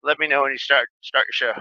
let me know when you start your show.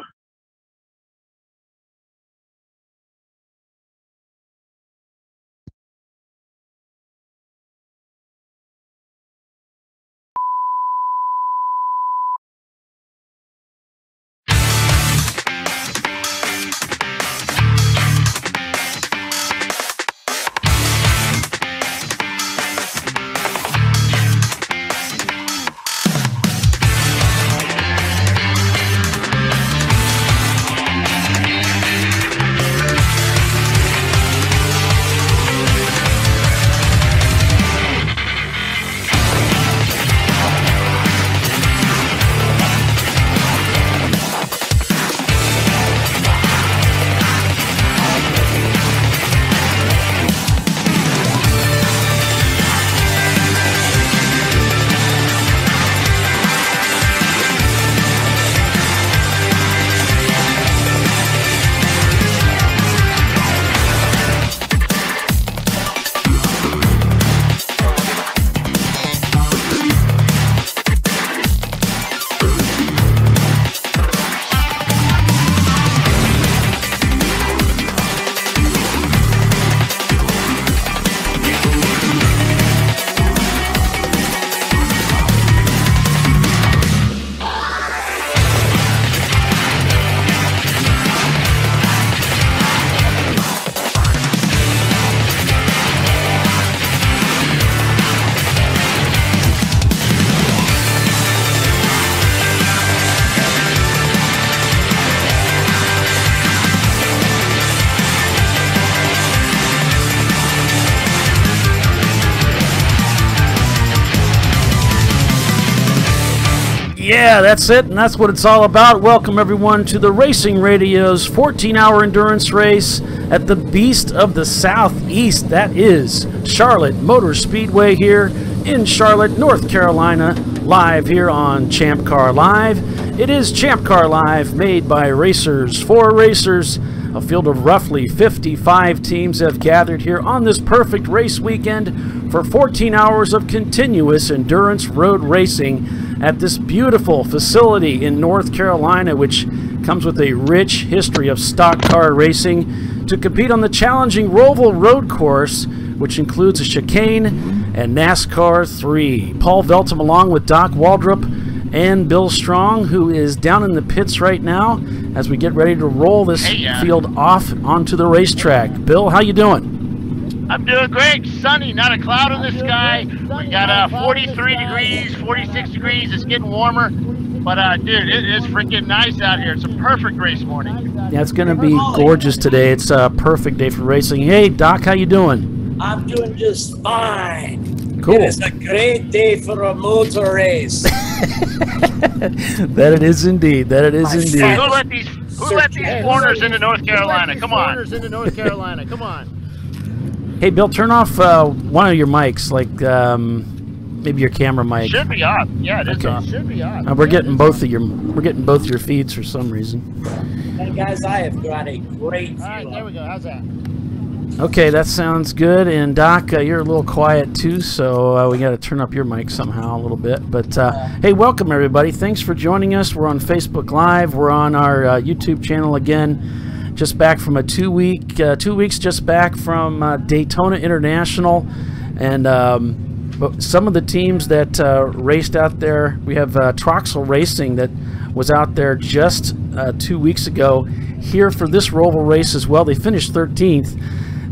Yeah, that's it, and that's what it's all about. Welcome, everyone, to the Racing Radio's 14-hour endurance race at the Beast of the Southeast. That is Charlotte Motor Speedway here in Charlotte, North Carolina, live here on ChampCar.live. It is ChampCar.live, made by racers for racers. A field of roughly 55 teams have gathered here on this perfect race weekend for 14 hours of continuous endurance road racing at this beautiful facility in North Carolina, which comes with a rich history of stock car racing, to compete on the challenging Roval Road Course, which includes a chicane and NASCAR 3. Paul Veltum along with Doc Waldrop and Bill Strong, who is down in the pits right now as we get ready to roll this field off onto the racetrack. Bill, how you doing? I'm doing great. Sunny, not a cloud in the sky. We got 43 degrees, 46 degrees. It's getting warmer. But, dude, it is freaking nice out here. It's a perfect race morning. Yeah, it's going to be gorgeous today. It's a perfect day for racing. Hey, Doc, how you doing? I'm doing just fine. Cool. It is a great day for a motor race. That it is indeed. That it is indeed. Hey, who let these foreigners into North Carolina? Come on. Hey, Bill, turn off one of your mics, like maybe your camera mic. Should be off. Yeah, it is off. Should be on. We're getting both of your feeds for some reason. Hey guys, I have got a great view. All right, there we go. How's that? Okay, that sounds good. And Doc, you're a little quiet too, so we got to turn up your mic somehow a little bit. But hey, welcome everybody. Thanks for joining us. We're on Facebook Live. We're on our YouTube channel again. Just back from a 2 weeks just back from Daytona International, and but some of the teams that raced out there, we have Troxel Racing that was out there just 2 weeks ago here for this Roval race as well. They finished 13th.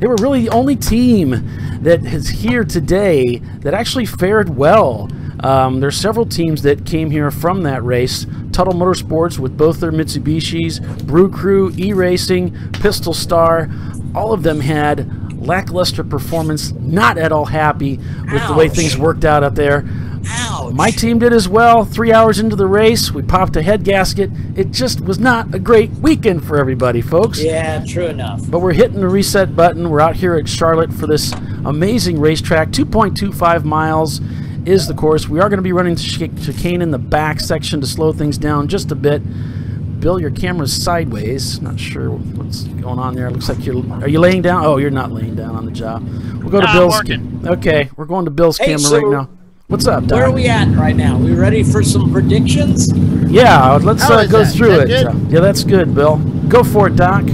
They were really the only team that is here today that actually fared well. There's several teams that came here from that race. Tuttle Motorsports with both their Mitsubishis, Brew Crew, E-Racing, Pistol Star, all of them had lackluster performance, not at all happy with the way things worked out there. Ouch. My team did as well. 3 hours into the race, we popped a head gasket. It just was not a great weekend for everybody, folks. Yeah, true enough. But we're hitting the reset button. We're out here at Charlotte for this amazing racetrack. 2.25 miles is the course. We are going to be running chicane in the back section to slow things down just a bit. Bill, your camera's sideways. Not sure what's going on there. It looks like are you laying down? Oh, you're not laying down on the job. We'll go to Bill's. Okay, we're going to Bill's camera right now. What's up, Doc? Where are we at right now? We ready for some predictions? Yeah, let's How is go that? through Is it. that good? Yeah, that's good, Bill. Go for it, Doc.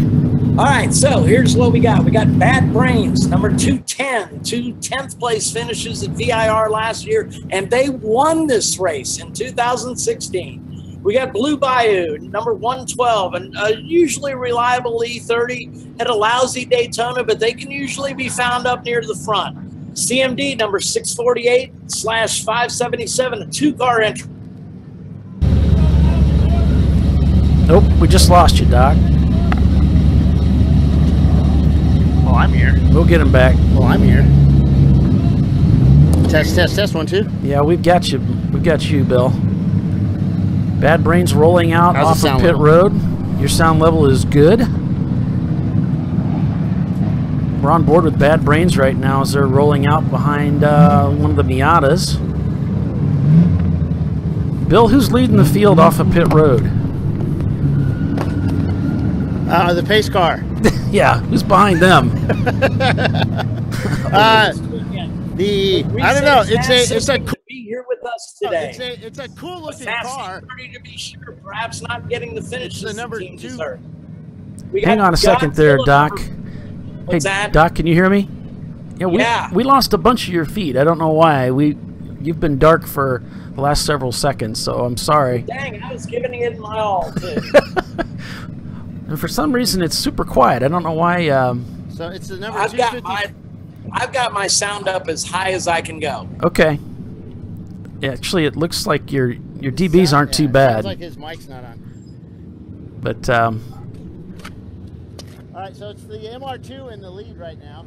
All right, so here's what we got. We got Bad Brains, number 210, 2 10th place finishes at VIR last year, and they won this race in 2016. We got Blue Bayou, number 112, and usually reliable E30. Had a lousy Daytona, but they can usually be found up near the front. CMD, number 648/577, a 2-car entry. Nope, we just lost you, Doc. Oh, I'm here. We'll get him back. Oh, I'm here. Test, test, test. 1, 2. Yeah, we've got you. We've got you, Bill. Bad Brains rolling out How's the off of sound pit level? road. Your sound level is good. We're on board with Bad Brains right now as they're rolling out behind one of the Miatas. Bill, who's leading the field off of pit road? The pace car. Yeah, who's behind them? I don't know. It's a to be here with us today. it's a cool looking Fast car. E30 to be sure, perhaps not getting the finishes the number team 2. deserve. We Hang got on a second there, Doc. What's Hey, that? Doc, can you hear me? Yeah. We lost a bunch of your feed. I don't know why. You've been dark for the last several seconds, so I'm sorry. Dang, I was giving it my all too. And for some reason, it's super quiet. I don't know why. So it's the number I've 250. got my sound up as high as I can go. Okay. Yeah, actually, it looks like your DBs aren't too bad. Sounds like his mic's not on. But All right, so it's the MR2 in the lead right now.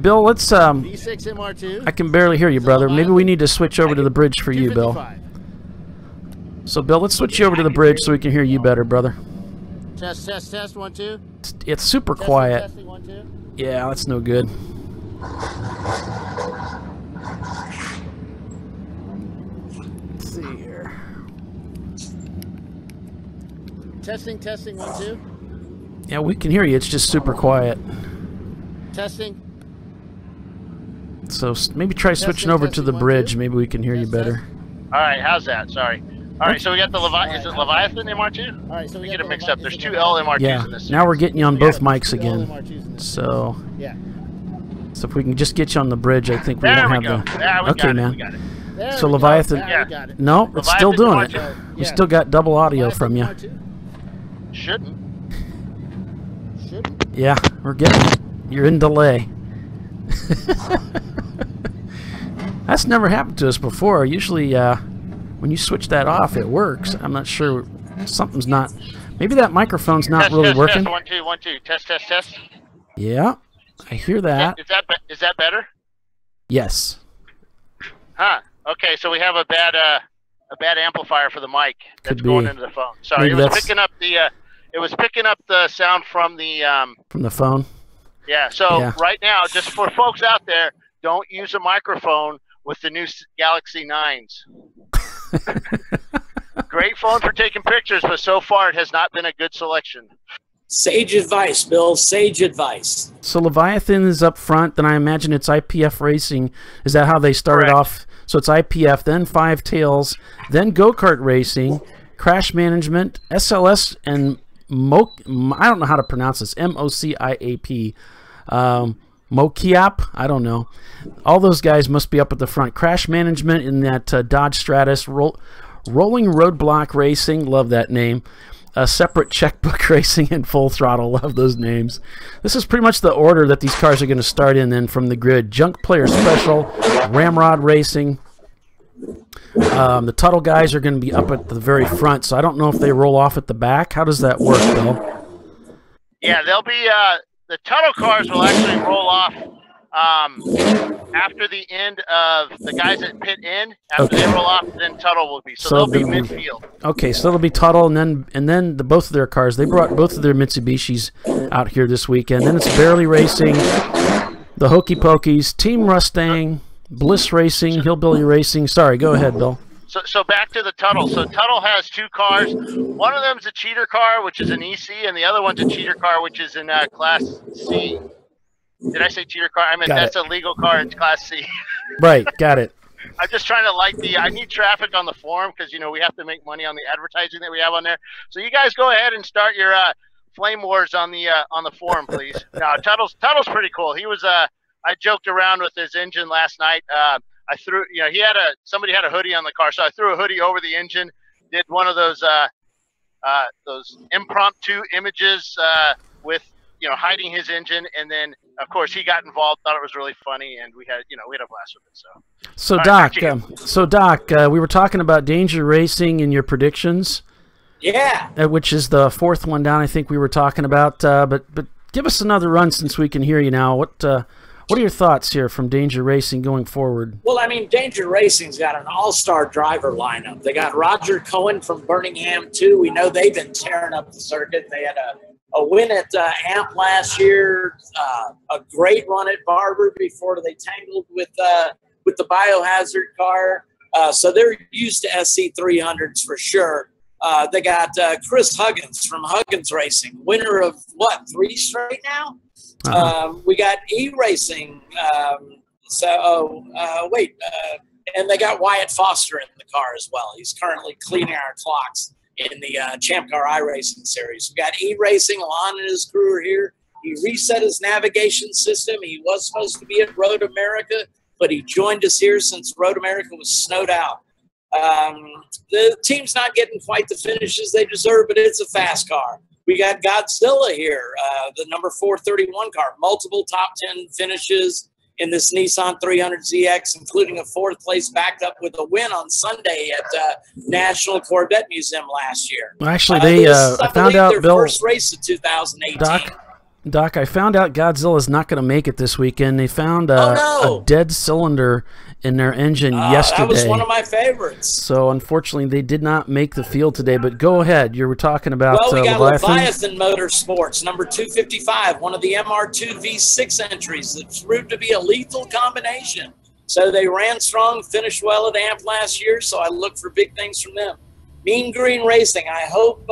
Bill, let's V6 MR2. I can barely hear you, brother. Maybe we need to switch over to the bridge for you, Bill. 255. So, Bill, let's switch you over to the bridge so we can hear you better, brother. Test, test, test. 1, 2. It's super Testing, quiet. Testing, 1, 2. Yeah, that's no good. Let's see here. Testing, testing. 1, 2. Yeah, we can hear you. It's just super quiet. Testing. So maybe try switching over to the bridge. Maybe we can hear you better. All right, how's that? Sorry. All right, so we got the Is it Leviathan MR2? All right, so we get it mixed up. There's 2 L MR2s Yeah, in this. now we're getting you on both mics Two L again. MR2s in this. So, Yeah. so if we can just get you on the bridge, I think we There won't we have go. the. Yeah, we Okay, got it. man. We got it. There So we go. Leviathan. Yeah, we got it. No, it's still doing it. Leviathan We MR2. still got double audio from you. Shouldn't. Yeah, we're getting it. You're in delay. That's never happened to us before. Usually, when you switch that off, it works. I'm not sure. Something's not. Maybe that microphone's not Test, really test, working. Test, 1, 2, 1, 2. Test, test, test. Yeah, I hear that. Is that better? Yes. Huh. Okay, so we have a bad amplifier for the mic that's Could going be. into the phone. Sorry, Maybe it was that's- picking up the sound from the From the phone. yeah. So Yeah. right now, just for folks out there, don't use a microphone with the new Galaxy 9s. Great phone for taking pictures, but so far it has not been a good selection. Sage advice, Bill. Sage advice. So Leviathan is up front, then I imagine it's IPF Racing. Is that how they started Correct. off? So it's IPF, then Five Tails, then Go-Kart Racing, Crash Management, SLS, and I don't know how to pronounce this, MOCIAP. Mokiap? I don't know. All those guys must be up at the front. Crash Management in that Dodge Stratus. Rolling Roadblock Racing, love that name. Separate Checkbook Racing and Full Throttle, love those names. This is pretty much the order that these cars are going to start in then from the grid. Junk Player Special, Ramrod Racing. The Tuttle guys are going to be up at the very front, so I don't know if they roll off at the back. How does that work, Bill? Yeah, they'll be the Tuttle cars will actually roll off after the end of the guys that pit in. After they roll off, then Tuttle will be. So they'll be midfield. Okay, so it'll be Tuttle, and then both of their cars. They brought both of their Mitsubishis out here this weekend. Then it's Barely Racing, the Hokey Pokeys, Team Mustang, Bliss Racing, Hillbilly Racing. Sorry, go ahead, Bill. So back to the Tuttle. So Tuttle has 2 cars. One of them's a cheater car, which is an EC, and the other one's a cheater car, which is in Class C. Did I say cheater car? I meant that's a legal car. It's Class C. Right, got it. I'm just trying to I need traffic on the forum because, you know, we have to make money on the advertising that we have on there. So you guys go ahead and start your flame wars on the forum, please. No, Tuttle's pretty cool. He was I joked around with his engine last night. I threw, you know, somebody had a hoodie on the car, so I threw a hoodie over the engine. Did one of those impromptu images with, you know, hiding his engine, and then of course he got involved, thought it was really funny, and we had a blast with it. So Doc, we were talking about Danger Racing and your predictions. Yeah. Which is the fourth one down, I think we were talking about. But give us another run since we can hear you now. What are your thoughts here from Danger Racing going forward? Well, I mean, Danger Racing's got an all-star driver lineup. They got Roger Cohen from Birmingham, too. We know they've been tearing up the circuit. They had a win at AMP last year, a great run at Barber before they tangled with the Biohazard car. So they're used to SC300s for sure. They got Chris Huggins from Huggins Racing, winner of, 3 straight now? We got E-Racing. And they got Wyatt Foster in the car as well. He's currently cleaning our clocks in the ChampCar iRacing series. We got E-Racing. Alon and his crew are here. He reset his navigation system. He was supposed to be at Road America, but he joined us here since Road America was snowed out. The team's not getting quite the finishes they deserve, but it's a fast car. We got Godzilla here, the number 431 car, multiple top 10 finishes in this Nissan 300ZX, including a 4th place backed up with a win on Sunday at National Corvette Museum last year. Actually, I found out, their Bill, first race of 2018. Doc, I found out Godzilla's not going to make it this weekend. They found a dead cylinder in their engine yesterday. That was one of my favorites. So, unfortunately, they did not make the field today. But go ahead. You were talking about we got Leviathan Motorsports, number 255, one of the MR2 V6 entries that proved to be a lethal combination. So they ran strong, finished well at AMP last year, so I look for big things from them. Mean Green Racing, I hope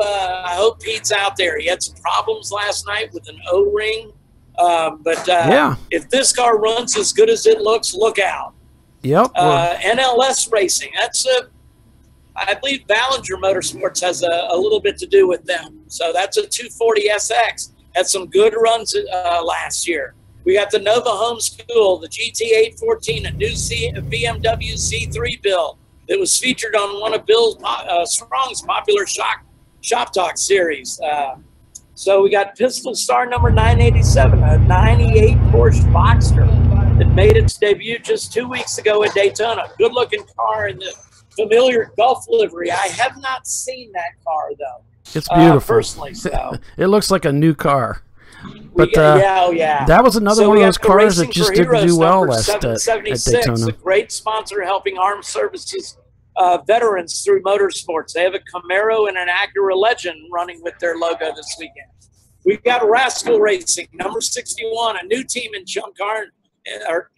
Pete's out there. He had some problems last night with an O-ring. If this car runs as good as it looks, look out. Yep. NLS Racing, I believe Ballinger Motorsports has a little bit to do with them. So that's a 240 SX. Had some good runs last year. We got the Nova Home School, the GT814, a new BMW Z3 build that was featured on one of Bill Strong's popular Shop Talk series. So we got Pistol Star number 987, a 98 Porsche Boxster that made its debut just 2 weeks ago at Daytona. Good-looking car in the familiar Gulf livery. I have not seen that car, though. It's beautiful. Personally, so. It looks like a new car. But yeah. That was another one of those cars that just didn't do well at Daytona. A great sponsor helping armed services veterans through motorsports. They have a Camaro and an Acura Legend running with their logo this weekend. We've got Rascal Racing, number 61, a new team in ChampCar.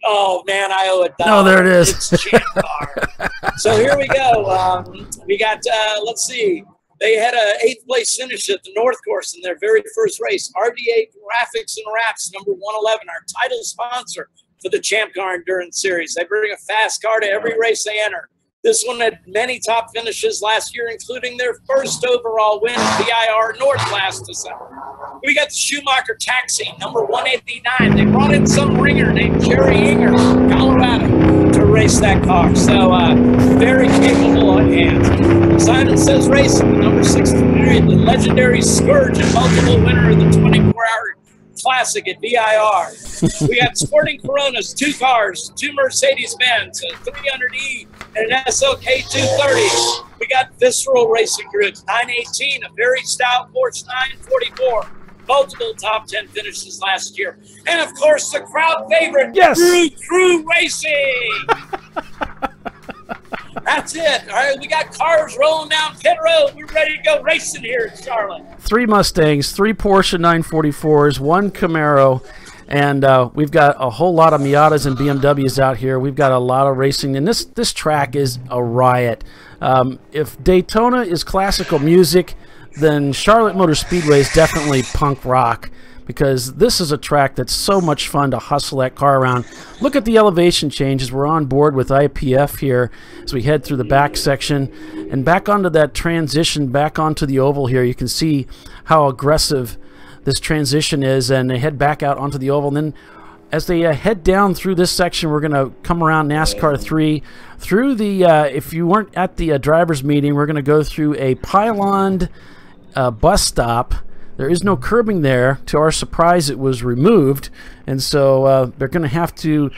Oh, man, I owe it. Oh, there it is. It's ChampCar. So here we go. We got, let's see. They had an 8th place finish at the North Course in their very first race. RDA Graphics and Wraps, number 111, our title sponsor for the ChampCar Endurance Series. They bring a fast car to every race they enter. This one had many top finishes last year, including their first overall win at VIR North last December. We got the Schumacher Taxi, number 189. They brought in some ringer named Jerry Inger from Colorado to race that car. So very capable on hands. Simon Says Racing, number 63, the legendary Scourge and multiple winner of the 24-hour Classic at VIR. We got Sporting Coronas, 2 cars, 2 Mercedes-Benz, a 300E and an SLK 230. We got Visceral Racing Grids, 918, a very stout Porsche 944. Multiple top 10 finishes last year. And, of course, the crowd favorite, yes, Crew Racing. That's it. All right, we got cars rolling down pit road. We're ready to go racing here in Charlotte. 3 Mustangs, 3 Porsche 944s, 1 Camaro, and we've got a whole lot of Miatas and BMWs out here. We've got a lot of racing, and this track is a riot. If Daytona is classical music, then Charlotte Motor Speedway is definitely punk rock. because this is a track that's so much fun to hustle that car around. Look at the elevation changes. We're on board with IPF here as we head through the back section and back onto that transition, back onto the oval here. You can see how aggressive this transition is, and they head back out onto the oval. And then as they head down through this section, we're going to come around NASCAR 3 through the, if you weren't at the driver's meeting, we're going to go through a pyloned bus stop. There is no curbing there. To our surprise, it was removed, and so they're going to have to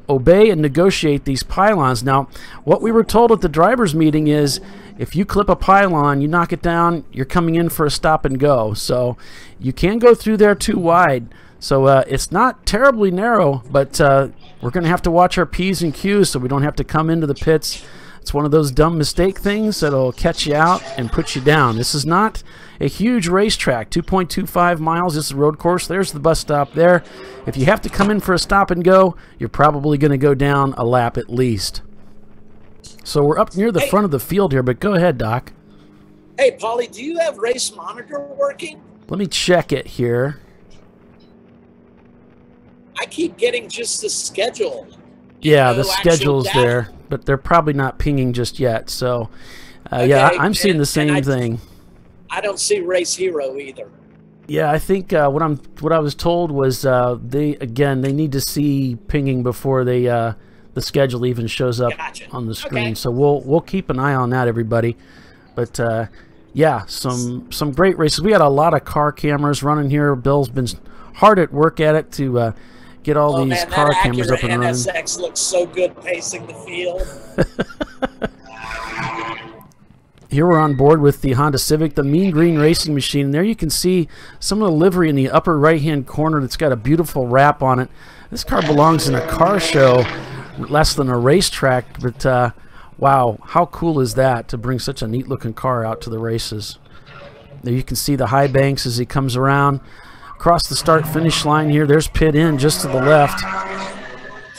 obey and negotiate these pylons. Now, what we were told at the driver's meeting is if you clip a pylon, you knock it down, you're coming in for a stop and go. So you can't go through there too wide. So it's not terribly narrow, but we're going to have to watch our P's and Q's so we don't have to come into the pits. It's one of those dumb mistake things that'll catch you out and put you down. This is not a huge racetrack, 2.25 miles. This is a road course. There's the bus stop there. If you have to come in for a stop and go, you're probably going to go down a lap at least. So we're up near the front of the field here, but go ahead, Doc. Hey, Paulie, do you have race monitor working? Let me check it here. I keep getting just the schedule. Yeah, the schedule's there, but they're probably not pinging just yet. So, okay, yeah, I'm seeing the same thing. I don't see Race Hero either. Yeah, I think what I was told was they need to see pinging before they the schedule even shows up on the screen. Okay. So we'll keep an eye on that, everybody. But yeah, some great races. We had a lot of car cameras running here. Bill's been hard at work at it to get all these car cameras up and running. NSX looks so good pacing the field. Here we're on board with the Honda Civic, the Mean Green Racing Machine. And there you can see some of the livery in the upper right-hand corner that's got a beautiful wrap on it. This car belongs in a car show, less than a racetrack. But wow, how cool is that to bring such a neat-looking car out to the races? There you can see the high banks as he comes around. Across the start-finish line here, there's pit in just to the left.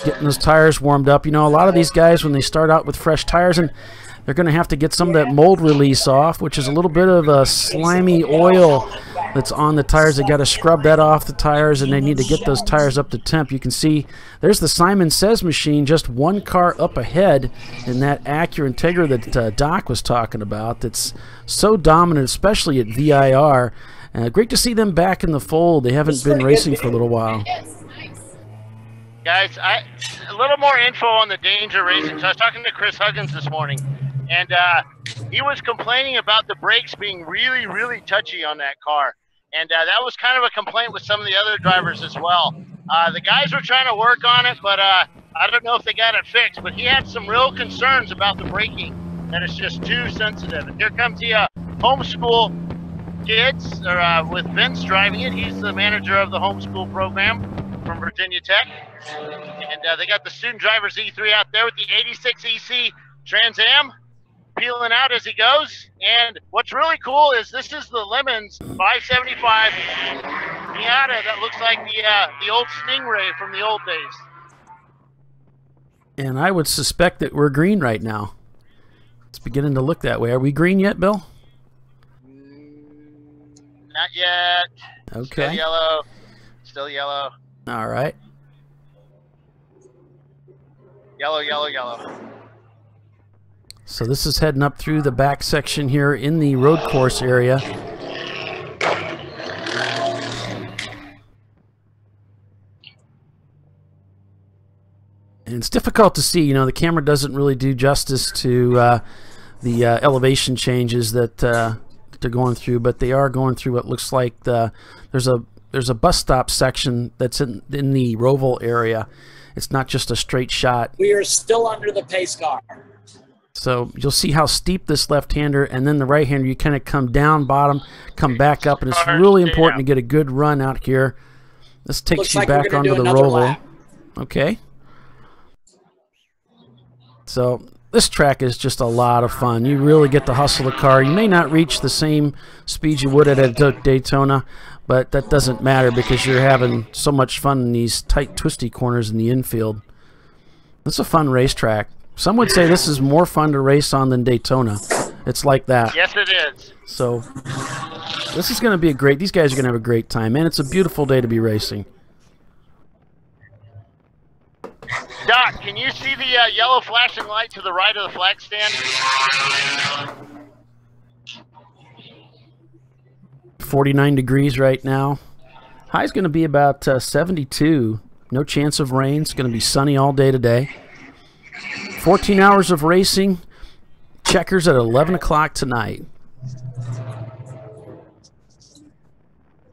Getting those tires warmed up. You know, a lot of these guys, when they start out with fresh tires, and they're going to have to get some of that mold release off, which is a little bit of a slimy oil that's on the tires. They got to scrub that off the tires, and they need to get those tires up to temp. You can see there's the Simon Says machine, just one car up ahead in that Acura Integra that Doc was talking about. That's so dominant, especially at VIR. Great to see them back in the fold. They haven't been racing for a little while. Guys, a little more info on the danger racing. So I was talking to Chris Huggins this morning, and he was complaining about the brakes being really, really touchy on that car. And that was kind of a complaint with some of the other drivers as well. The guys were trying to work on it, but I don't know if they got it fixed. But he had some real concerns about the braking, that it's just too sensitive. And here comes the homeschool kids, or with Vince driving it. He's the manager of the homeschool program from Virginia Tech. And they got the student driver Z3 out there with the 86 EC Trans Am peeling out as he goes. And what's really cool is this is the Lemons 575 Miata that looks like the old Stingray from the old days. And I would suspect that we're green right now. It's beginning to look that way. Are we green yet, Bill? Not yet. Okay. Still yellow. Still yellow. All right. Yellow, yellow, yellow. So this is heading up through the back section here in the road course area. And it's difficult to see. You know, the camera doesn't really do justice to the elevation changes that they're going through, but they are going through what looks like there's a bus stop section that's in the Roval area. It's not just a straight shot. We are still under the pace car. So you'll see how steep this left-hander, and then the right-hander, you kind of come down bottom, come back up, and it's really important to get a good run out here. This takes you back onto the Roval. Okay. So this track is just a lot of fun. You really get to hustle the car. You may not reach the same speed you would at a Daytona, but that doesn't matter because you're having so much fun in these tight, twisty corners in the infield. It's a fun racetrack. Some would say this is more fun to race on than Daytona. It's like that. Yes, it is. So This is going to be a great. These guys are going to have a great time, man. It's a beautiful day to be racing. Doc, can you see the yellow flashing light to the right of the flag stand? 49 degrees right now. High's going to be about 72. No chance of rain. It's going to be sunny all day today. 14 hours of racing. Checkers at 11 o'clock tonight.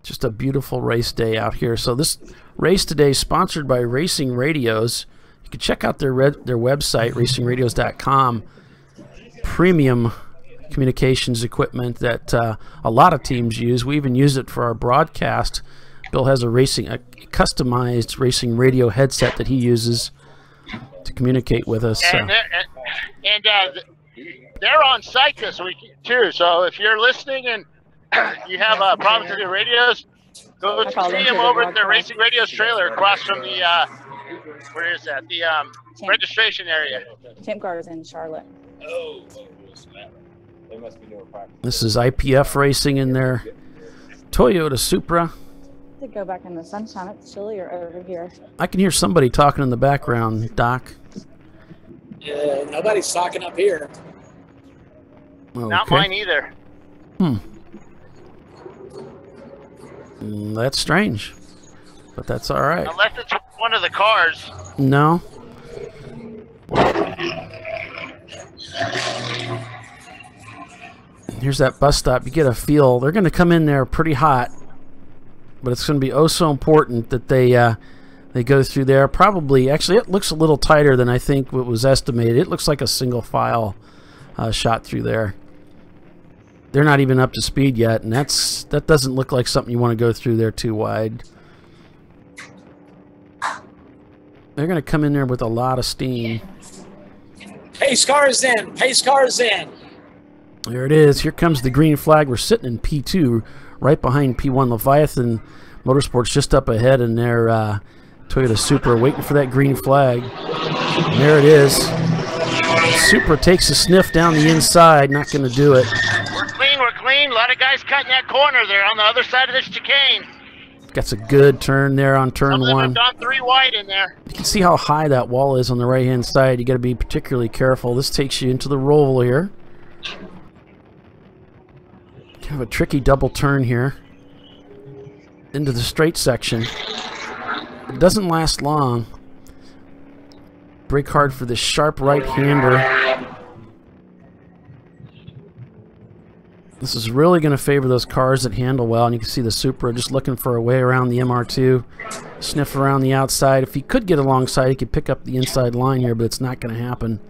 Just a beautiful race day out here. So this race today is sponsored by Racing Radios. You can check out their website, racingradios.com. Premium communications equipment that a lot of teams use. We even use it for our broadcast. Bill has a customized racing radio headset that he uses to communicate with us. And they're on site this week too. So if you're listening and you have problems with your radios, go see them over at the Racing Radios trailer across from the where is that? The registration area. ChampCar is in Charlotte. Oh, they must be doing practice. This is IPF Racing in their Toyota Supra. To go back in the sunshine, it's chillier over here. I can hear somebody talking in the background, Doc. Yeah, nobody's talking up here. Okay. Not mine either. That's strange, but that's all right. Unless it's one of the cars. No. Here's that bus stop. You get a feel. They're going to come in there pretty hot, but it's going to be oh so important that they go through there. Probably, actually, it looks a little tighter than I think what was estimated. It looks like a single file shot through there. They're not even up to speed yet, and that doesn't look like something you want to go through there too wide. They're going to come in there with a lot of steam. Pace cars in. Pace cars in. There it is. Here comes the green flag. We're sitting in P2, right behind P1. Leviathan Motorsports just up ahead in their Toyota Supra, waiting for that green flag. And there it is. Supra takes a sniff down the inside. Not going to do it. We're clean. We're clean. A lot of guys cutting that corner there on the other side of this chicane. Got a good turn there on turn Some of them one. have gone 3 wide in there. You can see how high that wall is on the right-hand side. You got to be particularly careful. This takes you into the roll here. Kind of a tricky double turn here into the straight section. It doesn't last long. Brake hard for this sharp right-hander. This is really going to favor those cars that handle well, and you can see the Supra just looking for a way around the MR2. Sniff around the outside. If he could get alongside, he could pick up the inside line here, but it's not going to happen.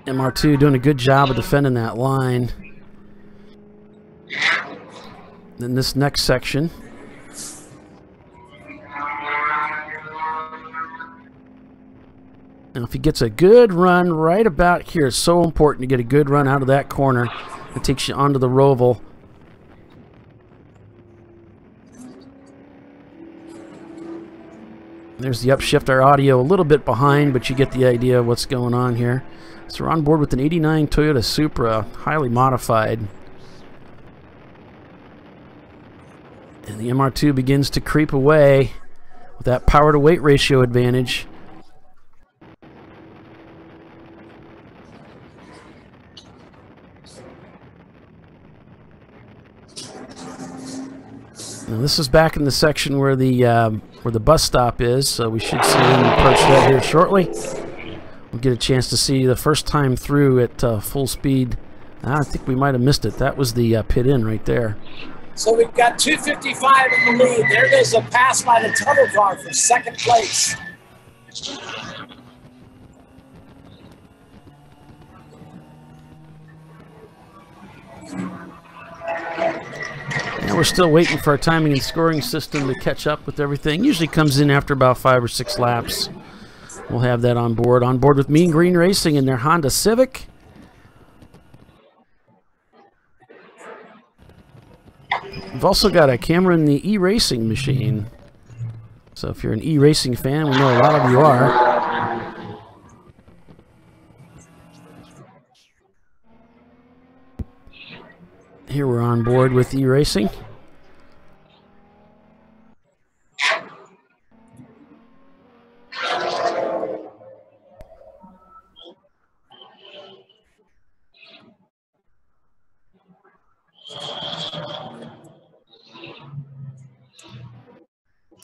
MR2 doing a good job of defending that line. Then this next section. And if he gets a good run right about here, it's so important to get a good run out of that corner. It takes you onto the Roval. There's the upshifter audio, a little bit behind, but you get the idea of what's going on here. So we're on board with an 89 Toyota Supra, highly modified. And the MR2 begins to creep away with that power to weight ratio advantage. Now this is back in the section where the bus stop is, so we should see him approach that here shortly. We'll get a chance to see the first time through at full speed. I think we might have missed it. That was the pit in right there. So we've got 255 in the lead. There goes a pass by the Tuttle car for second place. Now we're still waiting for our timing and scoring system to catch up with everything. Usually comes in after about 5 or 6 laps. We'll have that on board. On board with Mean Green Racing in their Honda Civic. We've also got a camera in the e-racing machine. So if you're an e-racing fan, we know a lot of you are. Here we're on board with E-Racing.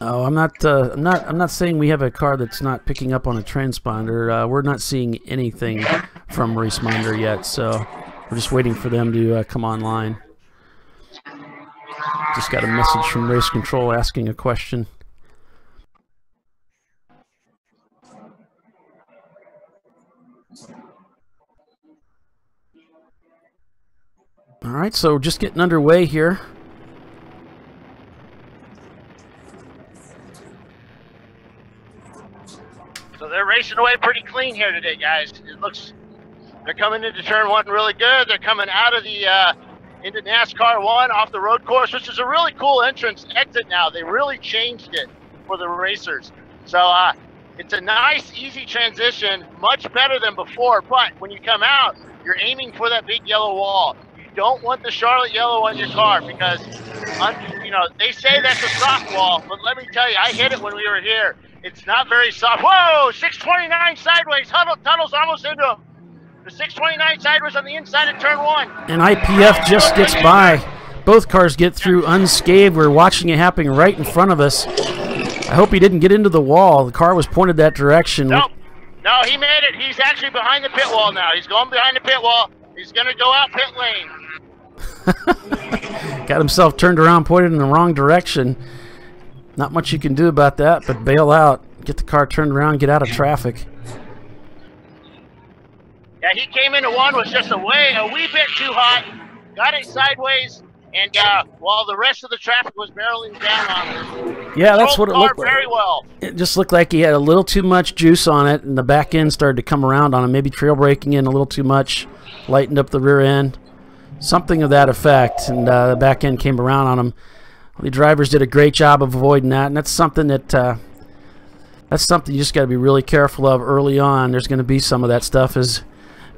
Oh, I'm not saying we have a car that's not picking up on a transponder. We're not seeing anything from RaceMinder yet, so we're just waiting for them to come online. Just got a message from Race Control asking a question. All right, so just getting underway here. So they're racing away pretty clean here today, guys. It looks they're coming into turn 1 really good. They're coming out of the into NASCAR 1 off the road course, which is a really cool entrance exit now. They really changed it for the racers. So it's a nice, easy transition, much better than before. But when you come out, you're aiming for that big yellow wall. You don't want the Charlotte yellow on your car because, you know, they say that's a soft wall, but let me tell you, I hit it when we were here. It's not very soft. Whoa, 629 sideways. Tunnel's almost into him. The 629 sideways on the inside of turn 1. And IPF just gets by. Both cars get through unscathed. We're watching it happening right in front of us. I hope he didn't get into the wall. The car was pointed that direction. Nope. No, he made it. He's actually behind the pit wall now. He's going behind the pit wall. He's going to go out pit lane. Got himself turned around, pointed in the wrong direction. Not much you can do about that, but bail out. Get the car turned around, get out of traffic. Yeah, he came into 1, was just a wee bit too hot, got it sideways, and while the rest of the traffic was barreling down on him. Yeah, that's what it looked like. Very well. It just looked like he had a little too much juice on it, and the back end started to come around on him. Maybe trail braking in a little too much, lightened up the rear end, something of that effect, and the back end came around on him. The drivers did a great job of avoiding that, and that's something that you just got to be really careful of early on. There's going to be some of that stuff as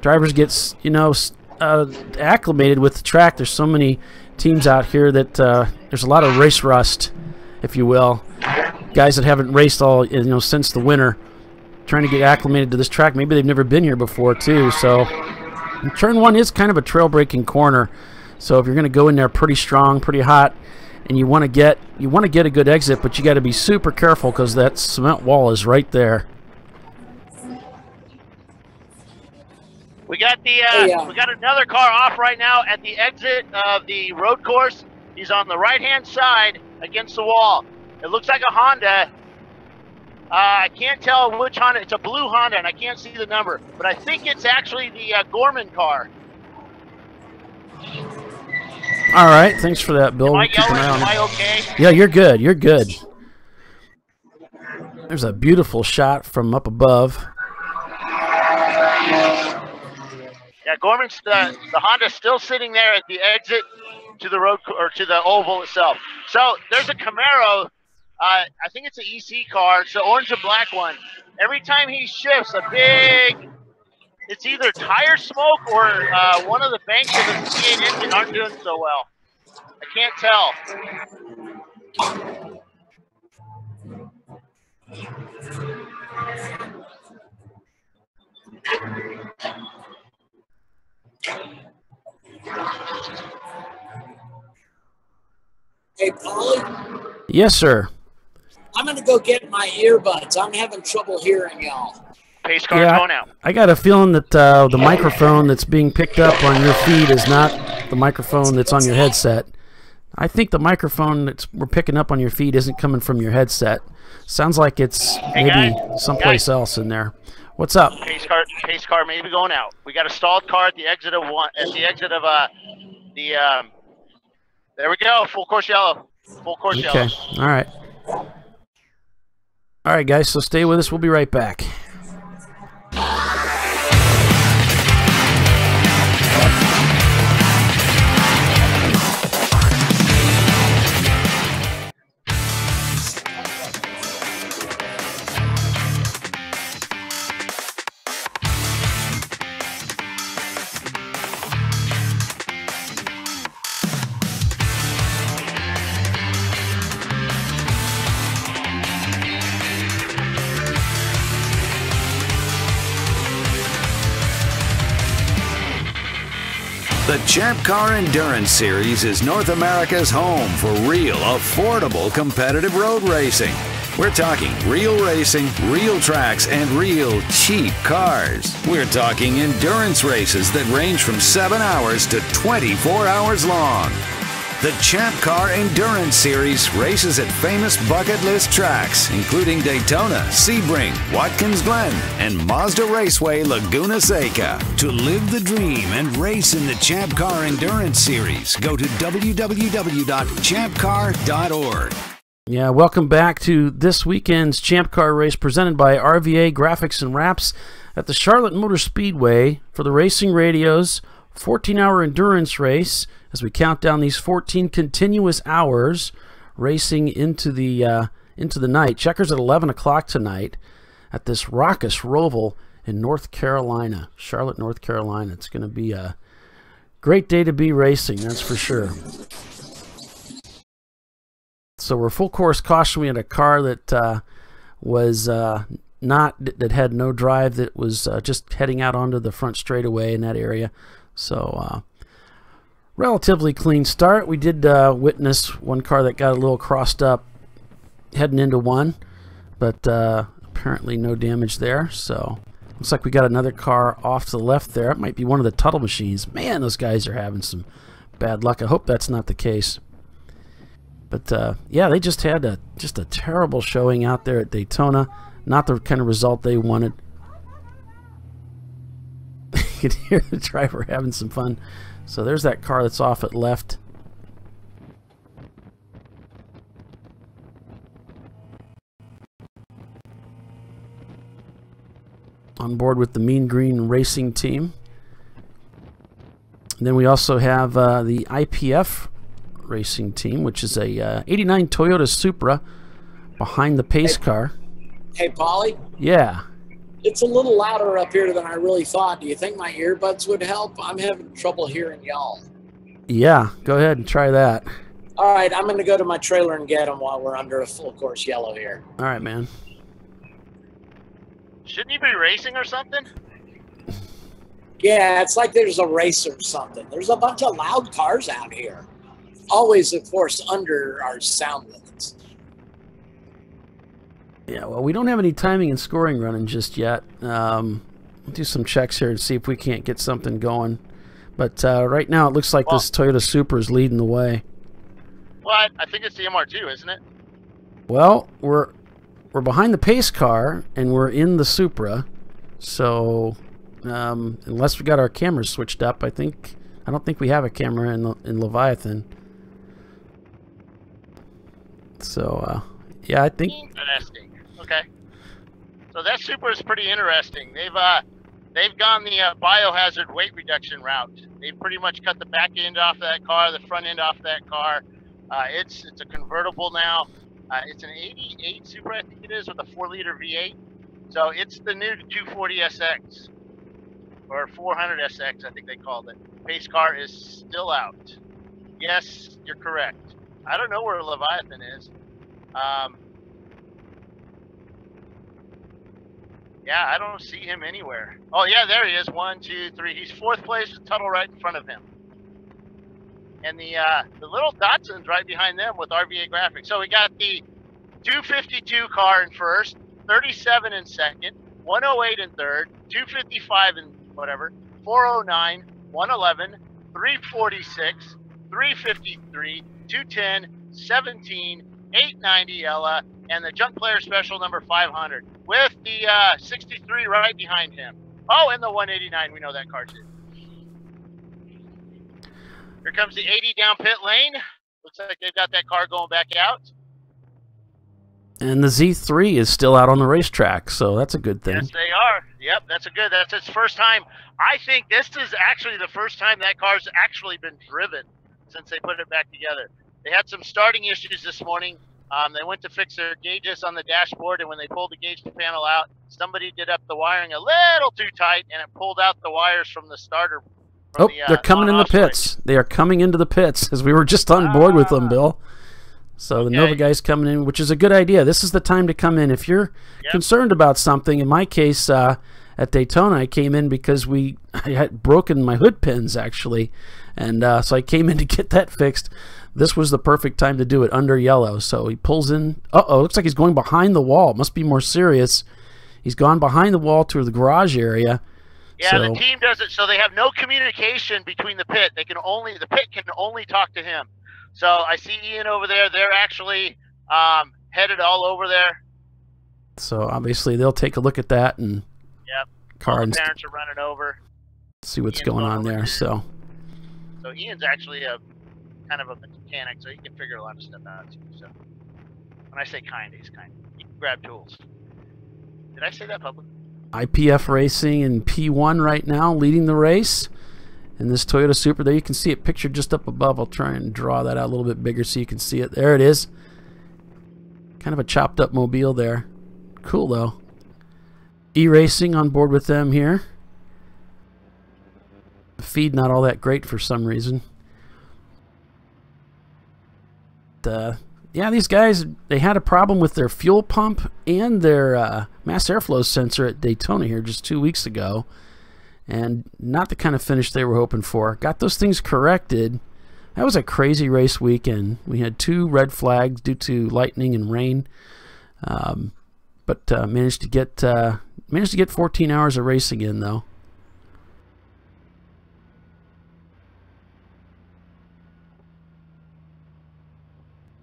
drivers get, you know, acclimated with the track. There's so many teams out here that there's a lot of race rust, if you will. Guys that haven't raced all, you know, since the winter, trying to get acclimated to this track. Maybe they've never been here before too. So turn 1 is kind of a trail braking corner. So if you're going to go in there pretty strong, pretty hot, and you want to get a good exit, but you got to be super careful because that cement wall is right there. We got the we got another car off right now at the exit of the road course. He's on the right-hand side against the wall. It looks like a Honda. I can't tell which Honda. It's a blue Honda, and I can't see the number, but I think it's actually the Gorman car. All right, thanks for that, Bill. Am I yelling? Am I okay? Yeah, you're good. You're good. There's a beautiful shot from up above. Yeah, Gorman's the Honda's still sitting there at the exit to the road or to the oval itself. So there's a Camaro. I think it's an EC car. It's the orange and black one. Every time he shifts, it's either tire smoke or one of the banks of the V8 engine aren't doing so well. I can't tell. Hey, Polly? Yes, sir. I'm going to go get my earbuds. I'm having trouble hearing y'all. Pace car's going out. I got a feeling that the microphone that's being picked up on your feed is not the microphone that's on your headset. I think the microphone that we're picking up on your feed isn't coming from your headset. Sounds like it's maybe someplace else in there. What's up? Pace car maybe going out. We got a stalled car at the exit of there we go, full course yellow. Full course yellow. Okay. All right. All right, guys, so stay with us. We'll be right back. The Champ Car Endurance Series is North America's home for real, affordable, competitive road racing. We're talking real racing, real tracks, and real cheap cars. We're talking endurance races that range from 7 hours to 24 hours long. The Champ Car Endurance Series races at famous bucket list tracks, including Daytona, Sebring, Watkins Glen, and Mazda Raceway Laguna Seca. To live the dream and race in the Champ Car Endurance Series, go to www.ChampCar.org. Yeah, welcome back to this weekend's Champ Car race presented by RVA Graphics and Wraps at the Charlotte Motor Speedway for the Racing Radio's 14-hour endurance race as we count down these 14 continuous hours racing into the night. Checkers at 11 o'clock tonight at this raucous roval in North Carolina, Charlotte, North Carolina. It's going to be a great day to be racing, that's for sure. So we're full course caution. We had a car that that had no drive, that was just heading out onto the front straightaway in that area. So relatively clean start. We did witness one car that got a little crossed up heading into one, but apparently no damage there. So looks like we got another car off to the left there. It might be one of the Tuttle machines. Man, those guys are having some bad luck. I hope that's not the case. But yeah, they just had a terrible showing out there at Daytona. Not the kind of result they wanted. You could hear the driver having some fun. So there's that car that's off at left. On board with the Mean Green Racing team. And then we also have the IPF Racing team, which is a 89 Toyota Supra behind the pace car. Hey, Polly? Yeah. It's a little louder up here than I really thought. Do you think my earbuds would help? I'm having trouble hearing y'all. Yeah, go ahead and try that. All right, I'm going to go to my trailer and get them while we're under a full course yellow here. All right, man. Shouldn't you be racing or something? Yeah, it's like there's a race or something. There's a bunch of loud cars out here. Always, of course, under our sound limits. Yeah, well, we don't have any timing and scoring running just yet. We'll do some checks here and see if we can't get something going. But right now, it looks like this Toyota Supra is leading the way. Well, I think it's the MR2, isn't it? Well, we're behind the pace car, and we're in the Supra. So, unless we got our cameras switched up, I don't think we have a camera in Leviathan. So, yeah, I think. Interesting. Okay. So that Supra is pretty interesting. They've gone the biohazard weight reduction route. They've pretty much cut the back end off that car, the front end off that car. It's a convertible now. It's an 88 Supra, I think it is, with a 4-liter V8. So it's the new 240 SX or 400 SX, I think they called it. Pace car is still out. Yes, you're correct. I don't know where Leviathan is. Yeah, I don't see him anywhere. Oh, yeah, there he is. 1, 2, 3. He's 4th place with Tuttle right in front of him. And the little Datsun's right behind them with RVA Graphics. So we got the 252 car in first, 37 in second, 108 in third, 255 in whatever, 409, 111, 346, 353, 210, 17, 890 Ella, and the junk player special number 500 with the 63 right behind him. Oh, and the 189, we know that car too. Here comes the 80 down pit lane. Looks like they've got that car going back out. And the Z3 is still out on the racetrack, so that's a good thing. Yes, they are. Yep, that's its first time. I think this is actually the first time that car's actually been driven since they put it back together. They had some starting issues this morning. They went to fix their gauges on the dashboard, and when they pulled the gauge panel out, somebody did up the wiring a little too tight, and it pulled out the wires from the starter. Oh, they're coming in the pits. They are coming into the pits, as we were just on board with them, Bill. So the Nova guy's coming in, which is a good idea. This is the time to come in. If you're concerned about something, in my case, at Daytona. I came in because I had broken my hood pins, actually. And so I came in to get that fixed. This was the perfect time to do it under yellow. So he pulls in. Uh-oh, looks like he's going behind the wall. Must be more serious. He's gone behind the wall to the garage area. Yeah, so the team does it so they have no communication between the pit. The pit can only talk to him. So I see Ian over there. They're actually headed all over there. So obviously they'll take a look at that and all the parents are running over. See what's going on there. So Ian's actually a kind of a mechanic, so he can figure a lot of stuff out too. So when I say kind, he's kind. He can grab tools. Did I say that publicly? IPF Racing in P1 right now, leading the race in this Toyota Supra. There you can see it pictured just up above. I'll try and draw that out a little bit bigger so you can see it. There it is. Kind of a chopped up mobile there. Cool though. E-Racing on board with them here. The feed not all that great for some reason. Yeah, these guys, they had a problem with their fuel pump and their mass airflow sensor at Daytona here just 2 weeks ago. And not the kind of finish they were hoping for. Got those things corrected. That was a crazy race weekend. We had 2 red flags due to lightning and rain. But managed to get 14 hours of racing in, though.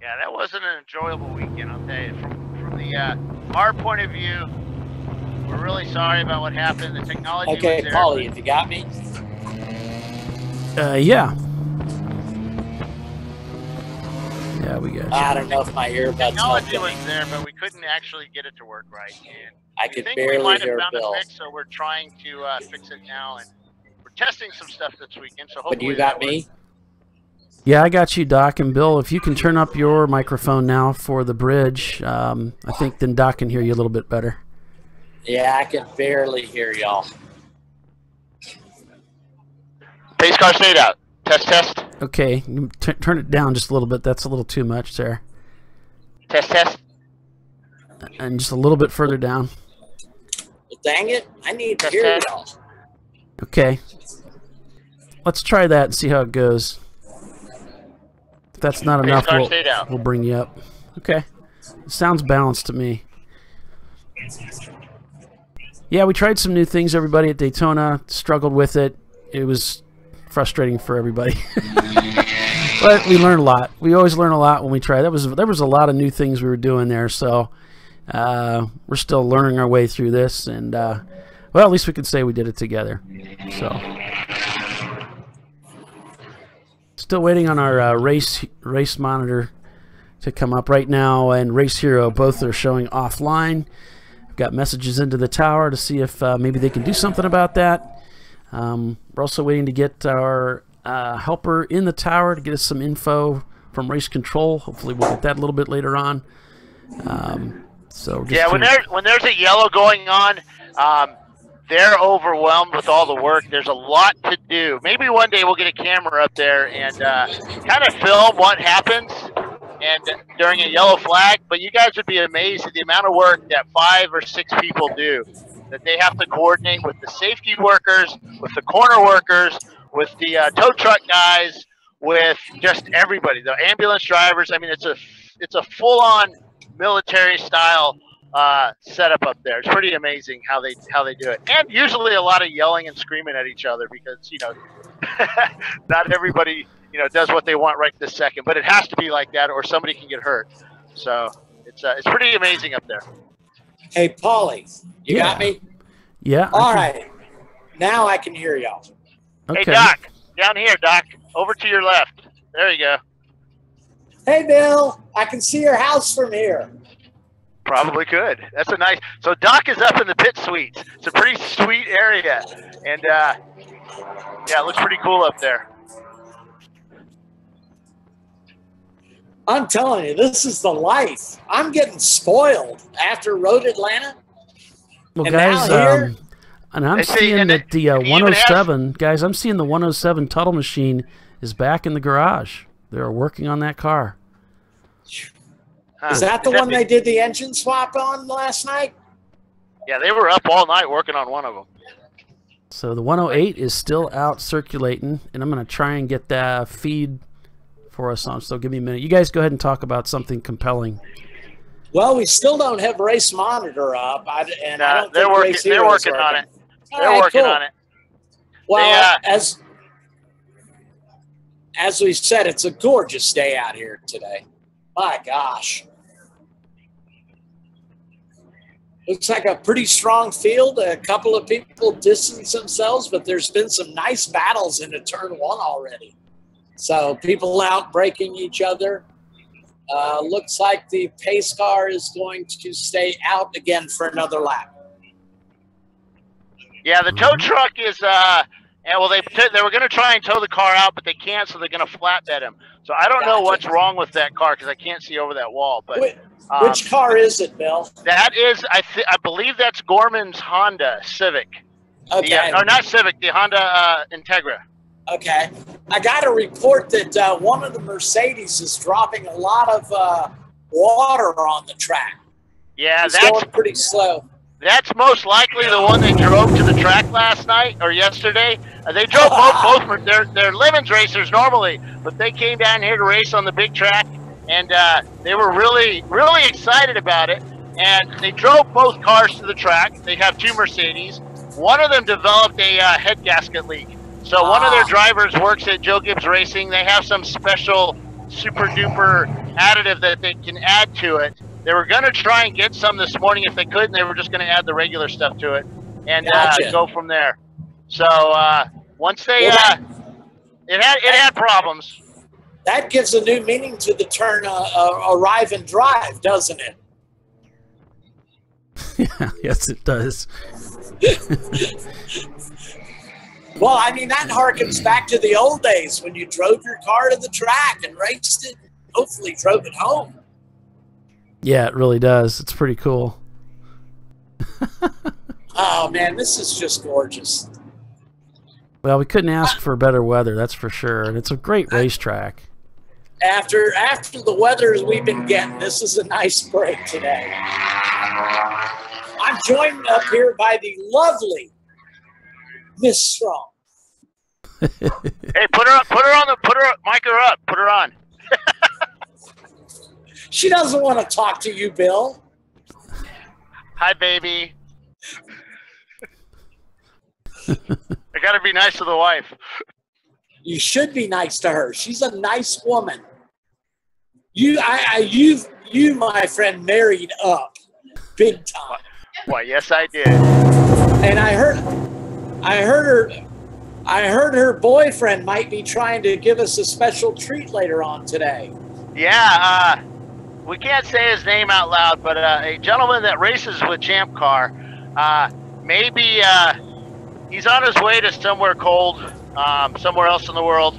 Yeah, that wasn't an enjoyable weekend, I'll tell you. From the our point of view, we're really sorry about what happened. The technology was there. Okay, Paulie, have you got me? Yeah. Yeah, we got you. I don't know if my earbuds technology helped was there, but we couldn't actually get it to work right. And I we could think barely we might hear have found Bill. a fix, so we're trying to fix it now. And we're testing some stuff this weekend, so hopefully But you got that me? works. Yeah, I got you, Doc. And Bill, if you can turn up your microphone now for the bridge, I think then Doc can hear you a little bit better. Yeah, I can barely hear y'all. Pace car stayed out. Test, test. Okay, you turn it down just a little bit. That's a little too much there. Test, test. And just a little bit further down. Well, dang it, I need to hear y'all. Okay. Let's try that and see how it goes. If that's not Pace enough, car stayed out. we'll bring you up. Okay. Sounds balanced to me. Yeah, we tried some new things, everybody, at Daytona. Struggled with it. It was frustrating for everybody. But we learned a lot. We always learn a lot when we try. There was a lot of new things we were doing there, so we're still learning our way through this. And, well, at least we could say we did it together. So, still waiting on our race monitor to come up right now, and Race Hero, both are showing offline. I've got messages into the tower to see if maybe they can do something about that. We're also waiting to get our helper in the tower to get us some info from race control. Hopefully we'll get that a little bit later on. So just Yeah, when there's a yellow going on, they're overwhelmed with all the work. There's a lot to do. Maybe one day we'll get a camera up there and kind of film what happens and during a yellow flag. But you guys would be amazed at the amount of work that 5 or 6 people do. That they have to coordinate with the safety workers, with the corner workers, with the tow truck guys, with just everybody, the ambulance drivers. I mean, it's a full-on military-style setup up there. It's pretty amazing how they do it, and usually a lot of yelling and screaming at each other because not everybody does what they want right this second, but it has to be like that or somebody can get hurt. So it's pretty amazing up there. Hey, Paulie, you got me? Yeah. All right. Now I can hear y'all. Okay. Hey, Doc, down here, Doc, over to your left. There you go. Hey, Bill, I can see your house from here. Probably could. That's a nice. So Doc is up in the pit suites. It's a pretty sweet area, and yeah, it looks pretty cool up there. I'm telling you, this is the life. I'm getting spoiled after Road Atlanta. Well, And guys, now here- and I'm They say- seeing and that the it even 107, guys, I'm seeing the 107 Tuttle machine is back in the garage. They're working on that car. Is that the one they did the engine swap on last night? Yeah, they were up all night working on one of them. So the 108 is still out circulating, and I'm going to try and get that feed for us on. So give me a minute. You guys go ahead and talk about something compelling. Well, we still don't have Race Monitor up, I don't they're think working. Race They're Hero's working on it. All They're right, working cool. on it. Well, as we said, it's a gorgeous day out here today. My gosh. Looks like a pretty strong field. A couple of people distance themselves, but there's been some nice battles into turn one already. So people out breaking each other. Looks like the pace car is going to stay out again for another lap. Yeah, the tow truck is. Well, they were going to try and tow the car out, but they can't, so they're going to flatbed him. So I don't know what's wrong with that car because I can't see over that wall. But which car is it, Bill? That is, I believe that's Gorman's Honda Civic. Okay. Or not Civic, the Honda Integra. Okay. I got a report that one of the Mercedes is dropping a lot of water on the track. Yeah, it's going pretty slow. That's most likely the one they drove to the track last night or yesterday. They drove both. They're Lemons racers normally, but they came down here to race on the big track, and they were really, really excited about it. And they drove both cars to the track. They have two Mercedes. One of them developed a head gasket leak. So one of their drivers works at Joe Gibbs Racing. They have some special super duper additive that they can add to it. They were going to try and get some this morning if they could, and they were just going to add the regular stuff to it and go from there. So once they, it had problems. That gives a new meaning to the term arrive and drive, doesn't it? Yeah, yes, it does. Well, I mean, that harkens back to the old days when you drove your car to the track and raced it, hopefully drove it home. Yeah, it really does. It's pretty cool. Oh, man, this is just gorgeous. Well, we couldn't ask for better weather, that's for sure. And it's a great racetrack. After the weather we've been getting, this is a nice break today. I'm joined up here by the lovely Miss Strong. Hey, put her on. She doesn't want to talk to you, Bill. Hi, baby. I got to be nice to the wife. You should be nice to her. She's a nice woman. You, my friend, married up big time. Why, yes, I did. And I heard her boyfriend might be trying to give us a special treat later on today. Yeah, we can't say his name out loud, but a gentleman that races with Champ Car, maybe he's on his way to somewhere cold, somewhere else in the world.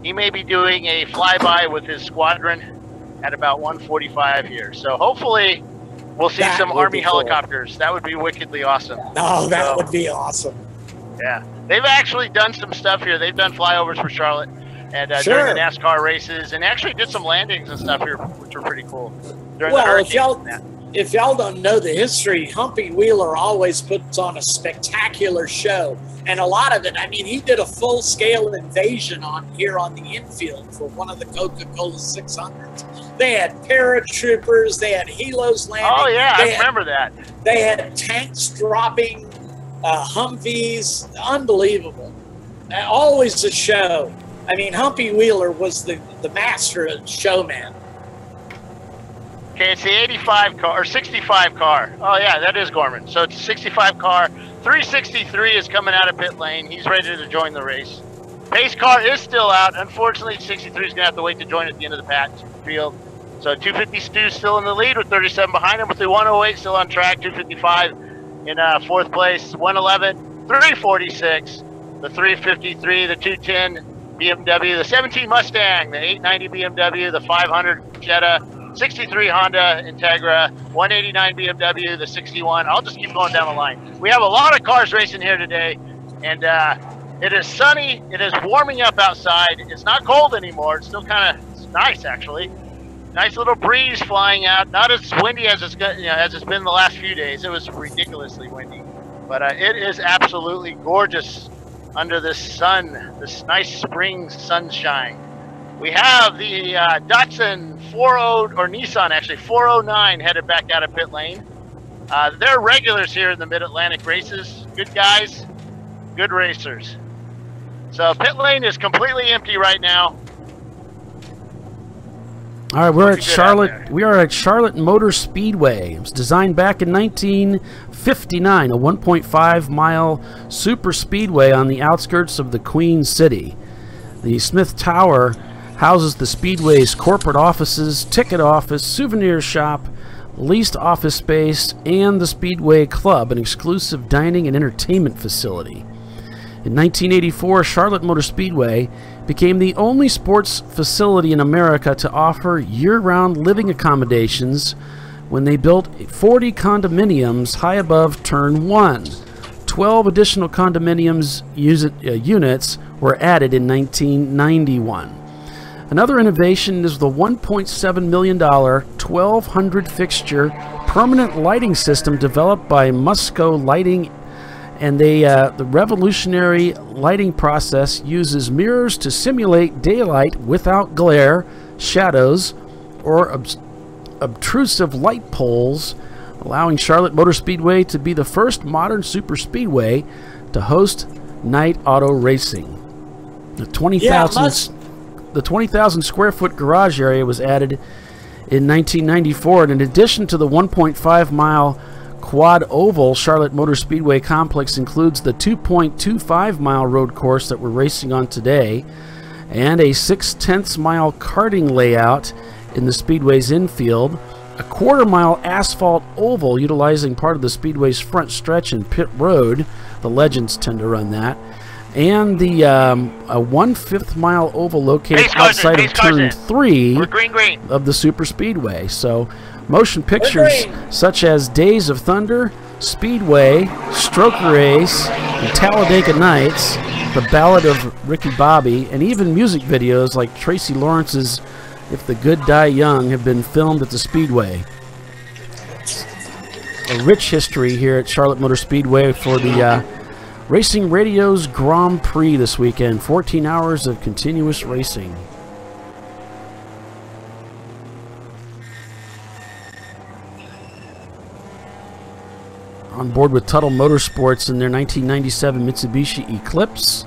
He may be doing a flyby with his squadron at about 1:45 here. So hopefully we'll see some Army helicopters. Cool. That would be wickedly awesome. Oh, that would be awesome. Yeah. They've actually done some stuff here. They've done flyovers for Charlotte and during the NASCAR races, and actually did some landings and stuff here, which were pretty cool. Well, if y'all don't know the history, Humpy Wheeler always puts on a spectacular show. And a lot of it, I mean, he did a full-scale invasion here on the infield for one of the Coca-Cola 600s. They had paratroopers, they had helos landing. Oh, yeah, I remember that. They had tanks dropping, Humvees, unbelievable. Always a show. I mean, Humpy Wheeler was the master of showman. Okay, it's the 85 car, or 65 car. Oh, yeah, that is Gorman. So it's a 65 car. 363 is coming out of pit lane. He's ready to join the race. Pace car is still out. Unfortunately, 63 is going to have to wait to join at the end of the patch field. So 250 Stu's still in the lead with 37 behind him, with the 108 still on track, 255 in fourth place, 111, 346, the 353, the 210 BMW, the 17 Mustang, the 890 BMW, the 500 Jetta, 63 Honda Integra, 189 BMW, the 61. I'll just keep going down the line. We have a lot of cars racing here today, and it is sunny. It is warming up outside. It's not cold anymore. It's still kind of nice, actually. Nice little breeze flying out. Not as windy as it's as it's been the last few days. It was ridiculously windy, but it is absolutely gorgeous under this sun, this nice spring sunshine. We have the Datsun 40 or Nissan actually 409 headed back out of pit lane. They're regulars here in the Mid-Atlantic races. Good guys, good racers. So pit lane is completely empty right now. All right, we're at Charlotte. We are at Charlotte Motor Speedway. It was designed back in 1959, a 1.5-mile super speedway on the outskirts of the Queen City. The Smith Tower houses the speedway's corporate offices, ticket office, souvenir shop, leased office space, and the Speedway Club, an exclusive dining and entertainment facility. In 1984, Charlotte Motor Speedway became the only sports facility in America to offer year-round living accommodations when they built 40 condominiums high above Turn 1. 12 additional condominiums units were added in 1991. Another innovation is the $1.7 million 1,200 fixture permanent lighting system developed by Musco Lighting, and the revolutionary lighting process uses mirrors to simulate daylight without glare, shadows, or obtrusive light poles, allowing Charlotte Motor Speedway to be the first modern super speedway to host night auto racing. The 20,000 square foot garage area was added in 1994, and in addition to the 1.5-mile quad oval, Charlotte Motor Speedway complex includes the 2.25-mile road course that we're racing on today, and a 6/10-mile karting layout in the Speedway's infield, a quarter-mile asphalt oval utilizing part of the Speedway's front stretch and pit road. The Legends tend to run that. And the a 1/5-mile oval located outside of Turn 3 of the Super Speedway. So motion pictures such as Days of Thunder, Speedway, Stroker Race, and Talladega Nights, The Ballad of Ricky Bobby, and even music videos like Tracy Lawrence's If the Good Die Young have been filmed at the Speedway. A rich history here at Charlotte Motor Speedway for the Racing Radio's Grand Prix this weekend. 14 hours of continuous racing. On board with Tuttle Motorsports in their 1997 Mitsubishi Eclipse.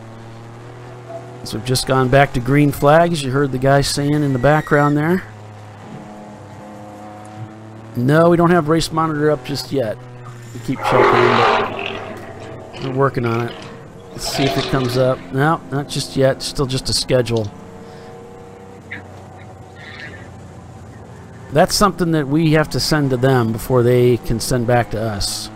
So we've just gone back to green flags. You heard the guy saying in the background there. No, we don't have race monitor up just yet. We keep checking, but we're working on it. Let's see if it comes up. No, not just yet. Still just a schedule. That's something that we have to send to them before they can send back to us.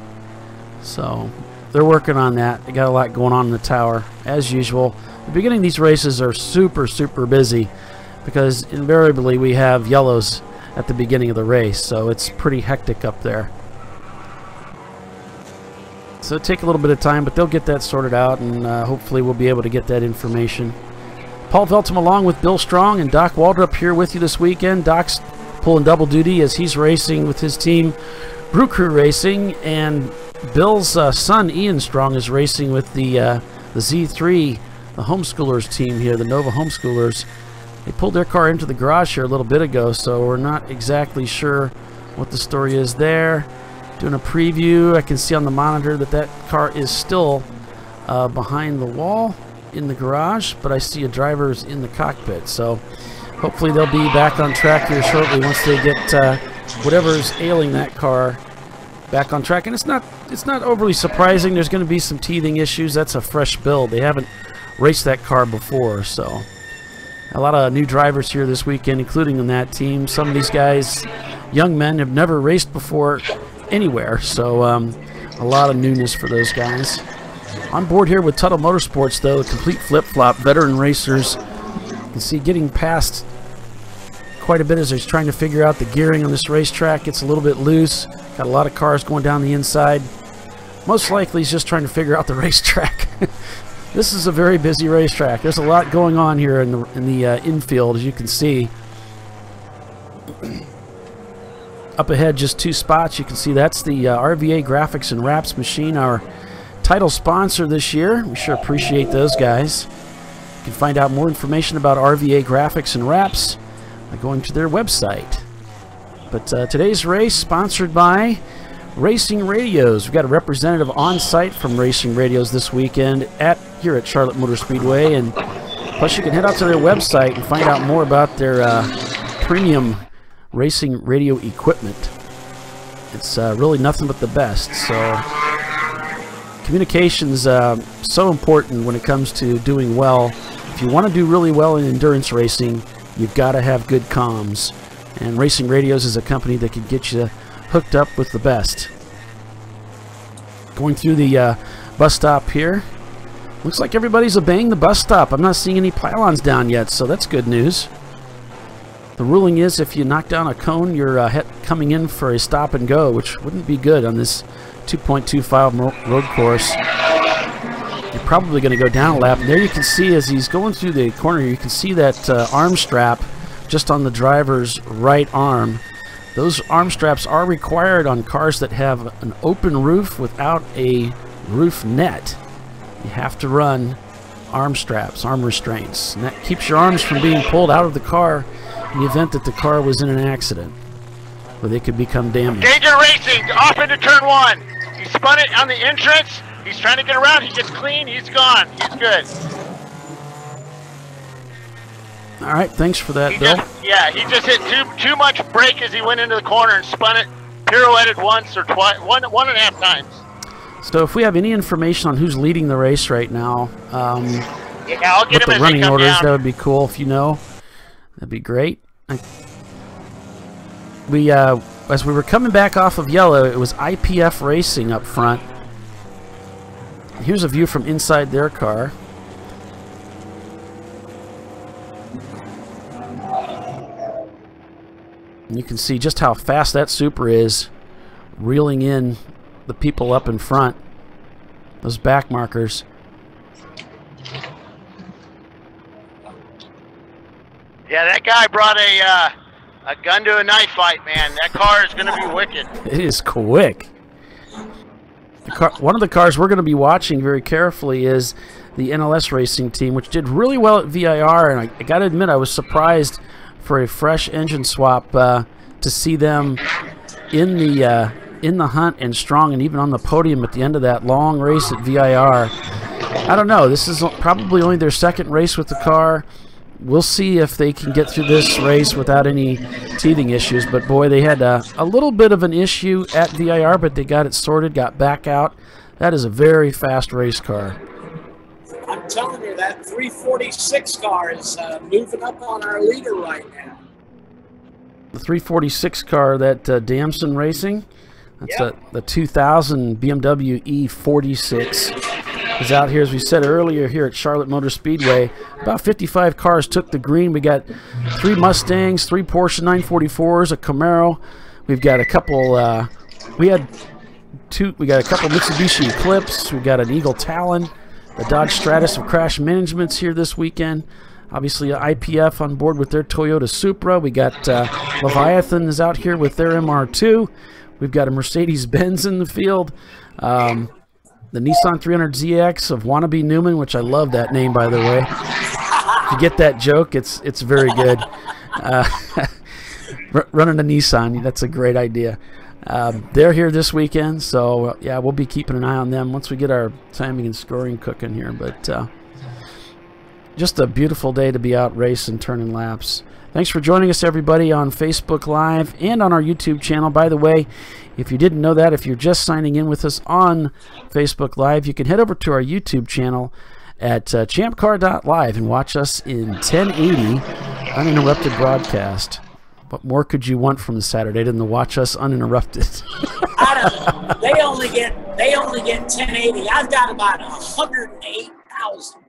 So they're working on that. They got a lot going on in the tower, as usual. The beginning of these races are super busy because invariably we have yellows at the beginning of the race, so it's pretty hectic up there. So it'll take a little bit of time, but they'll get that sorted out, and hopefully we'll be able to get that information. Paul Veltum along with Bill Strong and Doc Waldrop here with you this weekend. Doc's pulling double duty as he's racing with his team, Brew Crew Racing, and Bill's son Ian Strong is racing with the Z3, the homeschoolers team here, the Nova homeschoolers. They pulled their car into the garage here a little bit ago, so we're not exactly sure what the story is there. Doing a preview, I can see on the monitor that that car is still behind the wall in the garage, but I see a driver's in the cockpit, so hopefully they'll be back on track here shortly once they get whatever's ailing that car back on track. And it's not overly surprising. There's going to be some teething issues. That's a fresh build. They haven't raced that car before, so a lot of new drivers here this weekend, including in that team. Some of these guys, young men, have never raced before anywhere, so a lot of newness for those guys. On board here with Tuttle Motorsports, though, a complete flip-flop, veteran racers. You can see getting past quite a bit as he's trying to figure out the gearing on this racetrack. It's a little bit loose. Got a lot of cars going down the inside. Most likely he's just trying to figure out the racetrack. This is a very busy racetrack. There's a lot going on here in the infield, as you can see. Up ahead, just 2 spots. You can see that's the RVA Graphics and Wraps machine, our title sponsor this year. We sure appreciate those guys. You can find out more information about RVA Graphics and Wraps by going to their website. But today's race sponsored by Racing Radios. We've got a representative on site from Racing Radios this weekend here at Charlotte Motor Speedway, and plus you can head out to their website and find out more about their premium racing radio equipment. It's really nothing but the best. So communication's so important when it comes to doing well. If you want to do really well in endurance racing, you've got to have good comms. And Racing Radios is a company that can get you hooked up with the best. Going through the bus stop here. Looks like everybody's obeying the bus stop. I'm not seeing any pylons down yet, so that's good news. The ruling is if you knock down a cone, you're coming in for a stop and go, which wouldn't be good on this 2.25 road course. You're probably going to go down a lap. And there you can see as he's going through the corner, you can see that arm strap just on the driver's right arm. Those arm straps are required on cars that have an open roof without a roof net. You have to run arm straps, arm restraints, and that keeps your arms from being pulled out of the car in the event that the car was in an accident, where they could become damaged. Danger Racing, off into turn 1. He spun it on the entrance. He's trying to get around. He gets clean. He's gone. He's good. All right, thanks for that, Bill. He just hit too much brake as he went into the corner and spun it, pirouetted once or twice, one and a half times. So if we have any information on who's leading the race right now, yeah, I'll get him the as running they come orders, down. that would be cool if you know. That'd be great. As we were coming back off of yellow, it was IPF Racing up front. Here's a view from inside their car. And you can see just how fast that Supra is, reeling in the people up in front. Those back markers. Yeah, that guy brought a gun to a knife fight, man. That car is going to be wicked. It is quick. One of the cars we're going to be watching very carefully is the NLS Racing team, which did really well at VIR, and I got to admit I was surprised for a fresh engine swap to see them in the hunt and strong, and even on the podium at the end of that long race at VIR. I don't know. This is probably only their second race with the car. We'll see if they can get through this race without any teething issues. But boy, they had a little bit of an issue at VIR, but they got it sorted, got back out. That is a very fast race car. I'm telling you, that 346 car is moving up on our leader right now. The 346 car, that Damson Racing, that's Yep. the 2000 BMW E46. Is out here, as we said earlier, here at Charlotte Motor Speedway. About 55 cars took the green. We got 3 Mustangs, 3 Porsche 944s, a Camaro. We've got a couple. We got a couple Mitsubishi Eclipse. We've got an Eagle Talon, the Dodge Stratus of Crash Management's here this weekend. Obviously, IPF on board with their Toyota Supra. We got Leviathan is out here with their MR2. We've got a Mercedes-Benz in the field. The Nissan 300ZX of Wannabe Newman, which I love that name, by the way. If you get that joke, it's very good. Running a Nissan, that's a great idea. They're here this weekend, so yeah, we'll be keeping an eye on them once we get our timing and scoring cooking here. But just a beautiful day to be out racing, turning laps. Thanks for joining us, everybody, on Facebook Live and on our YouTube channel. By the way, if you didn't know that, if you're just signing in with us on Facebook Live, you can head over to our YouTube channel at ChampCar.live and watch us in 1080 uninterrupted broadcast. What more could you want from the Saturday than to watch us uninterrupted? I don't know. They only get 1080. I've got about 108,000.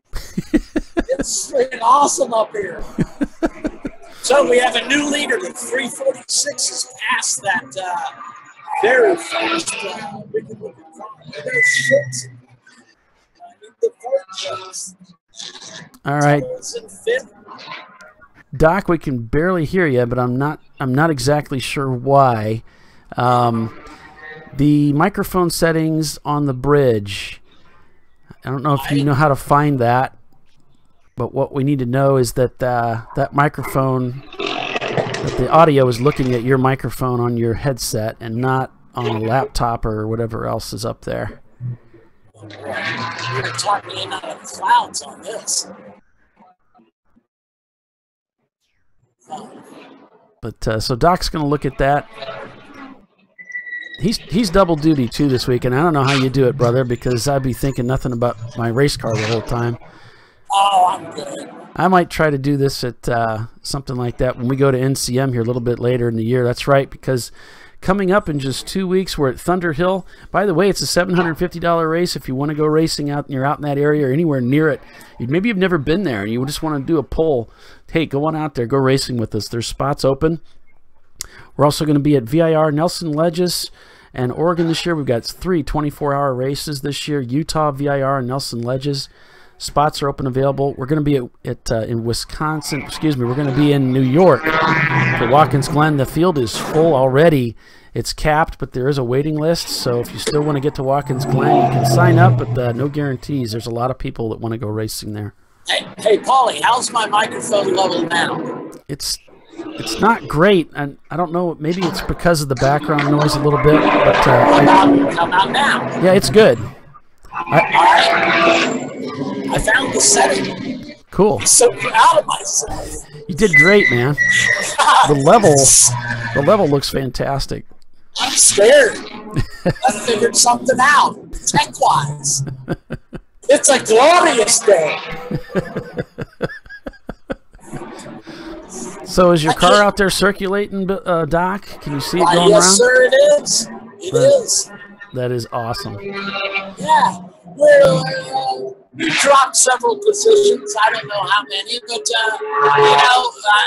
It's freaking awesome up here. So we have a new leader. The 346 has passed that very fast. All right, Doc, we can barely hear you, but I'm not exactly sure why. The microphone settings on the bridge. I don't know if you know how to find that, but what we need to know is that that microphone, that the audio is looking at your microphone on your headset and not on a laptop or whatever else is up there. You're talking in out of the clouds on this. But so Doc's going to look at that. He's double duty too this week, and I don't know how you do it, brother, because I'd be thinking nothing about my race car the whole time. Oh, I'm good. I might try to do this at something like that when we go to NCM here a little bit later in the year. That's right, because coming up in just 2 weeks, we're at Thunder Hill. By the way, it's a $750 race. If you want to go racing out and you're out in that area or anywhere near it, maybe you've never been there and you just want to do a poll, hey, go on out there, go racing with us. There's spots open. We're also going to be at VIR, Nelson Ledges, and Oregon this year. We've got 3 24-hour races this year, Utah, VIR, and Nelson Ledges. Spots are open available. We're going to be in Wisconsin. Excuse me. We're going to be in New York for Watkins Glen. The field is full already. It's capped, but there is a waiting list. So if you still want to get to Watkins Glen, you can sign up, but no guarantees. There's a lot of people that want to go racing there. Hey, Paulie, how's my microphone level now? It's not great, and I don't know. Maybe it's because of the background noise a little bit. But how about now? Yeah, it's good. I found the setting. Cool. I'm so proud of myself. You did great, man. The level looks fantastic. I'm scared. I figured something out, tech-wise. It's a glorious day. So is your car out there circulating, Doc? Can you see it going yes, around? sir, it is. It is. That is awesome. Yeah. We dropped several positions. I don't know how many, but,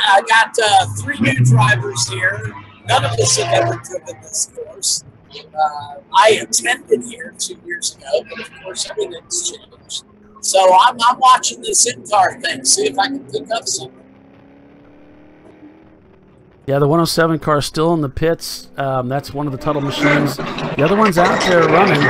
I got 3 new drivers here. None of us have ever driven this course. I attended here 2 years ago, but of course everything's changed. So I'm watching this in-car thing, see if I can pick up something. Yeah, the 107 car is still in the pits. That's one of the Tuttle machines. The other one's out there running,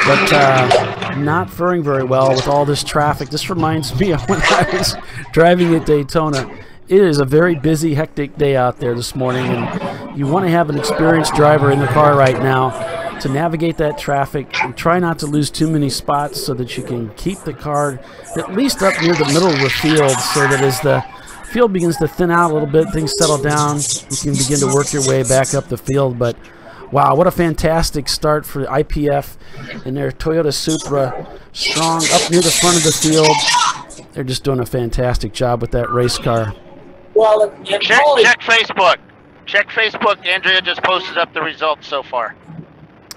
but not faring very well with all this traffic. This reminds me of when I was driving at Daytona. It is a very busy, hectic day out there this morning, and you want to have an experienced driver in the car right now to navigate that traffic and try not to lose too many spots so that you can keep the car at least up near the middle of the field so that as the field begins to thin out a little bit, things settle down, you can begin to work your way back up the field. But wow, what a fantastic start for the IPF in their Toyota Supra, strong up near the front of the field. They're just doing a fantastic job with that race car. Well, check Facebook. Check Facebook. Andrea just posted up the results so far.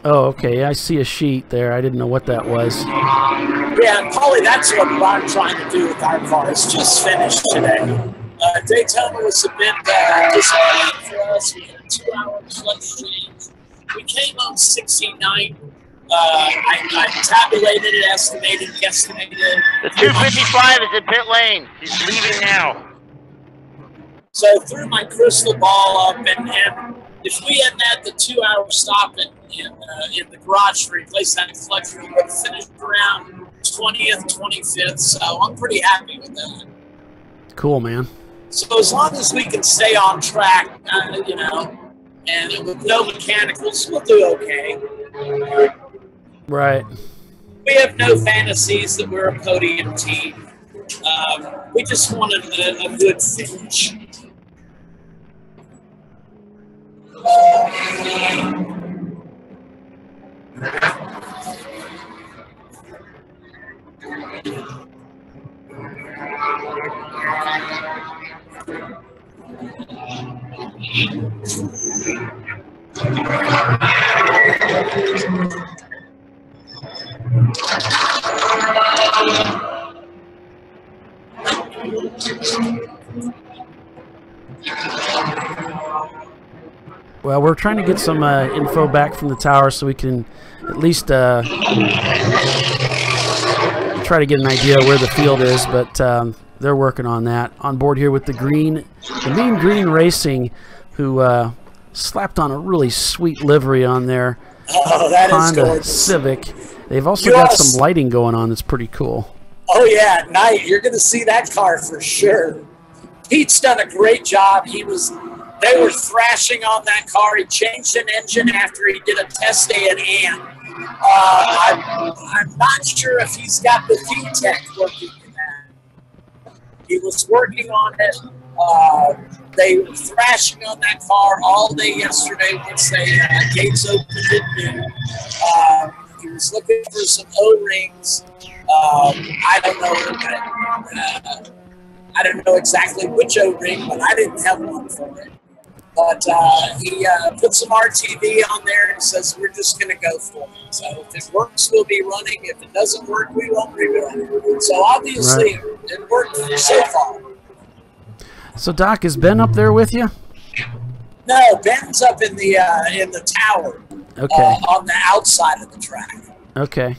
Oh, okay. I see a sheet there. I didn't know what that was. Yeah, Paulie, that's what I'm trying to do with our car. It's just finished today. Daytona was a bit disappointing for us. We had 2 hours left change. We came on 69. I tabulated it, estimated, guesstimated. The 255 is in pit lane. He's leaving now. So I threw my crystal ball up, and if we hadn't had the 2-hour stop in the garage to replace that clutch, we would have finished around 20th, 25th. So I'm pretty happy with that. Cool, man. So as long as we can stay on track, and with no mechanicals, we'll do okay. Right. We have no fantasies that we're a podium team. We just wanted a good finish. Well, we're trying to get some info back from the tower so we can at least try to get an idea where the field is, but they're working on that. On board here with the Mean Green Racing, who slapped on a really sweet livery on there. Oh, that is Honda gorgeous. Civic. They've also got some lighting going on that's pretty cool. Oh, yeah, at night. You're going to see that car for sure. Pete's done a great job. They were thrashing on that car. He changed an engine after he did a test day at Ant. I'm not sure if he's got the V-Tech working in that. He was working on it. They were thrashing on that car all day yesterday once they gates opened it. He was looking for some O-rings. I don't know exactly which O-ring, but I didn't have one for it. But he put some RTV on there and says, we're just going to go for it. So if it works, we'll be running. If it doesn't work, we won't be running. So obviously, it worked so far. So, Doc, is Ben up there with you? No, Ben's up in the tower. Okay. On the outside of the track. Okay.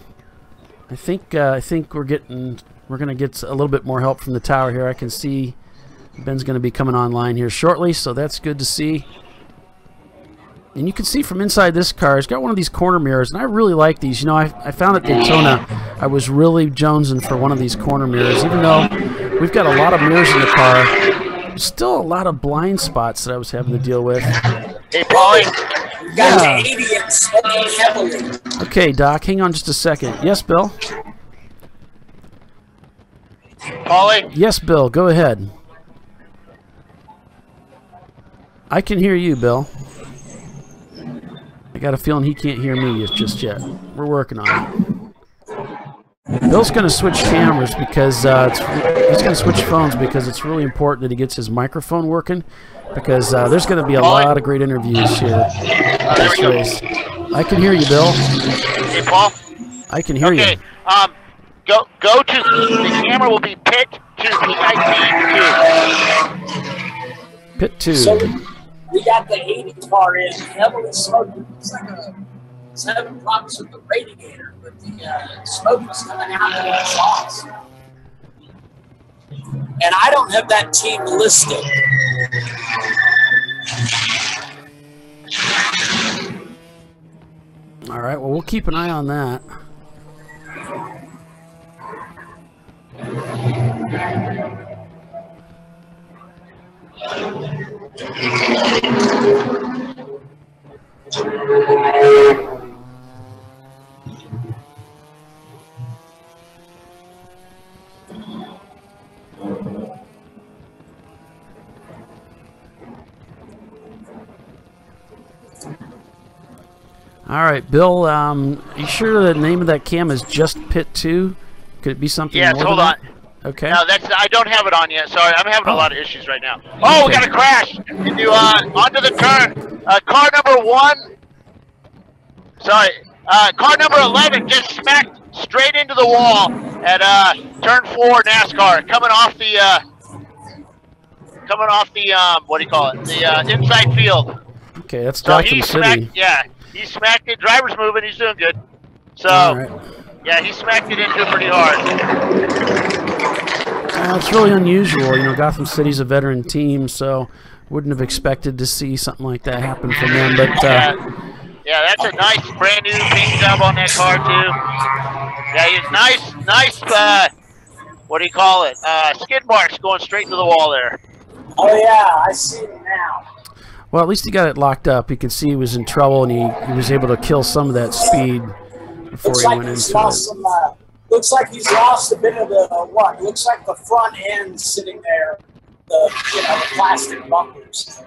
I think we're gonna get a little bit more help from the tower here. I can see Ben's gonna be coming online here shortly, so that's good to see. And you can see from inside this car, it's got one of these corner mirrors, and I really like these. You know, I found at Daytona, I was really jonesing for one of these corner mirrors. Even though we've got a lot of mirrors in the car, there's still a lot of blind spots that I was having to deal with. Hey, Paulie. Got 80 and smoking heavily. Okay, Doc, hang on just a second. Yes, Bill? Paulie? Yes, Bill, go ahead. I can hear you, Bill. I got a feeling he can't hear me just yet. We're working on it. Bill's going to switch cameras because he's going to switch phones because it's really important that he gets his microphone working because there's going to be a lot of great interviews here. This race. I can hear you, Bill. Hey, Paul. I can hear you. Okay. Go to the camera will be pit to PIT 2. Pit 2. So we got the 80 car in, heavily smoking. It's like it's having problems with the radiator, but the smoke was coming out of the exhaust. And I don't have that team listed. All right, well, we'll keep an eye on that. All right, Bill, are you sure the name of that cam is just Pit 2? Could it be something Yes, more hold than on. that? Okay. No, I don't have it on yet. Sorry, I'm having a lot of issues right now. Oh, we got a crash. Into onto the turn. Car number 1. Sorry, car number 11 just smacked straight into the wall at turn 4 NASCAR. Coming off the what do you call it? The inside field. Okay, that's So Gotham he City. smacked. Yeah, he smacked it. Driver's moving. He's doing good. So. All right. Yeah, he smacked it into it pretty hard. It's really unusual. You know, Gotham City's a veteran team, so wouldn't have expected to see something like that happen from them. But yeah, that's a nice brand new paint job on that car too. Yeah, he's nice. What do you call it? Skid marks going straight into the wall there. Oh yeah, I see it now. well, at least he got it locked up. You could see he was in trouble, and he was able to kill some of that speed before he went into it. Looks like he's lost a bit of the what? Looks like the front end sitting there, the plastic bumpers.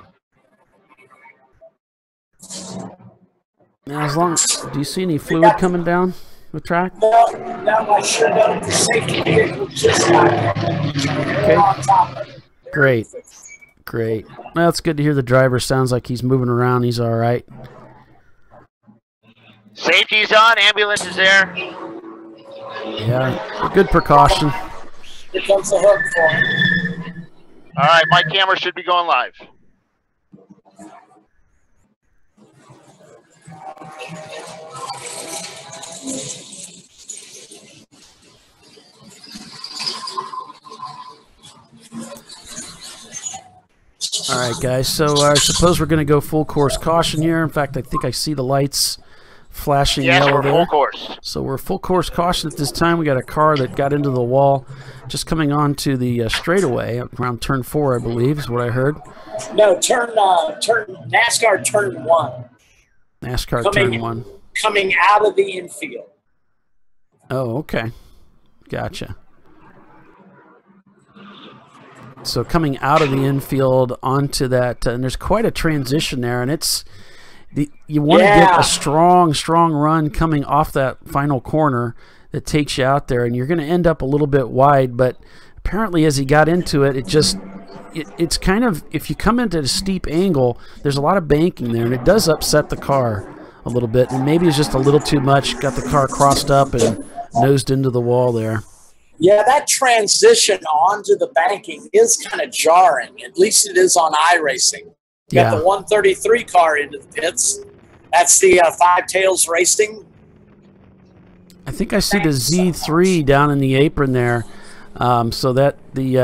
Now, as long do you see any fluid coming down the track? No, I sure don't. The safety vehicle just got Okay. on top of it. Great. Great. Well, it's good to hear the driver sounds like he's moving around. He's all right. Safety's on. Ambulance is there. Yeah, good precaution. Here comes the hook for him. All right, my camera should be going live. All right, guys. So I suppose we're going to go full course caution here. In fact, I think I see the lights flashing Yes, yellow we're there. full course. So we're full course caution at this time. We got a car that got into the wall, just coming on to the straightaway around turn 4, I believe, is what I heard. No, NASCAR turn 1. NASCAR turn 1. Coming out of the infield. Oh, okay. Gotcha. So coming out of the infield onto that, and there's quite a transition there, and you want to get a strong run coming off that final corner that takes you out there, and you're going to end up a little bit wide, but apparently as he got into it, it's kind of, if you come into a steep angle, there's a lot of banking there, and it does upset the car a little bit, and maybe it's just a little too much, got the car crossed up and nosed into the wall there. Yeah, that transition onto the banking is kind of jarring. At least it is on iRacing. Got the 133 car into the pits. That's the Five Tails Racing. I think I see the Z3 down in the apron there. So that the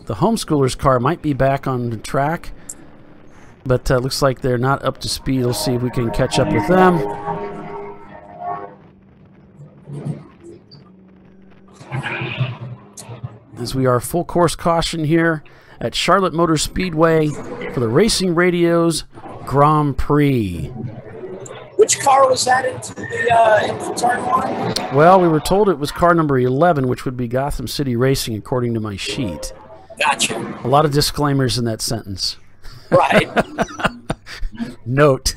homeschoolers car might be back on the track. But looks like they're not up to speed. We'll see if we can catch up with them. As we are full course caution here at Charlotte Motor Speedway for the Racing Radio's Grand Prix. Which car was that into turn 1? Well, we were told it was car number 11, which would be Gotham City Racing, according to my sheet. Gotcha. A lot of disclaimers in that sentence. Right. Note.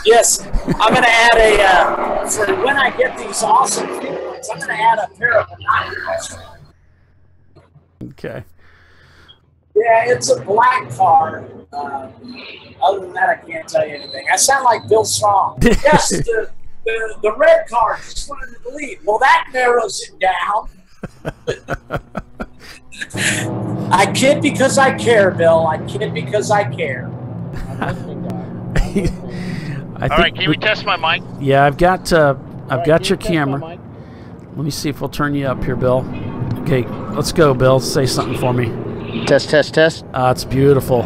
Yes, I'm going to add for when I get these awesome feelings, I'm going to add a pair of binoculars. Okay. Yeah, it's a black car. Other than that, I can't tell you anything. I sound like Bill Strong. Yes, the red car just went into the lead. Well, that narrows it down. I kid because I care, Bill. I kid because I care. All right, can we test my mic? Yeah, I've got your camera. Let me see if we'll turn you up here, Bill. Okay, let's go, Bill. Say something for me. Test. It's beautiful.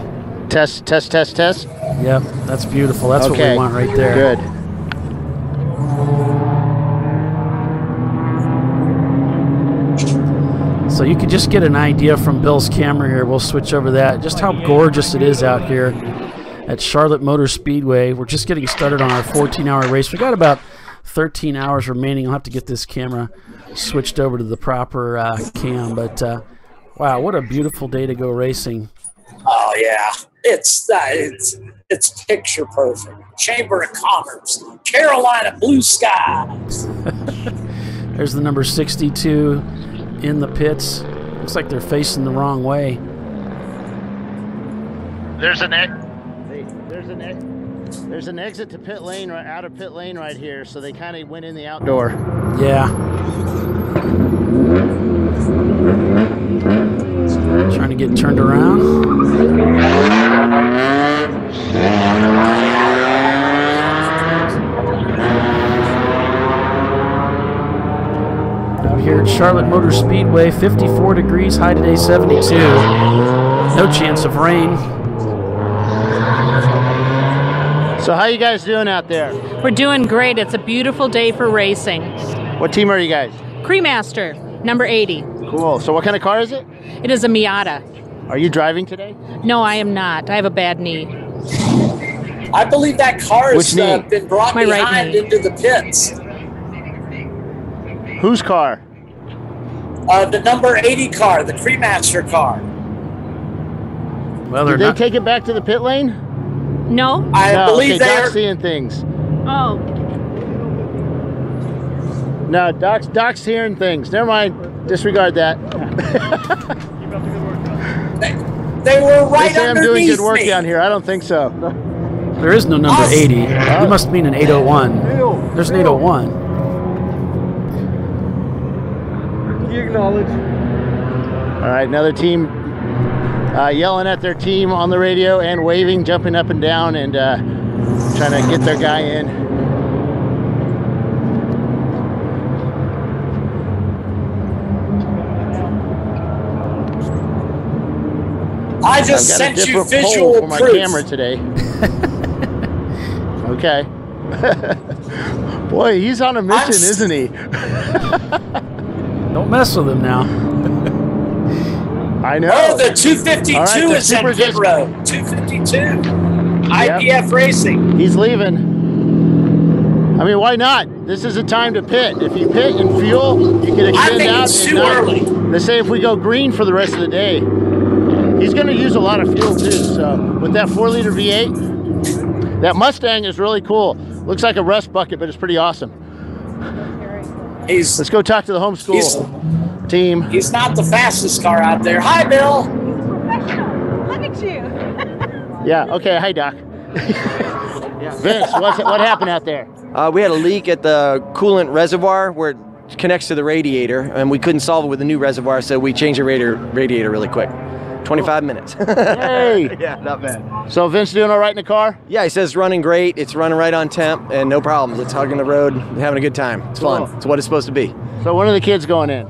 Test. Yep, that's beautiful. That's what we want right there. Good. So you can just get an idea from Bill's camera here. We'll switch over that. Just how gorgeous it is out here at Charlotte Motor Speedway. We're just getting started on our 14-hour race. We got about 13 hours remaining. I'll have to get this camera switched over to the proper cam. But wow, what a beautiful day to go racing. Oh yeah, it's picture perfect. Chamber of Commerce, Carolina blue skies. There's the number 62 in the pits. Looks like they're facing the wrong way. There's an There's an exit to pit lane out of pit lane right here, so they kind of went in the outdoor. Yeah. Trying to get turned around. Out here at Charlotte Motor Speedway, 54 degrees, high today 72. No chance of rain. So how you guys doing out there? We're doing great. It's a beautiful day for racing. What team are you guys? Cremaster, number 80. Cool. So what kind of car is it? It is a Miata. Are you driving today? No, I am not. I have a bad knee. I believe that car has been brought My right behind knee. into the pits. Whose car? The number 80 car, the Cremaster car. Well, Did they take it back to the pit lane? No? I believe okay, they're Doc's seeing things. Oh. No, Doc's hearing things. Never mind. Disregard that. they were right They say I'm doing good work down here. I don't think so. There is no number 80. You must mean an 801. There's an 801. You acknowledge. All right, another team yelling at their team on the radio and waving, jumping up and down, and trying to get their guy in. I just I've got a sent you different pole visual for my proof. camera today. Okay. Boy, he's on a mission, isn't he? Don't mess with him now. I know. Oh, the 252 All right, the is at Super pit just- road. 252. IPF Racing. He's leaving. I mean, why not? This is a time to pit. If you pit and fuel, you can I extend think out. it's and too not- early. Let's say if we go green for the rest of the day, he's going to use a lot of fuel too. So with that 4-liter V8, that Mustang is really cool. Looks like a rust bucket, but it's pretty awesome. Let's go talk to the homeschool team. He's not the fastest car out there. Hi, Bill. Look at you. Yeah. Okay. Hi, Doc. Vince, what happened out there? We had a leak at the coolant reservoir where it connects to the radiator, and we couldn't solve it with a new reservoir, so we changed the radiator really quick. 25 minutes. Hey! Yeah, not bad. So Vince doing all right in the car? Yeah, he says it's running great. It's running right on temp, and no problems. It's hugging the road, having a good time. It's fun. Cool. It's what it's supposed to be. So when are the kids going in?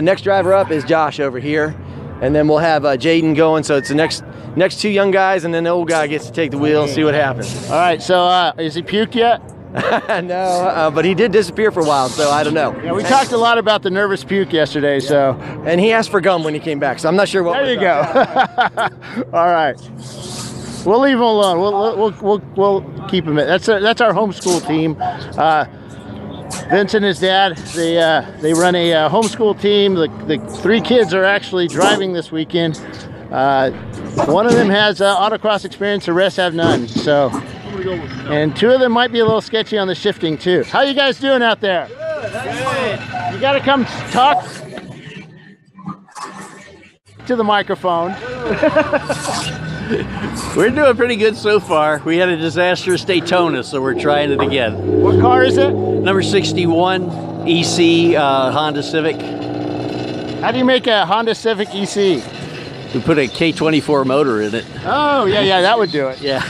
Next driver up is Josh over here, and then we'll have Jaden going. So it's the next two young guys, and then the old guy gets to take the wheel and see what happens. All right, so is he puked yet? No, but he did disappear for a while, so I don't know. Yeah, we talked a lot about the nervous puke yesterday, so. And he asked for gum when he came back, so I'm not sure what. There you go. All right. We'll leave him alone. We'll keep him. That's our homeschool team. Vince and his dad, they run a homeschool team. The 3 kids are actually driving this weekend. One of them has autocross experience, the rest have none. So, and 2 of them might be a little sketchy on the shifting too. How you guys doing out there? Good. You got to come talk to the microphone. We're doing pretty good so far. We had a disastrous Daytona, so we're trying it again. What car is it? Number 61 EC Honda Civic. How do you make a Honda Civic EC? We put a K24 motor in it. Oh, yeah, that would do it. Yeah.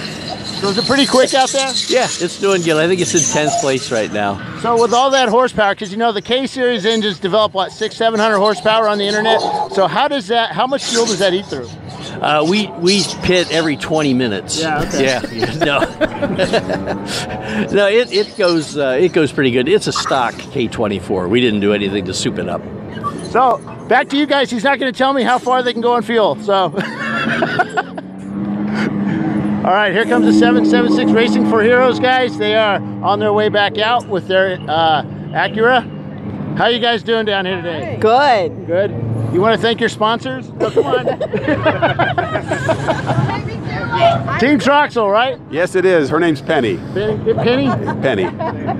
So is it pretty quick out there? Yeah, it's doing good. I think it's in 10th place right now. So with all that horsepower, because you know the K-Series engines develop, what, 600-700 horsepower on the internet? So how much fuel does that eat through? We pit every 20 minutes. Yeah, okay. Yeah, no. No, it goes pretty good. It's a stock K24. We didn't do anything to soup it up. So back to you guys. He's not going to tell me how far they can go on fuel. So. All right, here comes the 776 Racing for Heroes guys. They are on their way back out with their Acura. How you guys doing down here today? Good. Good. You want to thank your sponsors? Oh, come on. Team Troxel, right? Yes, it is. Her name's Penny. Penny? Penny.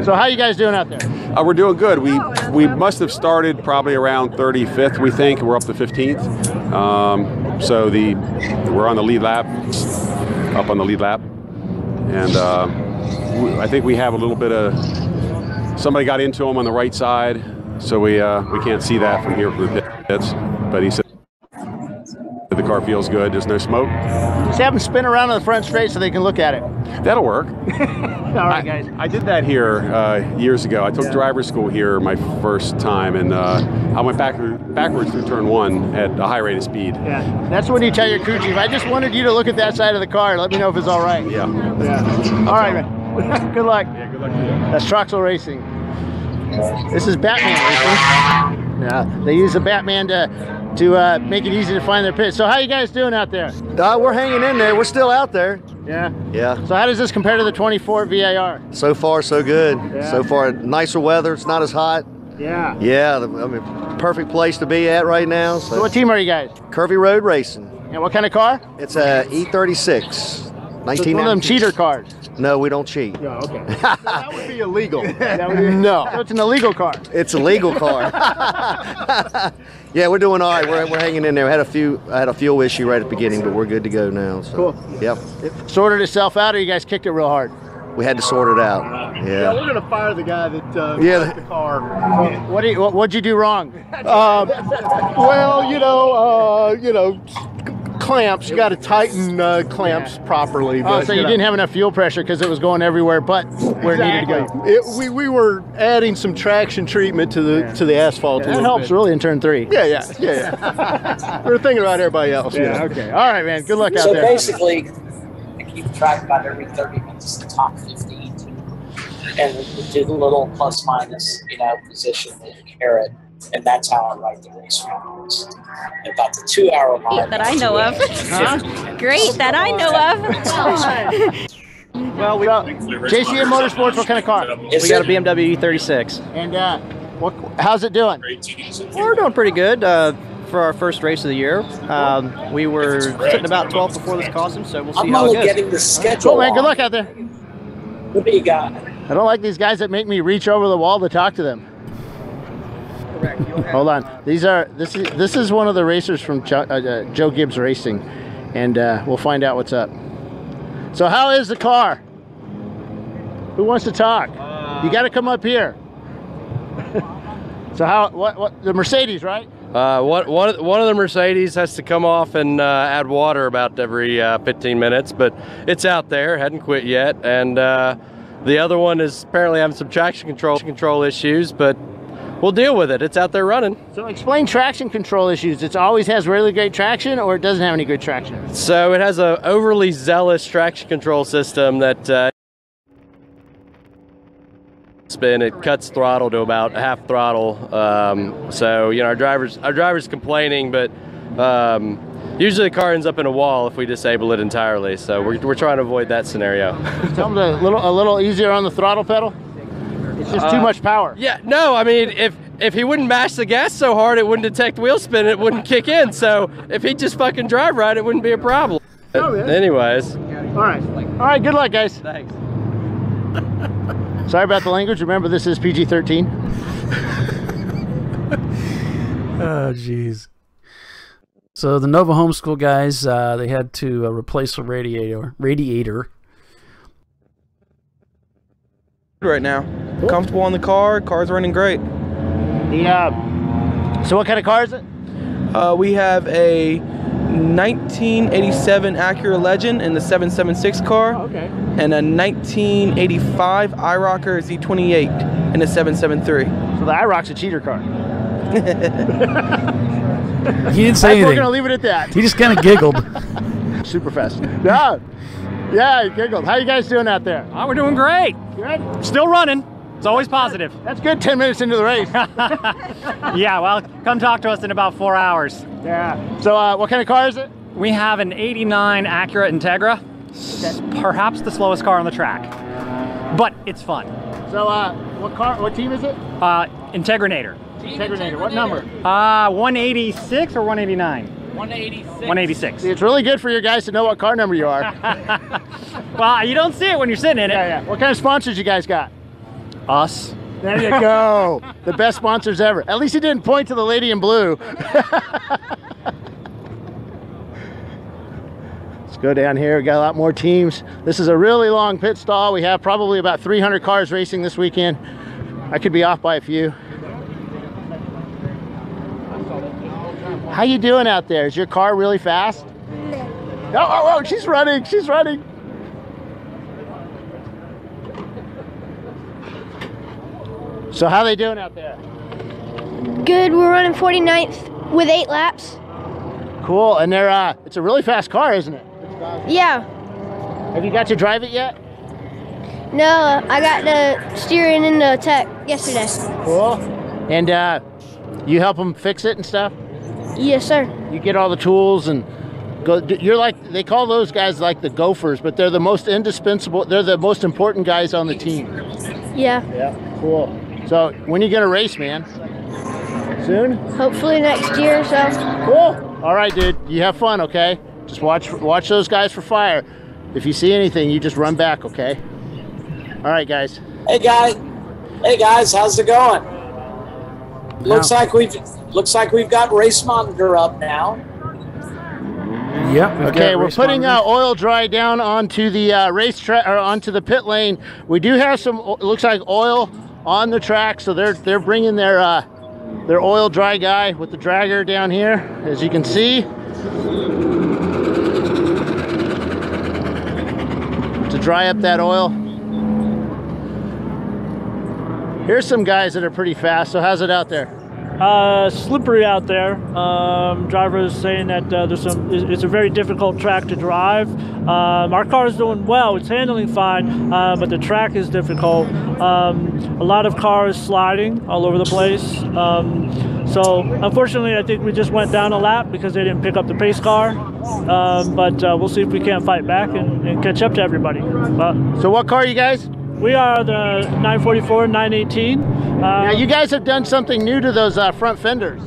So how you guys doing out there? We're doing good. We must have started probably around 35th, we think. We're up to 15th. So we're on the lead lap, up on the lead lap. And I think we have a little bit of, somebody got into him on the right side. So we can't see that from here from the pits. But he said the car feels good. There's no smoke. Just have them spin around on the front straight so they can look at it. That'll work. All right, guys. I did that here years ago. I took driver's school here my first time, and I went backwards through turn 1 at a high rate of speed. Yeah, that's when you tell your crew chief, I just wanted you to look at that side of the car. Let me know if it's all right. Yeah. All right, man. Good luck. Yeah, good luck to you. That's Troxel Racing. This is Batman Racing. Yeah, they use the Batman to make it easy to find their pit. So how you guys doing out there? We're hanging in there. We're still out there. Yeah? Yeah. So how does this compare to the 24 VAR? So far, so good. Yeah. So far, nicer weather. It's not as hot. Yeah. Yeah, I mean, perfect place to be at right now. So what team are you guys? Curvy Road Racing. And what kind of car? It's a E36. So it's one of them cheater cars. No, we don't cheat. Yeah, okay. That would be illegal. No. So it's an illegal car. It's a legal car. Yeah, we're doing all right. We're hanging in there. I had a fuel issue right at the beginning, but we're good to go now. So. Cool. Yep. It sorted itself out, or you guys kicked it real hard? We had to sort it out. Yeah. We're gonna fire the guy that Yeah. the car. What'd you do wrong? Well, clamps. You got to tighten clamps properly. But, so you didn't have enough fuel pressure because it was going everywhere but where it needed to go. We were adding some traction treatment to the asphalt. That helps really in turn 3. Yeah. We're thinking about everybody else. Okay. All right, man. Good luck out So there. basically, I keep track about every 30 minutes the top 15. And do the little plus minus, position that you carrot. And that's how I write the race rounds. About the 2-hour mark. That I know of. Great that I know of. Well, JCM Motorsports, what kind of car? We got a BMW E36. And how's it doing? We're doing pretty good for our first race of the year. We were sitting about 12th before this costume, so we'll see how it goes. Getting the schedule. Cool, man. Good luck out there. What do you got? I don't like these guys that make me reach over the wall to talk to them. Hold on. This is one of the racers from Joe Gibbs Racing, and we'll find out what's up. So how is the car? Who wants to talk? You got to come up here. So what the Mercedes, right? One of the Mercedes has to come off and add water about every 15 minutes, but it's out there, hadn't quit yet, and the other one is apparently having some traction control issues, but we'll deal with it. It's out there running. So explain traction control issues. It always has really great traction, or it doesn't have any good traction? So it has an overly zealous traction control system that it cuts throttle to about half throttle. So our driver's complaining, but usually the car ends up in a wall if we disable it entirely. So we're trying to avoid that scenario. Tell them a little easier on the throttle pedal. It's just too much power. Yeah, no, I mean, if he wouldn't mash the gas so hard, it wouldn't detect wheel spin, it wouldn't kick in. So if he'd just fucking drive right, it wouldn't be a problem. Anyways. All right, good luck, guys. Thanks. Sorry about the language. Remember, this is PG-13. Oh, jeez. So the Nova Homeschool guys, they had to replace a radiator. Right now, comfortable on the car. Car's running great. So what kind of car is it? We have a 1987 Acura Legend in the 776 car, and a 1985 iRocker Z28 in the 773. So the iRock's a cheater car. He didn't say anything. We're gonna leave it at that. He just kind of giggled. Super fast. Yeah, he giggled. How you guys doing out there? Oh, we're doing great. Good. Still running. It's always positive. That's good. 10 minutes into the race. Yeah, well, come talk to us in about 4 hours. Yeah. So what kind of car is it? We have an 89 Acura Integra. Perhaps the slowest car on the track. But it's fun. So what team is it? Integrinator. Integrinator. What number? 186 or 189? 186. 186. See, it's really good for your guys to know what car number you are. Well, you don't see it when you're sitting in it. Yeah. What kind of sponsors you guys got? Us. There you go. The best sponsors ever. At least he didn't point to the lady in blue. Let's go down here. We got a lot more teams. This is a really long pit stall. We have probably about 300 cars racing this weekend. I could be off by a few. How you doing out there? Is your car really fast? Oh, she's running. She's running. So how they doing out there? Good. We're running 49th with 8 laps. Cool. And they're it's a really fast car, isn't it? Yeah. Have you got to drive it yet? No, I got the steering in the tech yesterday. Cool. And you help them fix it and stuff? Yes, sir. You get all the tools and go. You're like, they call those guys like the gophers, but they're the most indispensable. They're the most important guys on the team. Yeah. Yeah. Cool. So when are you gonna race, man? Soon? Hopefully next year or so. Cool. All right, dude. You have fun, okay? Just watch those guys for fire. If you see anything, you just run back, okay? All right, guys. Hey guys, how's it going? Looks like we've got race monitor up now. Yep. Okay, we're putting oil dry down onto the racetrack or onto the pit lane. We do have some. Looks like oil on the track, so they're bringing their oil dry guy with the dragger down here, as you can see. dry up that oil. Here's some guys that are pretty fast. So how's it out there? Slippery out there. Drivers saying that it's a very difficult track to drive. Our car is doing well. It's handling fine, but the track is difficult. A lot of cars sliding all over the place. So unfortunately, I think we just went down a lap because they didn't pick up the pace car. But we'll see if we can't fight back and catch up to everybody. So what car are you guys? We are the 944, 918. Now you guys have done something new to those front fenders.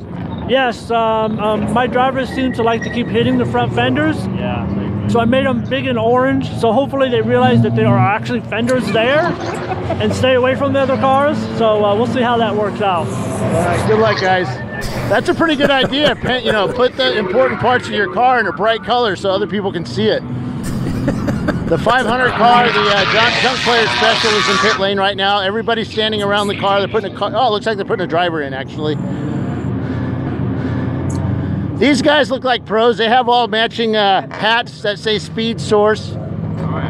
Yes, my drivers seem to like to keep hitting the front fenders. Yeah. So I made them big and orange, so hopefully they realize that there are actually fenders there and stay away from the other cars. So we'll see how that works out. All right, good luck, guys. That's a pretty good idea. You know, put the important parts of your car in a bright color so other people can see it. The 500 car, the junk player special is in pit lane right now. Everybody's standing around the car. They're putting a car. Oh, it looks like they're putting a driver in, actually. These guys look like pros. They have all matching hats that say Speed Source,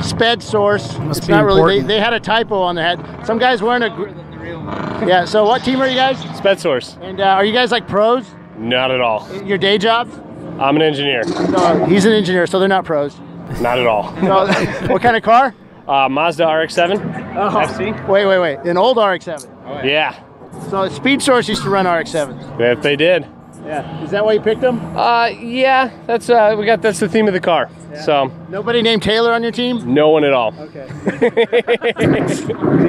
Sped Source. It's not really. They had a typo on the hat. Some guys wearing a. Yeah. So what team are you guys? Sped Source. And are you guys like pros? Not at all. Your day job? I'm an engineer. No, he's an engineer, so they're not pros. Not at all. So, what kind of car? Mazda RX-7 FC. Wait. An old RX-7. Oh, yeah. So Speed Source used to run RX-7s. If they did. Yeah. Is that why you picked them? Yeah. That's that's the theme of the car. Yeah. So. Nobody named Taylor on your team? No one at all. Okay.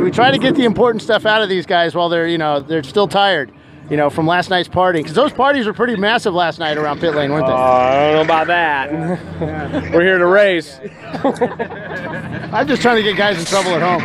We try to get the important stuff out of these guys while they're still tired. You know, from last night's partying. Because those parties were pretty massive last night around pit lane, weren't they? I don't know about that. Yeah. We're here to race. I'm just trying to get guys in trouble at home.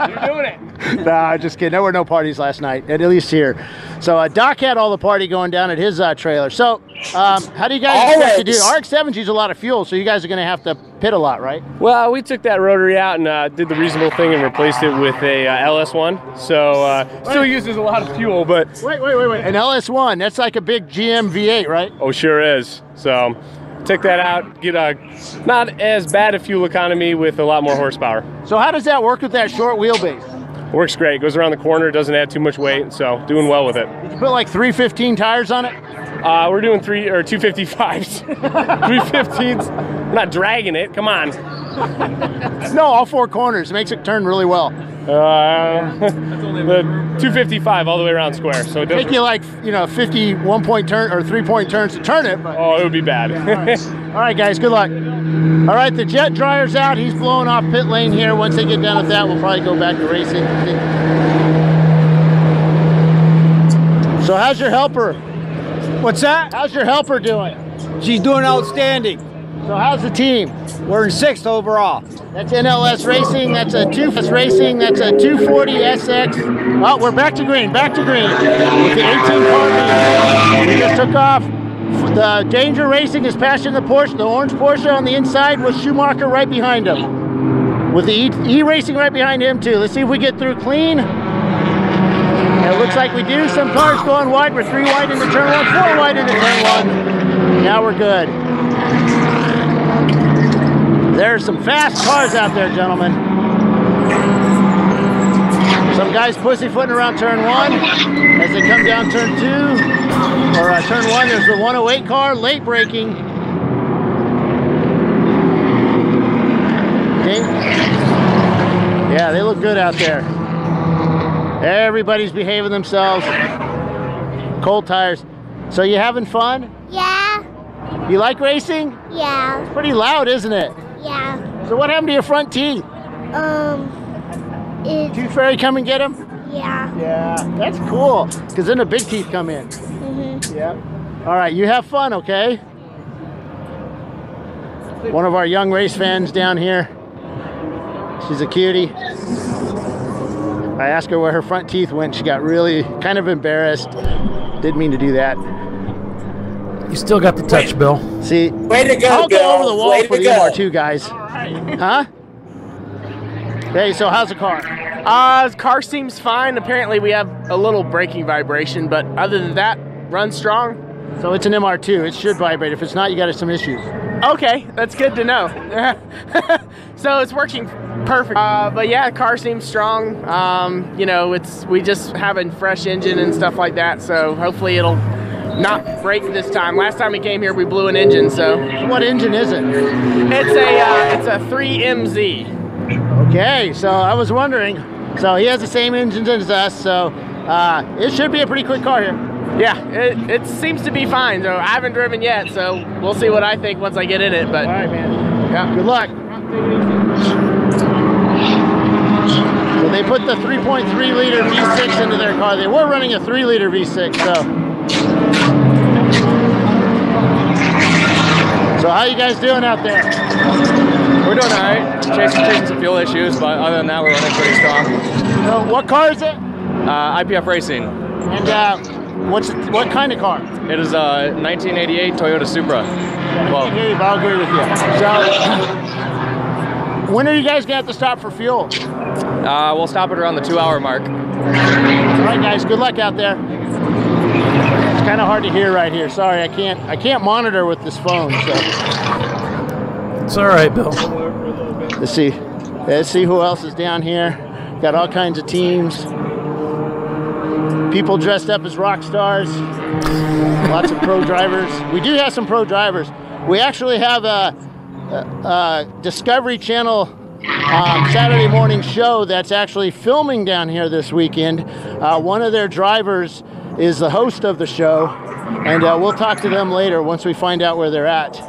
You're doing it. Nah, just kidding. There were no parties last night, at least here. So Doc had all the party going down at his trailer. So how do you guys expect to do? RX-7s use a lot of fuel, so you guys are going to have to pit a lot, right? Well, we took that rotary out and did the reasonable thing and replaced it with a LS1. So still uses a lot of fuel, but... Wait. An LS1, that's like a big GM V8, right? Oh, sure is. So take that out, get a not as bad a fuel economy with a lot more horsepower. So how does that work with that short wheelbase? Works great. Goes around the corner, doesn't add too much weight, so doing well with it. Did you put like 315 tires on it? We're doing 255s. 315s. I'm not dragging it. Come on. No, all four corners. It makes it turn really well. The 255 all the way around square. So it doesn't take you like 51 point turn or 3-point turns to turn it. But. Oh, it would be bad. All right, guys. Good luck. All right, the jet dryer's out. He's blowing off pit lane here. Once they get done with that, we'll probably go back to racing. So how's your helper? What's that? How's your helper doing? She's doing outstanding. So how's the team? We're in 6th overall. That's NLS Racing. That's a 240 Racing. That's a 240 SX. Oh, we're back to green. Back to green with the 18 car lead. We just took off. The Danger Racing is passing the Porsche. The orange Porsche on the inside with Schumacher right behind him. With the E Racing right behind him too. Let's see if we get through clean. It looks like we do. Some cars going wide. We're 3 wide into turn 1, 4 wide into turn 1. Now we're good. There's some fast cars out there, gentlemen. Some guys pussyfooting around turn 1 as they come down turn 2. Or turn 1, there's the 108 car, late braking. Okay. Yeah, they look good out there. Everybody's behaving themselves. Cold tires. So you having fun? Yeah. You like racing? Yeah. It's pretty loud, isn't it? Yeah. So what happened to your front teeth? Tooth Fairy come and get them? Yeah. Yeah, that's cool. Because then the big teeth come in. Mm-hmm. Yeah. All right, you have fun, okay? One of our young race fans down here. She's a cutie. I asked her where her front teeth went. She got really kind of embarrassed. Didn't mean to do that. You still got the touch, Bill. See, way to go, I'll Bill. go over the wall Way for to the go. MR2 guys. Huh? Hey, so how's the car? The car seems fine. Apparently we have a little braking vibration, but other than that, runs strong. So it's an MR2. It should vibrate. If it's not, you got some issues. Okay, that's good to know. So it's working perfect. But yeah, the car seems strong. You know, we just have a fresh engine and stuff like that, so hopefully it'll not break this time. Last time we came here, we blew an engine. So what engine is it? It's a 3MZ. Okay, so I was wondering. So he has the same engines as us, so it should be a pretty quick car here. Yeah, it seems to be fine. So I haven't driven yet, so we'll see what I think once I get in it. But all right, man. Yeah. Good luck. So they put the 3.3 liter V6 into their car. They were running a 3 liter V6, So how you guys doing out there? We're doing all right. Chasing some fuel issues, but other than that, we're running pretty strong. So what car is it? IPF Racing. And what kind of car? It is a 1988 Toyota Supra. Well, I'll agree with you. So when are you guys gonna have to stop for fuel? We'll stop it around the 2-hour mark. All right, guys. Good luck out there. It's kind of hard to hear right here. Sorry, I can't monitor with this phone. So it's all right, Bill. Let's see who else is down here. Got all kinds of teams. People dressed up as rock stars. Lots of pro drivers. We do have some pro drivers. We actually have a Discovery Channel Saturday morning show that's actually filming down here this weekend. One of their drivers is the host of the show, and we'll talk to them later once we find out where they're at.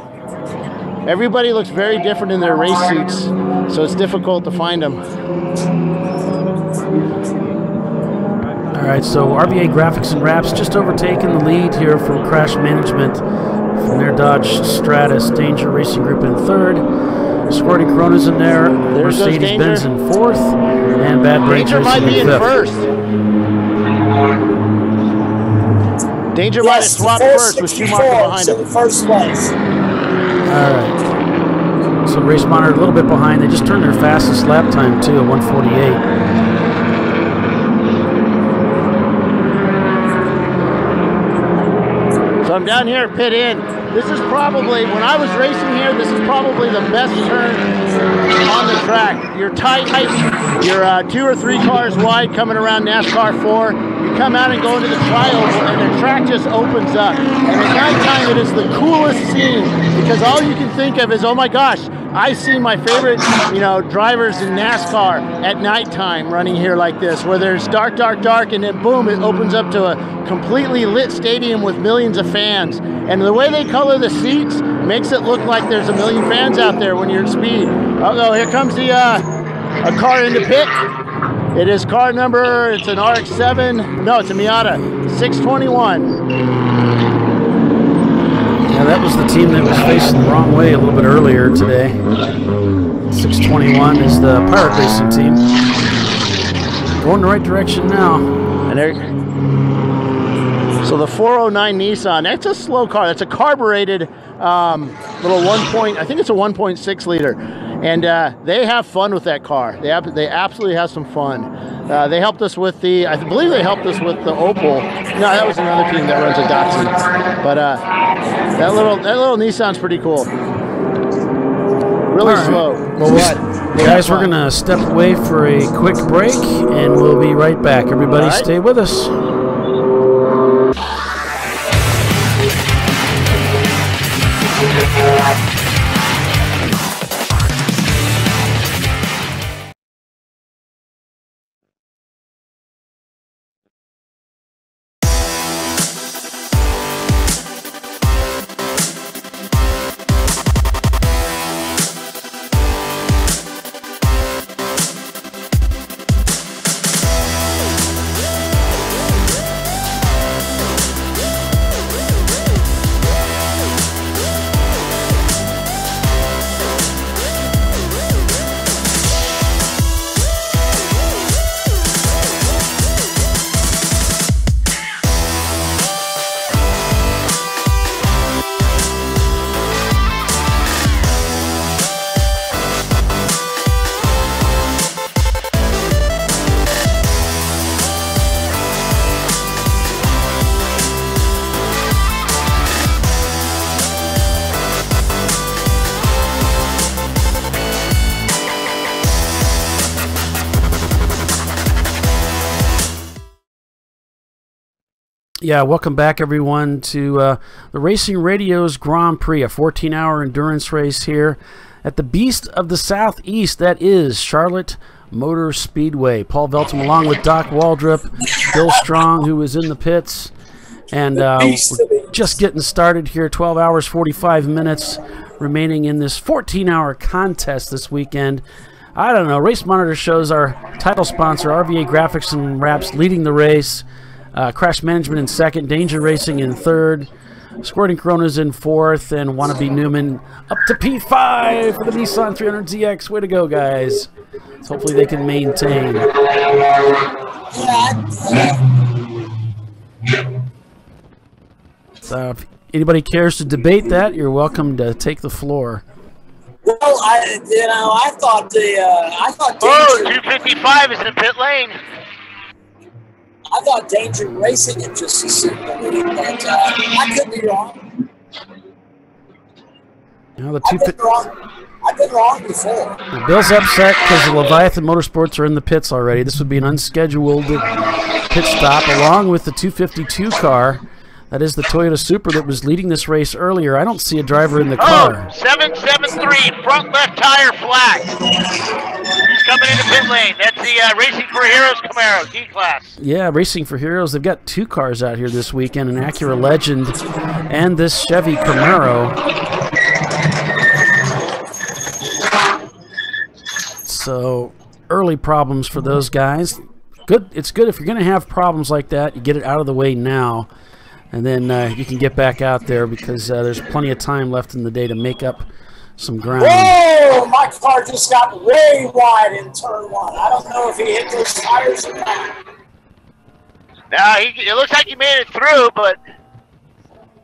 Everybody looks very different in their race suits, so it's difficult to find them. All right, so RBA Graphics and Wraps just overtaken the lead here from Crash Management from their Dodge Stratus. Danger Racing Group in third. Squirting Corona's in there. Mercedes-Benz in fourth. And Bad Brains Danger might be in fifth. first. Danger might have swapped first with Schumacher behind him. First place. All right. So Race Monitor a little bit behind. They just turned their fastest lap time too at 1:48. So I'm down here at pit in. This is probably, when I was racing here, this is probably the best turn on the track. You're tight, you're 2 or 3 cars wide coming around NASCAR 4. You come out and go into the tri-oval and the track just opens up. And at nighttime it is the coolest scene because all you can think of is, oh my gosh, I see my favorite, drivers in NASCAR at nighttime running here like this, where there's dark, dark, dark, and then boom, it opens up to a completely lit stadium with millions of fans. And the way they color the seats makes it look like there's a million fans out there when you're at speed. Uh-oh, here comes a car into pit. It is car number, it's an RX-7, no, it's a Miata, 621. Yeah, that was the team that was facing the wrong way a little bit earlier today. 621 is the Pirate Racing team. Going the right direction now. And there, so the 409 Nissan, that's a slow car. That's a carbureted little I think it's a 1.6 liter. And they have fun with that car. They absolutely have some fun. They helped us with I believe they helped us with the Opel. No, that was another team that runs a Datsun. But that little Nissan's pretty cool. Really slow. Well, guys, we're gonna step away for a quick break, and we'll be right back. Everybody, stay with us. Yeah, welcome back, everyone, to the Racing Radio's Grand Prix, a 14-hour endurance race here at the Beast of the Southeast. That is Charlotte Motor Speedway. Paul Veltum along with Doc Waldrop, Bill Strong, who is in the pits. And we're just getting started here, 12 hours, 45 minutes remaining in this 14-hour contest this weekend. I don't know, Race Monitor shows our title sponsor, RVA Graphics and Wraps, leading the race. Crash Management in second, Danger Racing in third, Squirting Coronas in fourth, and Wannabe Newman up to P5 for the Nissan 300ZX. Way to go, guys. So hopefully they can maintain. So if anybody cares to debate that, you're welcome to take the floor. Well, I thought Oh, 255 is in pit lane. I thought Danger Racing had just assumed the lead, but I could be wrong. Now I've been wrong before. Bill's upset because the Leviathan Motorsports are in the pits already. This would be an unscheduled pit stop along with the 252 car. That is the Toyota Supra that was leading this race earlier. I don't see a driver in the car. 773, front left tire flat. He's coming into pit lane. That's the Racing for Heroes Camaro, D-Class. Yeah, Racing for Heroes. They've got two cars out here this weekend, an Acura Legend and this Chevy Camaro. So, early problems for those guys. Good. It's good if you're going to have problems like that, you get it out of the way now. And then you can get back out there because there's plenty of time left in the day to make up some ground. Whoa! My car just got way wide in turn one. I don't know if he hit those tires or not. Now, it looks like he made it through, but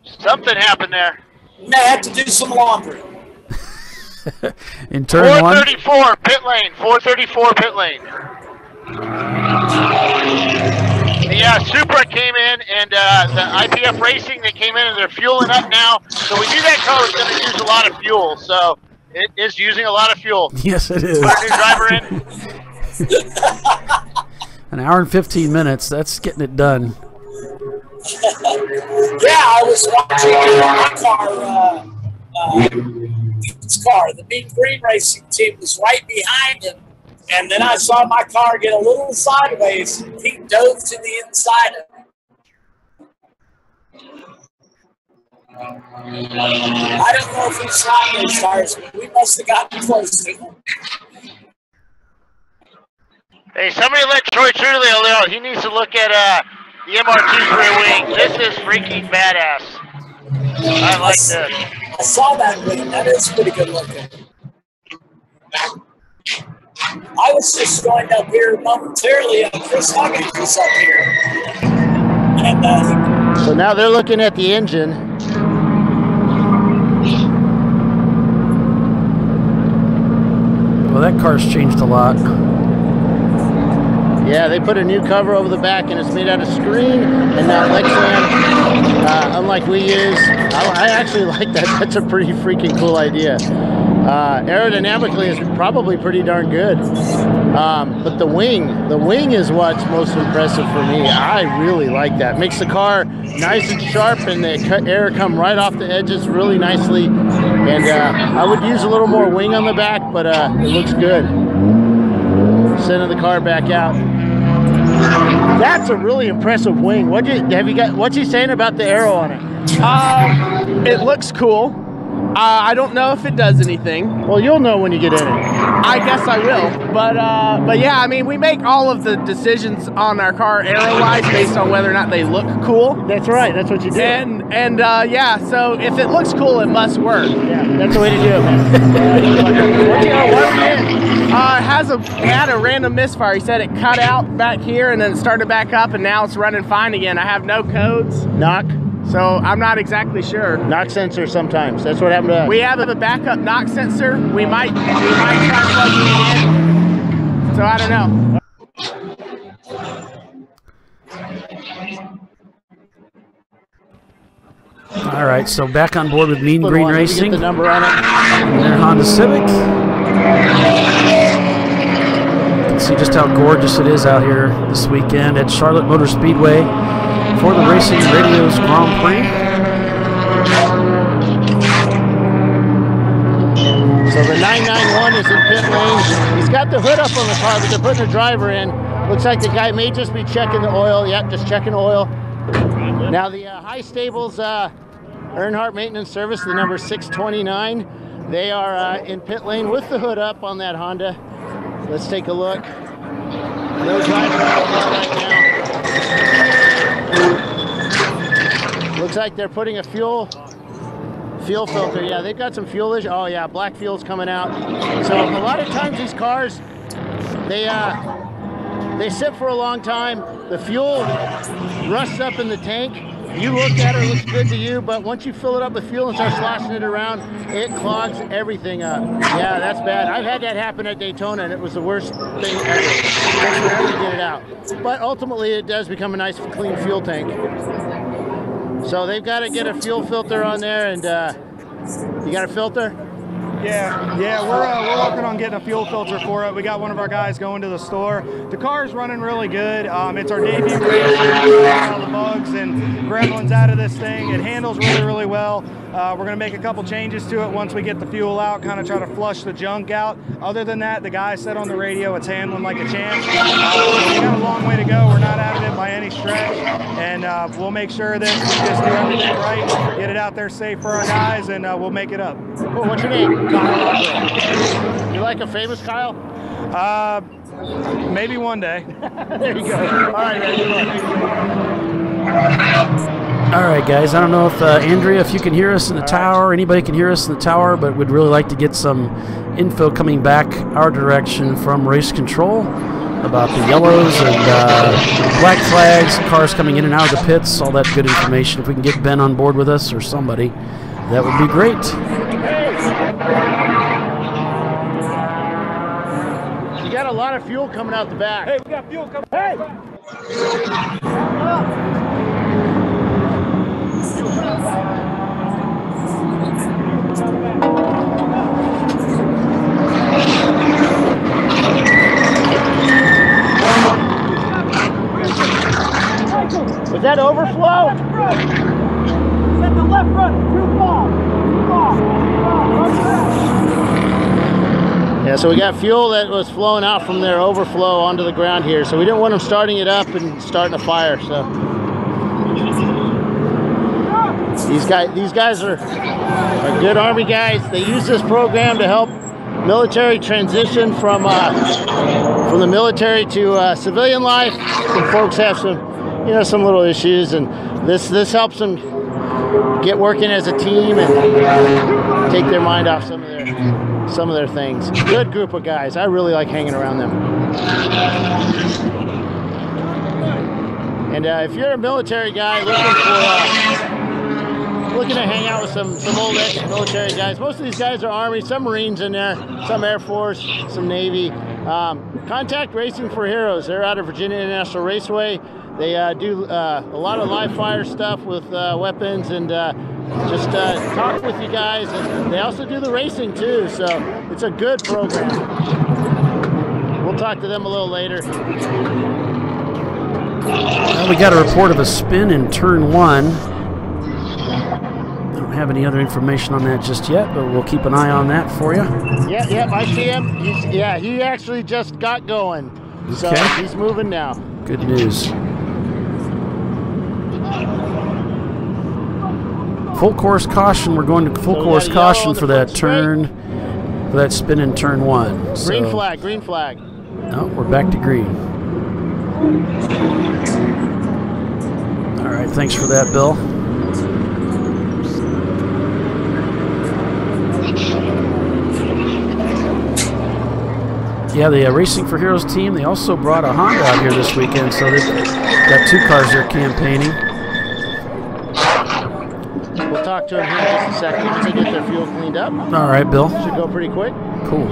something happened there. May have to do some laundry. In turn 434 pit lane. 434 pit lane. The Supra came in, and the IPF Racing, they came in, and they're fueling up now. So we knew that car was going to use a lot of fuel. So it is using a lot of fuel. Yes, it is. Put a new driver in. An hour and 15 minutes. That's getting it done. Yeah, I was watching my car, the Mean Green Racing team was right behind him. And then I saw my car get a little sideways. He dove to the inside of it. I don't know if he shot those tires, but we must have gotten close to him. Hey, somebody let Troy Trulio know. He needs to look at the MR2 rear wing. This is freaking badass. I like this. I saw that wing. That is pretty good looking. I was just going up here momentarily, and Chris Huggins was up here. And, so now they're looking at the engine. Well, that car's changed a lot. Yeah, they put a new cover over the back, and it's made out of screen and not Lexan, unlike we use. I actually like that. That's a pretty freaking cool idea. Aerodynamically is probably pretty darn good. But the wing is what's most impressive for me. I really like that. Makes the car nice and sharp, and the air come right off the edges really nicely. And I would use a little more wing on the back, but it looks good. Sending the car back out. That's a really impressive wing. What's he saying about the arrow on it? It looks cool. I don't know if it does anything. Well, you'll know when you get in it. I guess I will. But yeah, I mean, we make all of the decisions on our car aero-wise based on whether or not they look cool. That's right. That's what you do. And yeah, so if it looks cool, it must work. Yeah, that's the way to do it, man. Had a random misfire. He said it cut out back here and then it started back up, and now it's running fine again. I have no codes. Knock. So I'm not exactly sure. Knock sensor sometimes. That's what happened to us. We have a backup knock sensor. We might try plugging it in. So I don't know. All right, so back on board with Mean Green Racing. Get the number on it. And their Honda Civic. You can see just how gorgeous it is out here this weekend at Charlotte Motor Speedway. for the Racing Radio's Grand Prix. So the 991 is in pit lane. He's got the hood up on the car, but they're putting a driver in. Looks like the guy may just be checking the oil. Yep, just checking oil. Now the High Stables Earnhardt Maintenance Service, the number 629, they are in pit lane with the hood up on that Honda. Let's take a look. No driver out there right now. Looks like they're putting a fuel filter. Yeah, they've got some fuel issues. Oh yeah, black fuel's coming out. So a lot of times these cars, they sit for a long time. The fuel rusts up in the tank. You look at it, it looks good to you, but once you fill it up with fuel and start sloshing it around, it clogs everything up. Yeah, that's bad. I've had that happen at Daytona, and it was the worst thing ever. It takes forever to get it out. But ultimately, it does become a nice, clean fuel tank. So they've got to get a fuel filter on there, and you got a filter? Yeah, we're working on getting a fuel filter for it. We got one of our guys going to the store. The car's running really good. It's our debut race. All the bugs and gremlins out of this thing. It handles really, really well. We're going to make a couple changes to it once we get the fuel out, kind of try to flush the junk out. Other than that, the guy said on the radio it's handling like a champ. We got a long way to go. We're not out of it by any stretch, and we'll make sure that we just do everything right, get it out there safe for our guys, and we'll make it up. Cool. What's your name? Kyle. You like a famous Kyle? Maybe one day. There you go. All right, man. Good luck. All right, guys. I don't know if Andrea, if you can hear us in the tower, anybody can hear us in the tower, but we'd really like to get some info coming back our direction from Race Control about the yellows and black flags, cars coming in and out of the pits, all that good information. If we can get Ben on board with us or somebody, that would be great. You got a lot of fuel coming out the back. Hey, we got fuel coming. Hey! Was that overflow? Set the left front, too far. Yeah, so we got fuel that was flowing out from their overflow onto the ground here. So we didn't want them starting it up and starting a fire. So these guys are good Army guys. They use this program to help military transition from the military to civilian life. Some folks have some little issues, and this helps them get working as a team and take their mind off some of their things. Good group of guys. I really like hanging around them. And if you're a military guy looking to hang out with some old ex-military guys, most of these guys are Army, some Marines in there, some Air Force, some Navy. Contact Racing for Heroes. They're out of Virginia International Raceway. They do a lot of live fire stuff with weapons, and just talk with you guys. And they also do the racing too, so it's a good program. We'll talk to them a little later. Well, we got a report of a spin in turn 1. Don't have any other information on that just yet, but we'll keep an eye on that for you. Yeah, I see him. He actually just got going. So he's moving now. Good news. Full course caution. We're going to full course caution for that turn, for that spin in turn 1. Green flag, green flag. No, we're back to green. All right, thanks for that, Bill. Yeah, the Racing for Heroes team, they also brought a Honda out here this weekend, so they've got 2 cars they're campaigning. We'll talk to them here in just a second once they get their fuel cleaned up. All right, Bill. Should go pretty quick. Cool.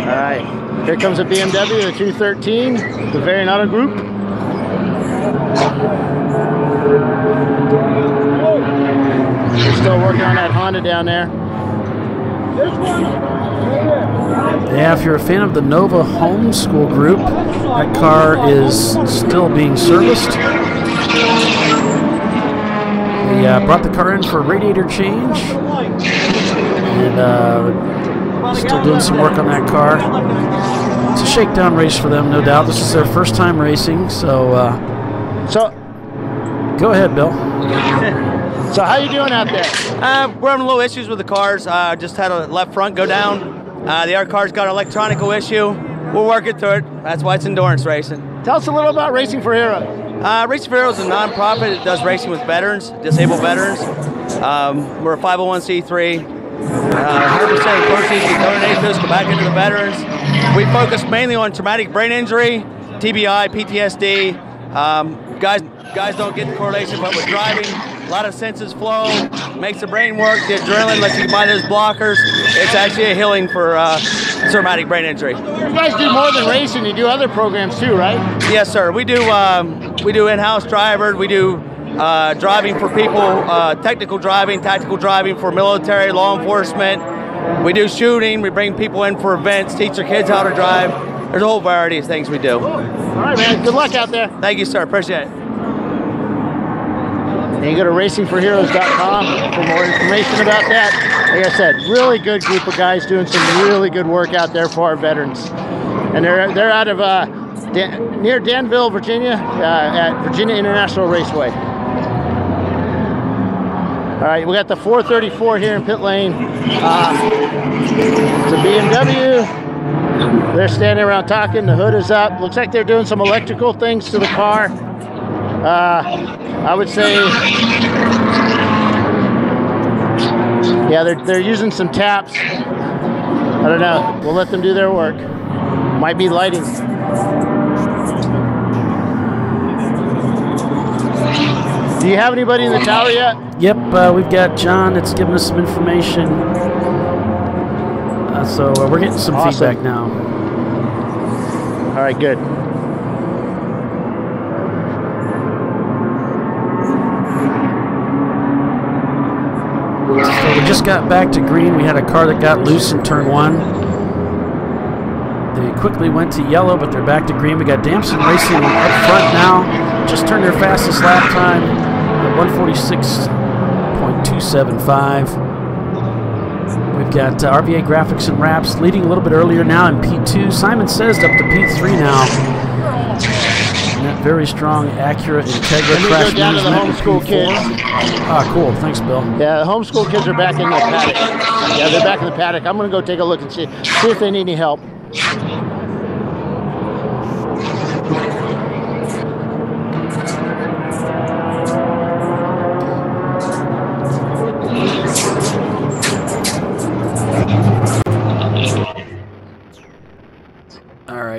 All right, here comes a BMW, the 213, the Variant Auto Group. We're still working on that Honda down there. This one. Yeah, if you're a fan of the Nova Homeschool Group, that car is still being serviced. They brought the car in for a radiator change, and still doing some work on that car. It's a shakedown race for them, no doubt. This is their first time racing, so go ahead, Bill. So how you doing out there? We're having little issues with the cars. Just had a left front go down. The other car's got an electronical issue. We're working through it. That's why it's endurance racing. Tell us a little about Racing for Heroes. Racing for Heroes is a non-profit. It does racing with veterans, disabled veterans. We're a 501c3. 100% of the proceeds we donate to us go back into the veterans. We focus mainly on traumatic brain injury, TBI, PTSD. Guys don't get the correlation, but with driving, a lot of senses flow, makes the brain work, the adrenaline lets you bind those blockers. It's actually a healing for traumatic brain injury. You guys do more than racing, you do other programs too, right? Yes, sir. We do in-house drivers, we do driving for people, technical driving, tactical driving for military, law enforcement. We do shooting, we bring people in for events, teach their kids how to drive. There's a whole variety of things we do. All right, man. Good luck out there. Thank you, sir. Appreciate it. And you go to racingforheroes.com for more information about that. Like I said, really good group of guys doing some really good work out there for our veterans. And they're out of near Danville, Virginia, at Virginia International Raceway. All right, we got the 434 here in pit lane. It's a BMW. They're standing around talking. The hood is up. Looks like they're doing some electrical things to the car. I would say, yeah, they're using some taps. I don't know. We'll let them do their work. Might be lighting. Do you have anybody in the tower yet? Yep, we've got John that's giving us some information. So we're getting some feedback now. All right, good. So we just got back to green. We had a car that got loose in turn 1. They quickly went to yellow, but they're back to green. We got Damson racing up front now. Just turned their fastest lap time at 146.275. We've got RVA Graphics and Wraps leading a little bit earlier now in P2. Simon Says up to P3 now. And that very strong Acura Integra crash go down to the homeschool kids. Ah, cool. Thanks, Bill. Yeah, the homeschool kids are back in the paddock. Yeah, they're back in the paddock. I'm going to go take a look and see if they need any help.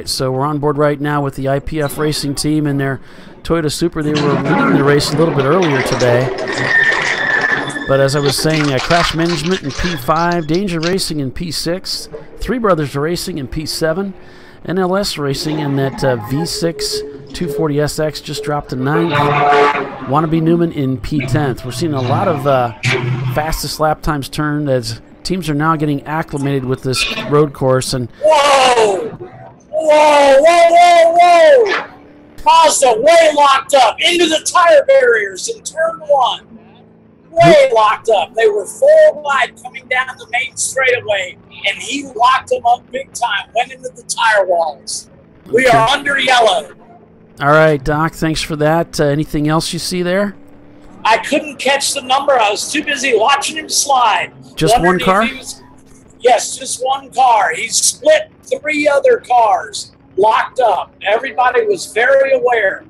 So we're on board right now with the IPF racing team and their Toyota Supra. They were leading the race a little bit earlier today. But as I was saying, Crash Management in P5, Danger Racing in P6, Three Brothers Racing in P7, NLS Racing in that V6 240SX just dropped to 9th. Wannabe Newman in P10th. We're seeing a lot of fastest lap times turned as teams are now getting acclimated with this road course. And whoa! Whoa, whoa, whoa, whoa! Mazda way locked up into the tire barriers in turn 1. Way locked up. They were full wide coming down the main straightaway, and he locked them up big time. Went into the tire walls. We are under yellow. All right, Doc, thanks for that. Anything else you see there? I couldn't catch the number. I was too busy watching him slide. Just one car? Yes, just one car. He split 3 other cars, locked up. Everybody was very aware.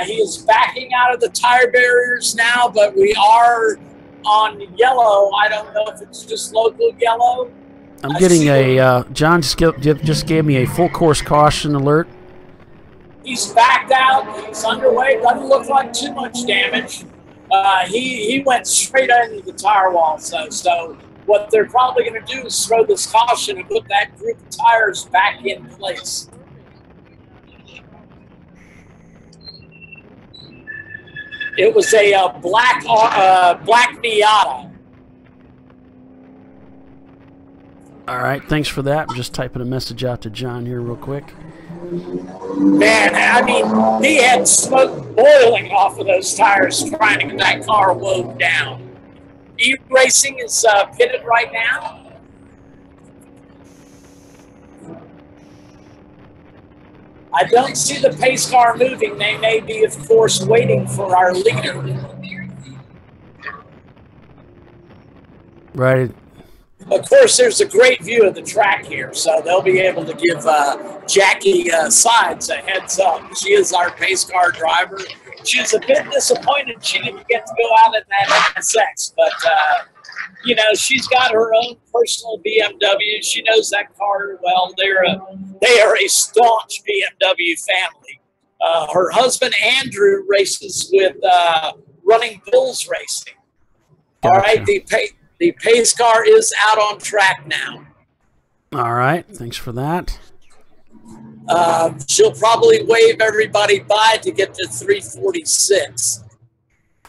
He is backing out of the tire barriers now, but we are on yellow. I don't know if it's just local yellow. I'm getting a, John just gave me a full course caution alert. He's backed out. He's underway. Doesn't look like too much damage. He went straight into the tire wall. So what they're probably going to do is throw this caution and put that group of tires back in place. It was a black Miata. All right, thanks for that. I'm just typing a message out to John here real quick. Man, I mean, he had smoke boiling off of those tires trying to get that car wound down. E-Racing is pitted right now. I don't see the pace car moving. They may be, of course, waiting for our leader. Right. Of course, there's a great view of the track here, so they'll be able to give Jackie Sides a heads up. She is our pace car driver. She was a bit disappointed she didn't get to go out in that NSX, but, you know, she's got her own personal BMW. She knows that car well. They are a staunch BMW family. Her husband, Andrew, races with Running Bulls Racing. Gotcha. All right, the pace car is out on track now. All right, thanks for that. She'll probably wave everybody by to get to 346.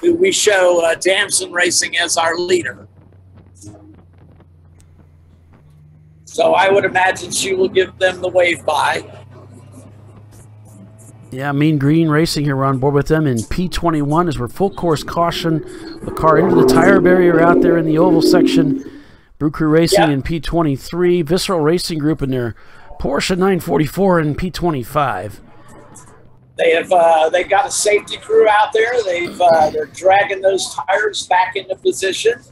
We show Damson Racing as our leader. So I would imagine she will give them the wave by. Yeah, Mean Green Racing here. We're on board with them in P21 as we're full course caution. The car into the tire barrier out there in the oval section. Brew Crew Racing in P23. Visceral Racing Group in their Porsche 944 in P25. They've got a safety crew out there. They're dragging those tires back into position.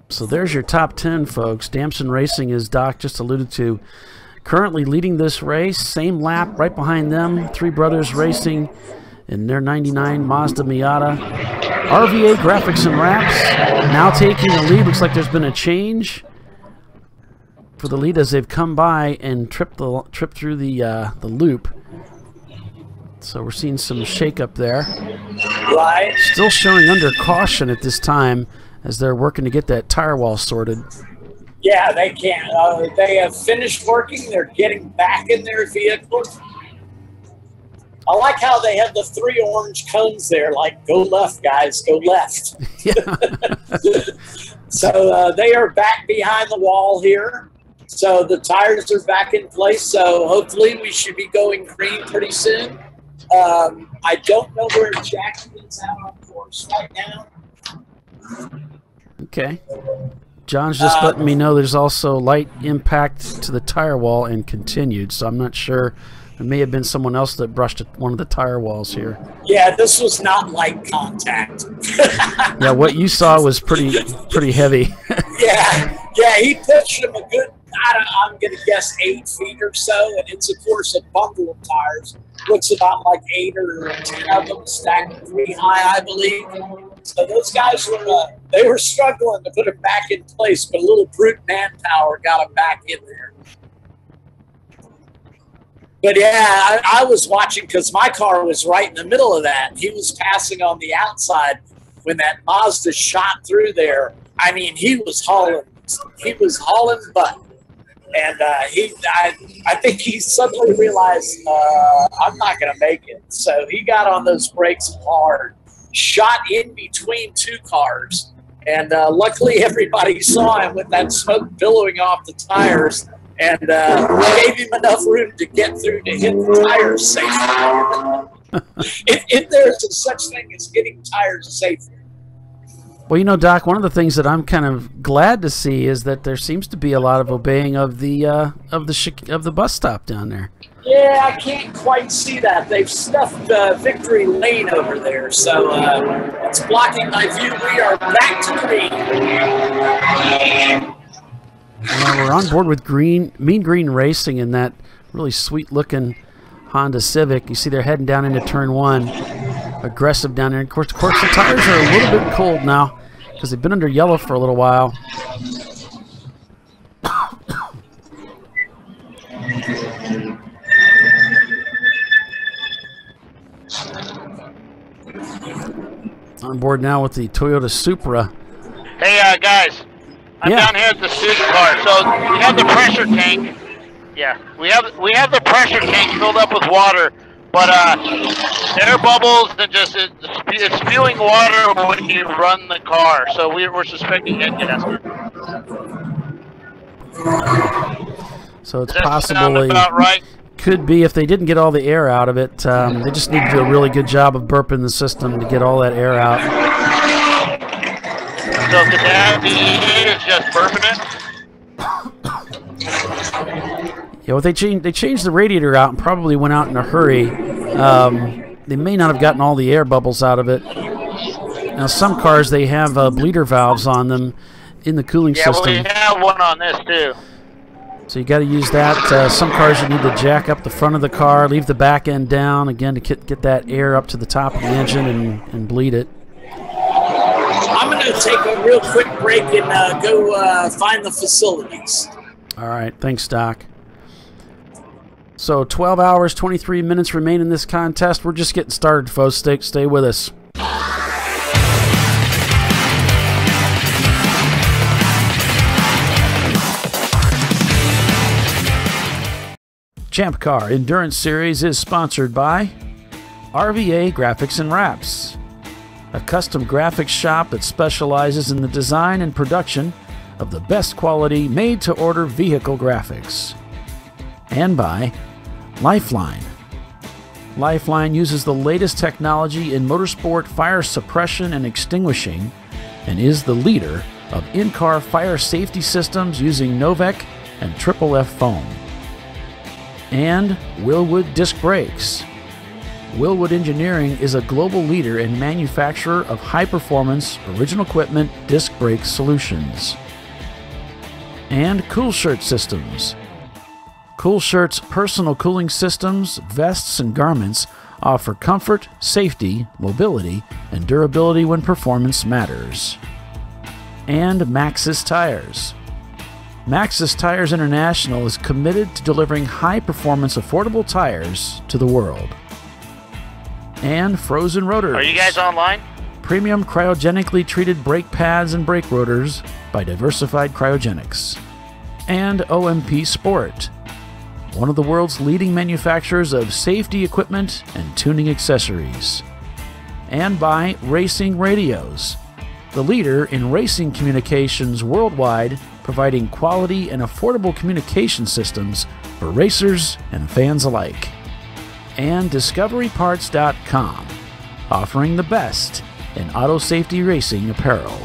So there's your top 10, folks. Damson Racing, as Doc just alluded to, currently leading this race. Same lap right behind them. Three Brothers Racing in their 99 Mazda Miata. RVA Graphics and Wraps now taking the lead. Looks like there's been a change for the lead as they've come by and tripped through the loop. So we're seeing some shakeup there. Right. Still showing under caution at this time as they're working to get that tire wall sorted. Yeah, they can. They have finished working. They're getting back in their vehicle. I like how they have the three orange cones there, like, go left, guys, go left. So they are back behind the wall here. So the tires are back in place. So hopefully we should be going green pretty soon. I don't know where Jackie is out on course right now. Okay. John's just letting me know there's also light impact to the tire wall and continued, so I'm not sure. There may have been someone else that brushed one of the tire walls here. Yeah, this was not light contact. Yeah, what you saw was pretty heavy. Yeah, he pitched him a good, I'm going to guess 8 feet or so, and it's, of course, a bundle of tires. Looks about like 8 or 10 of them stacked 3 high, I believe. So those guys they were struggling to put it back in place, but a little brute manpower got them back in there. But yeah, I was watching because my car was right in the middle of that. He was passing on the outside when that Mazda shot through there. I mean, he was hauling butt. And I think he suddenly realized, I'm not going to make it. So he got on those brakes hard, shot in between 2 cars. And luckily everybody saw him with that smoke billowing off the tires and gave him enough room to get through to hit the tires safely. if there's such thing as getting tires safely. Well, you know, Doc, one of the things that I'm kind of glad to see is that there seems to be a lot of obeying of the bus stop down there. Yeah, I can't quite see that. They've stuffed Victory Lane over there, so it's blocking my view. We are back to green. We're on board with Mean Green Racing in that really sweet-looking Honda Civic. You see they're heading down into turn 1. Aggressive down there. Of course, the tires are a little bit cold now because they've been under yellow for a little while. On board now with the Toyota Supra. Hey, guys. I'm down here at the student car. So we have the pressure tank. Yeah, we have the pressure tank filled up with water. But air bubbles and just it's spewing water when you run the car. So we're suspecting head gasket. So it's Does that sound possibly about right? could be if they didn't get all the air out of it. They just need to do a really good job of burping the system to get all that air out. So could that be it's just burping it? Yeah, well, they changed the radiator out and probably went out in a hurry. They may not have gotten all the air bubbles out of it. Now, some cars, they have bleeder valves on them in the cooling system. Yeah, well, we have one on this, too. So you got to use that. Some cars you need to jack up the front of the car, leave the back end down, again, to get that air up to the top of the engine and bleed it. I'm going to take a real quick break and go find the facilities. All right. Thanks, Doc. So 12 hours, 23 minutes remain in this contest. We're just getting started, folks. Stay with us. Champ Car Endurance Series is sponsored by RVA Graphics and Wraps, a custom graphics shop that specializes in the design and production of the best quality made-to-order vehicle graphics. And by Lifeline. Lifeline uses the latest technology in motorsport fire suppression and extinguishing and is the leader of in-car fire safety systems using Novec and Triple F foam. And Willwood Disc Brakes. Willwood Engineering is a global leader and manufacturer of high-performance, original equipment disc brake solutions. And Cool Shirt Systems. Cool Shirt's personal cooling systems, vests, and garments offer comfort, safety, mobility, and durability when performance matters. And Maxxis Tires. Maxxis Tires International is committed to delivering high-performance, affordable tires to the world. And Frozen Rotors. Are you guys online? Premium cryogenically treated brake pads and brake rotors by Diversified Cryogenics. And OMP Sport, one of the world's leading manufacturers of safety equipment and tuning accessories. And by Racing Radios, the leader in racing communications worldwide, providing quality and affordable communication systems for racers and fans alike. And DiscoveryParts.com, offering the best in auto safety racing apparel.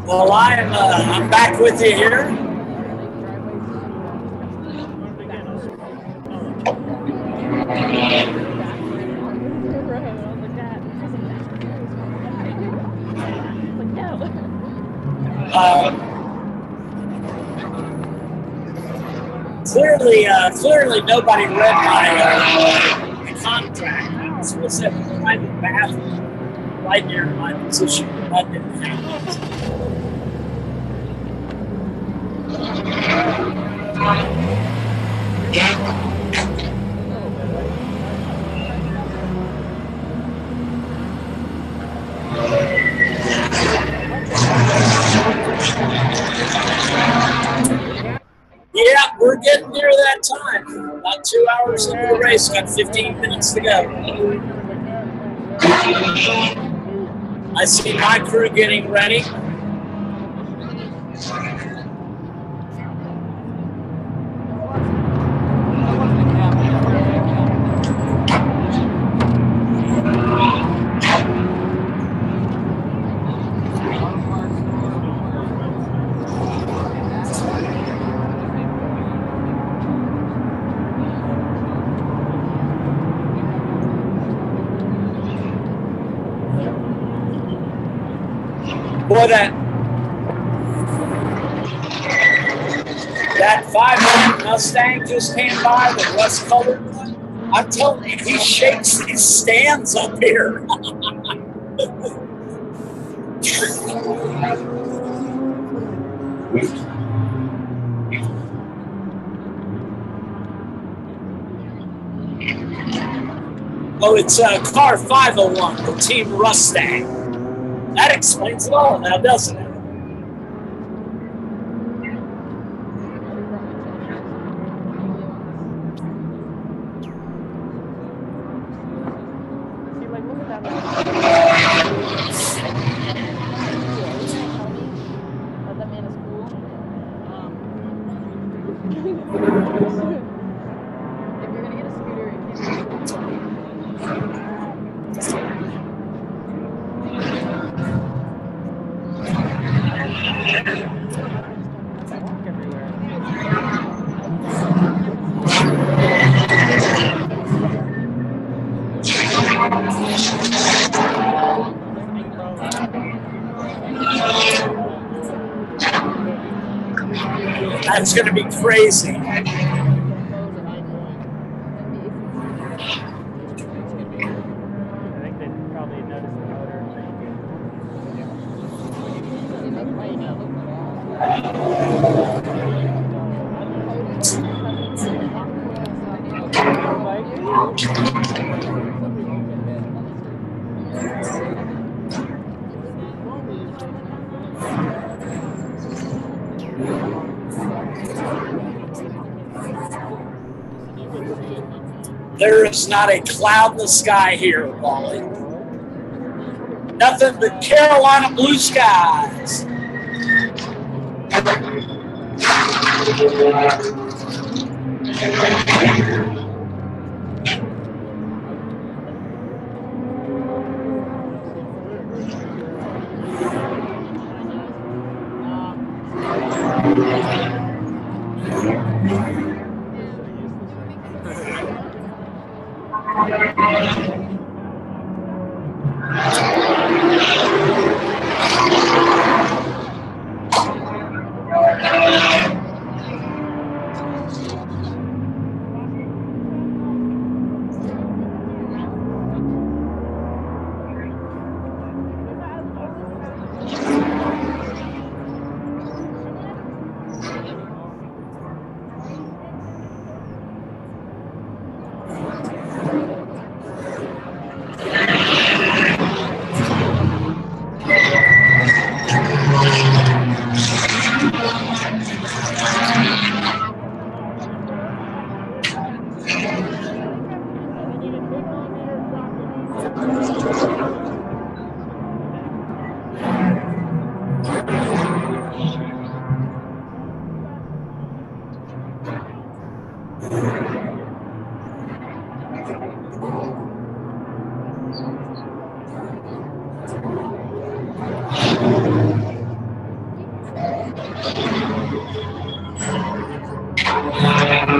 Well, I'm back with you here. Clearly nobody read my contract. I was supposed to have a private bathroom right near my position. That didn't happen. Yeah, we're getting near that time. About 2 hours into the race, got 15 minutes to go. I see my crew getting ready. Boy, that 500 Mustang just came by, the rust-colored one. I'm telling you, he shakes these stands up here. Oh, it's car 501, the Team Mustang. That explains it all now, doesn't it? That's going to be crazy. There is not a cloud in the sky here, Wally. Nothing but Carolina blue skies.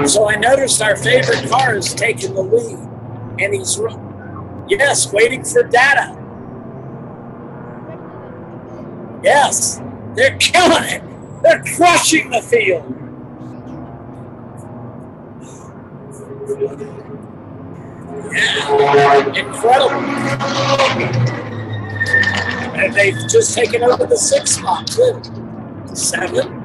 So I noticed our favorite car is taking the lead, and he's, yes, waiting for data. Yes, they're killing it. They're crushing the field. Yeah, incredible. And they've just taken over the 6th spot, too. 7.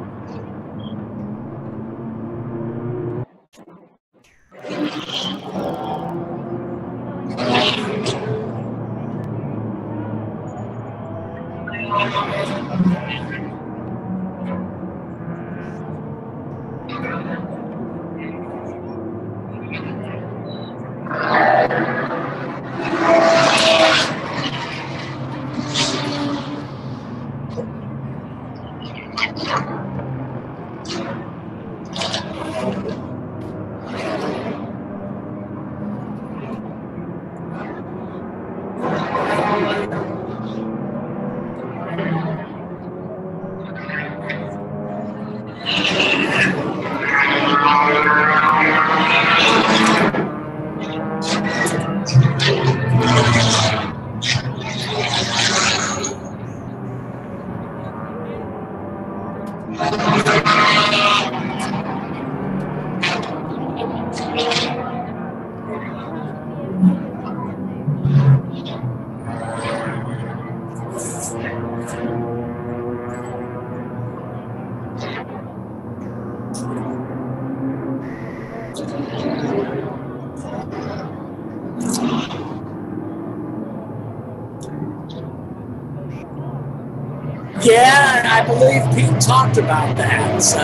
Yeah, and I believe Pete talked about that, so.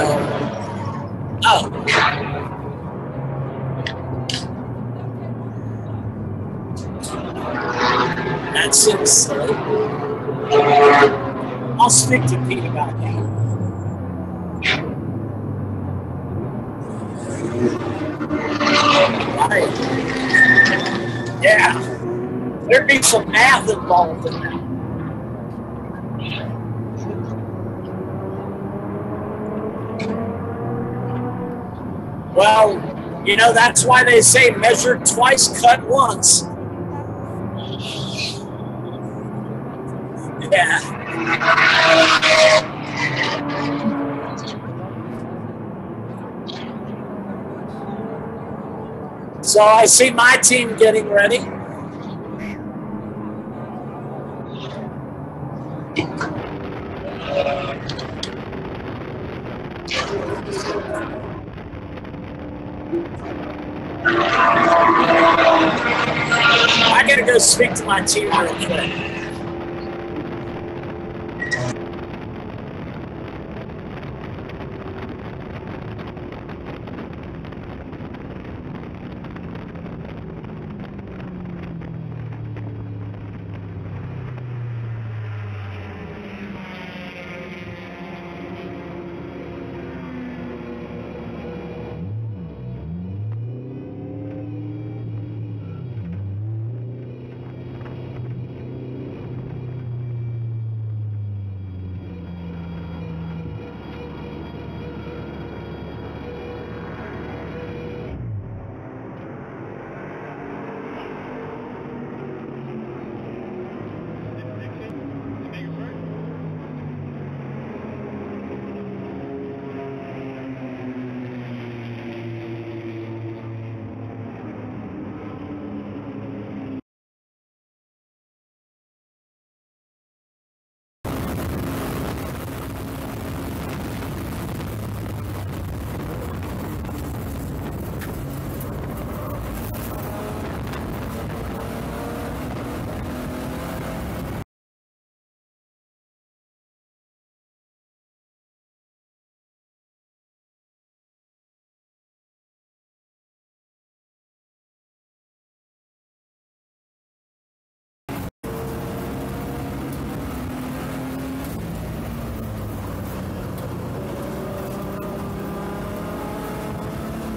Oh. That seems silly. I'll speak to Pete about that. Right. Yeah. There'd be some math involved in that. Well, you know, that's why they say measure twice, cut once. Yeah. So I see my team getting ready. I gotta go speak to my team real quick.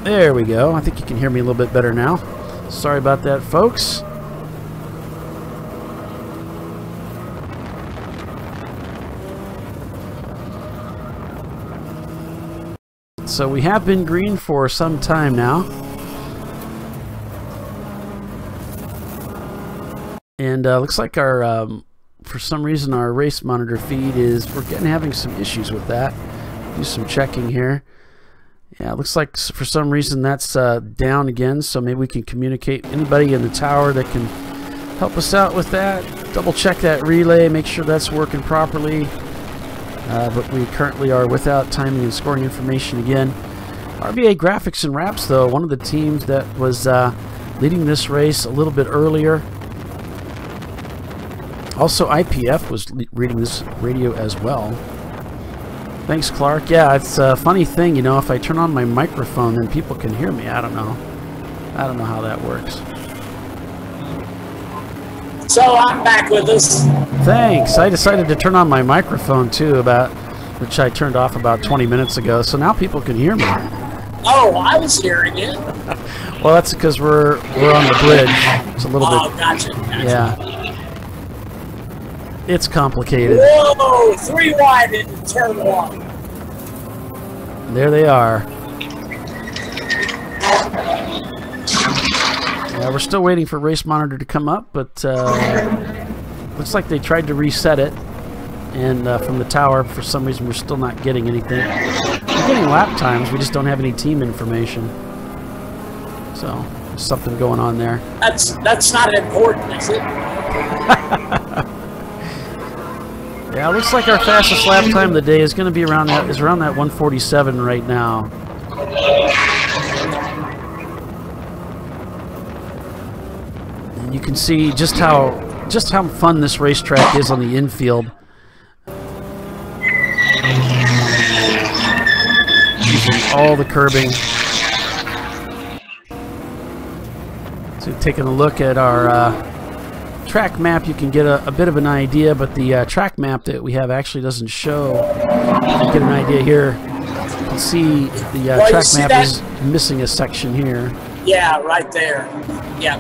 There we go. I think you can hear me a little bit better now. Sorry about that, folks. So we have been green for some time now. And looks like our, for some reason, our race monitor feed is, we're having some issues with that. Do some checking here. Yeah, it looks like for some reason that's down again, so maybe we can communicate. Anybody in the tower that can help us out with that, double check that relay, make sure that's working properly. But we currently are without timing and scoring information again. RBA Graphics and Wraps, though, one of the teams that was leading this race a little bit earlier. Also, IPF was reading this radio as well. Thanks, Clark. Yeah, it's a funny thing, you know, if I turn on my microphone, then people can hear me. I don't know. I don't know how that works. So I'm back with us. Thanks. I decided to turn on my microphone too, which I turned off about 20 minutes ago, so now people can hear me. Oh, I was hearing it. Well, that's because we're on the bridge. It's a little bit. Oh, gotcha. Yeah. It's complicated. Whoa! 3 wide into turn 1. There they are. Yeah, we're still waiting for race monitor to come up, but looks like they tried to reset it, and from the tower, for some reason, we're still not getting anything. We're getting lap times, we just don't have any team information. So, there's something going on there. That's not important, is it? Yeah, it looks like our fastest lap time of the day is going to be around that 147 right now. And you can see just how fun this racetrack is on the infield. Using all the curbing. So taking a look at our track map, you can get a bit of an idea, but the track map that we have actually doesn't show. You can get an idea here. You can see the track map is missing a section here. Yeah, right there. Yeah.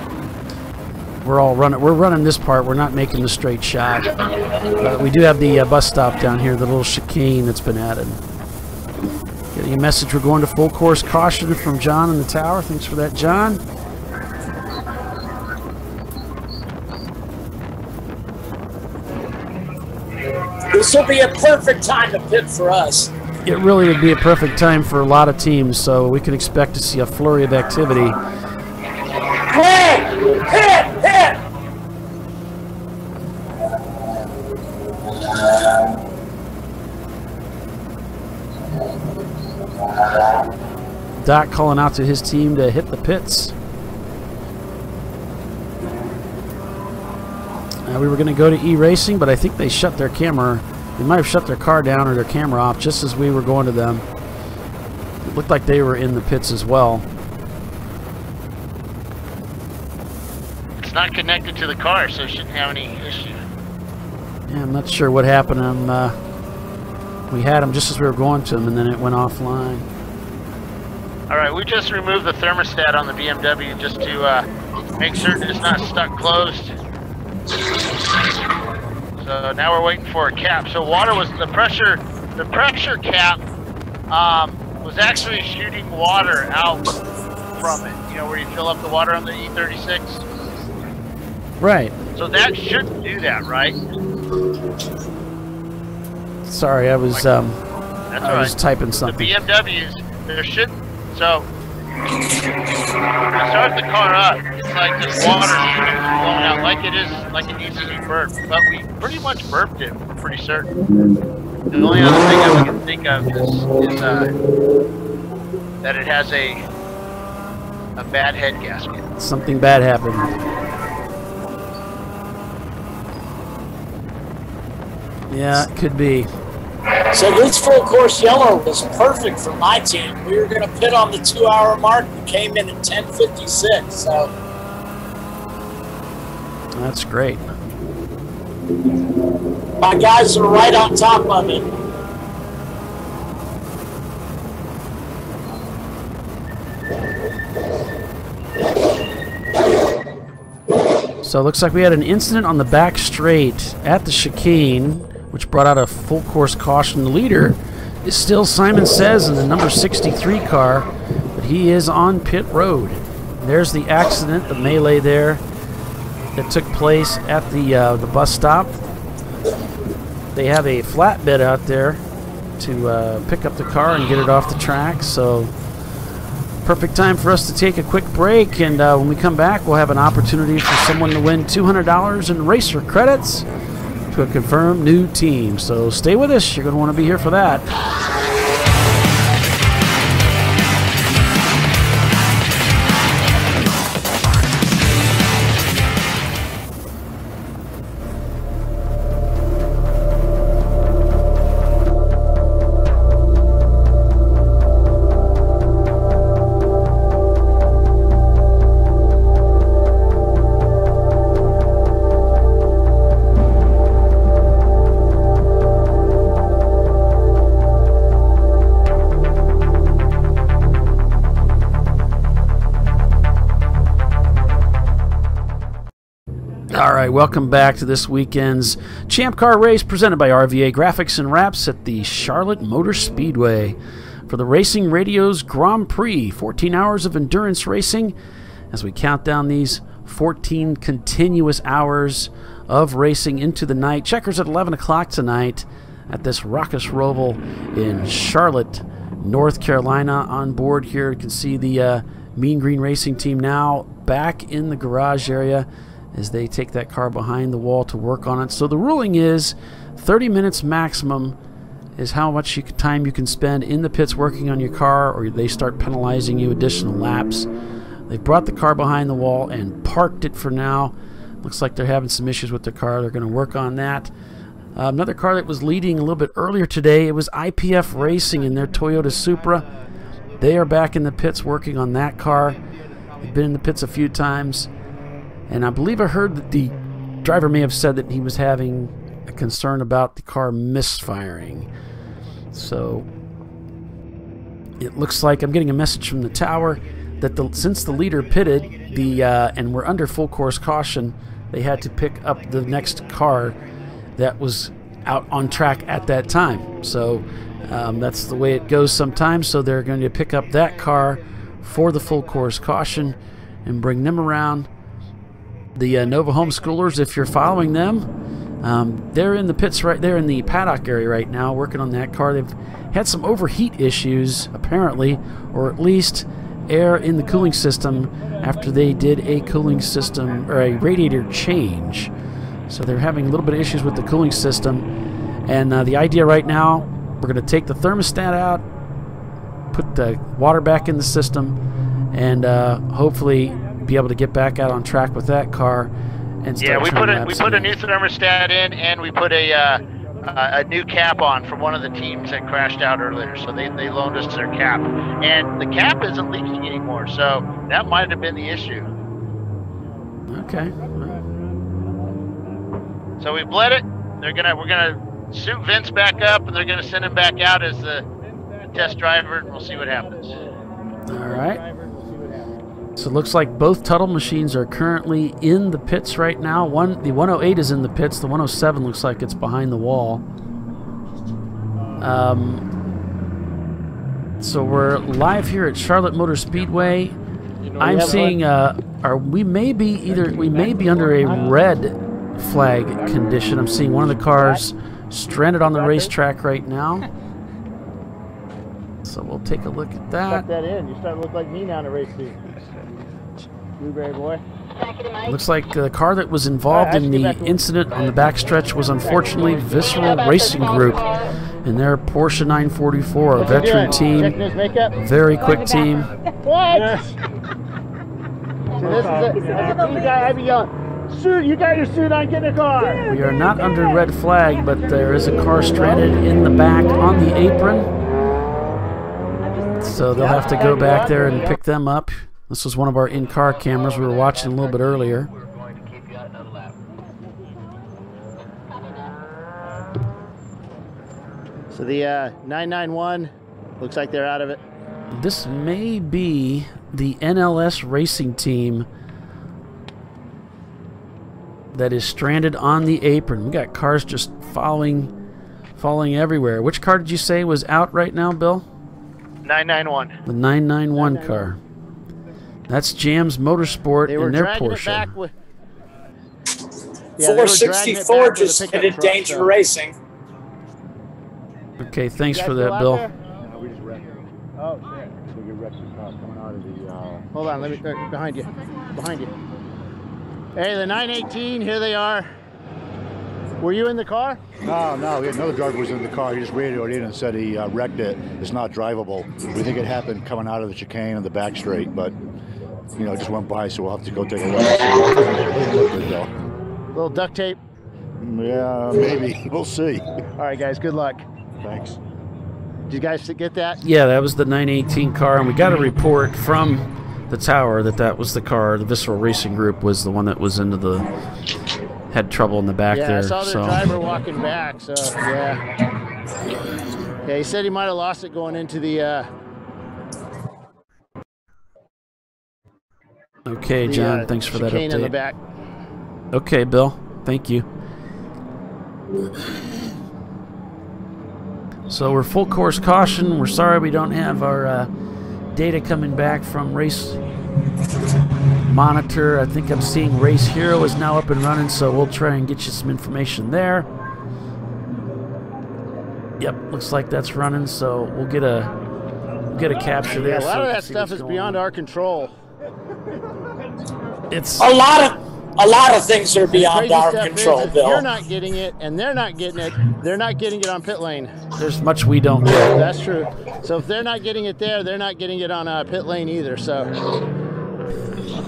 We're running this part. We're not making the straight shot. But we do have the bus stop down here, the little chicane that's been added. Getting a message, we're going to full course caution from John in the tower. Thanks for that, John. This will be a perfect time to pit for us. It really would be a perfect time for a lot of teams, so we can expect to see a flurry of activity. Hit! Hit! Hit! Doc calling out to his team to hit the pits. We were going to go to E-Racing, but I think they shut their camera. They might have shut their car down or their camera off just as we were going to them. It looked like they were in the pits as well. It's not connected to the car, so it shouldn't have any issue. Yeah, I'm not sure what happened. We had them just as we were going to them, and then it went offline. All right, we just removed the thermostat on the BMW just to make certain it's not stuck closed. So now we're waiting for a cap. So water was the pressure cap was actually shooting water out from it. You know, where you fill up the water on the E36. Right. So that shouldn't do that, right? Sorry, I was That's typing something. The BMWs, there shouldn't. So when I start the car up, it's like this water shooting flowing out like it is, like it needs to be burped. But we pretty much burped it, I'm pretty certain. The only other thing I can think of is that it has a bad head gasket. Something bad happened. Yeah, it could be. So this full course yellow was perfect for my team. We were going to pit on the 2-hour mark. We came in at 10:56. So that's great. My guys are right on top of it. So it looks like we had an incident on the back straight at the chicane, which brought out a full course caution. The leader is still Simon Says in the number 63 car, but he is on pit road. There's the accident, the melee there that took place at the bus stop. They have a flatbed out there to pick up the car and get it off the track, so perfect time for us to take a quick break, and when we come back we'll have an opportunity for someone to win $200 in racer credits to a confirmed new team. So stay with us, you're going to want to be here for that. Welcome back to this weekend's Champ Car race presented by RVA Graphics and Wraps at the Charlotte Motor Speedway for the Racing Radio's Grand Prix. 14 hours of endurance racing as we count down these 14 continuous hours of racing into the night. Checkers at 11 o'clock tonight at this raucous roval in Charlotte, North Carolina. On board here, you can see the Mean Green Racing team now back in the garage area as they take that car behind the wall to work on it. So the ruling is 30 minutes maximum is how much time you can spend in the pits working on your car, or they start penalizing you additional laps. They've brought the car behind the wall and parked it for now. Looks like they're having some issues with their car. They're going to work on that. Another car that was leading a little bit earlier today, it was IPF Racing in their Toyota Supra. They are back in the pits working on that car. They've been in the pits a few times. And I believe I heard that the driver may have said that he was having a concern about the car misfiring. So it looks like I'm getting a message from the tower that since the leader pitted and we're under full course caution, they had to pick up the next car that was out on track at that time. So that's the way it goes sometimes. So they're going to pick up that car for the full course caution and bring them around. The Nova homeschoolers, if you're following them, they're in the pits right there in the paddock area right now working on that car. They've had some overheat issues, apparently, or at least air in the cooling system after they did a cooling system or a radiator change. So they're having a little bit of issues with the cooling system. And the idea right now, we're going to take the thermostat out, put the water back in the system, and hopefully be able to get back out on track with that car and start we put a again. new thermostat in, and we put a new cap on from one of the teams that crashed out earlier. So they loaned us their cap, and the cap isn't leaking anymore. So that might have been the issue. Okay. So we bled it. We're gonna suit Vince back up, and they're gonna send him back out as the test driver, and we'll see what happens. All right. So it looks like both Tuttle machines are currently in the pits right now. The 108 is in the pits. The 107 looks like it's behind the wall. So we're live here at Charlotte Motor Speedway. I'm seeing we may be under a red flag condition. I'm seeing one of the cars stranded on the racetrack right now. So we'll take a look at that. Tuck that in. You're starting to look like me now in a race suit. Blueberry boy. Looks like the car that was involved in the incident on the backstretch was unfortunately Visceral Racing Group in their Porsche 944, a veteran team, very quick team. What? So this is as a team guy, I'd be yelling, "Suit, you got your suit on, get in the car." We are not under red flag, but there is a car stranded in the back on the apron. So they'll have to go back there and pick them up. This was one of our in-car cameras we were watching a little bit earlier. So the 991 looks like they're out of it. This may be the NLS racing team that is stranded on the apron. We got cars just following Falling everywhere. Which car did you say was out right now, Bill? 991. The 991 car. That's Jams Motorsport in their Porsche. 464 just hit Danger Racing. Okay, thanks for that, Bill. No, we just wrecked it. Oh, shit. We wrecked the car coming out of the... Hold on, let me... behind you. Behind you. Hey, the 918, here they are. Were you in the car? No, another driver was in the car. He just radioed in and said he wrecked it. It's not drivable. We think it happened coming out of the chicane on the back straight, but, you know, it just went by, so we'll have to go take a look. Little duct tape? Yeah, maybe. We'll see. All right, guys, good luck. Thanks. Did you guys get that? Yeah, that was the 918 car, and we got a report from the tower that was the car. The Visceral Racing Group was the one that was into the... had trouble in the back there. Yeah, I saw their driver walking back, so, yeah. Yeah, he said he might have lost it going into the... Okay, John, thanks for that chicane update. in the back. Okay, Bill, thank you. So we're full course caution. We're sorry we don't have our data coming back from Race Monitor. I think I'm seeing Race Hero is now up and running, so we'll try and get you some information there. Yep, looks like that's running, so we'll get a capture there. Yeah, a lot of that stuff is beyond our control. It's a lot of things are beyond our control, Bill. You're not getting it, and they're not getting it. They're not getting it on pit lane. There's much we don't get. That's true. So if they're not getting it there, they're not getting it on pit lane either. So.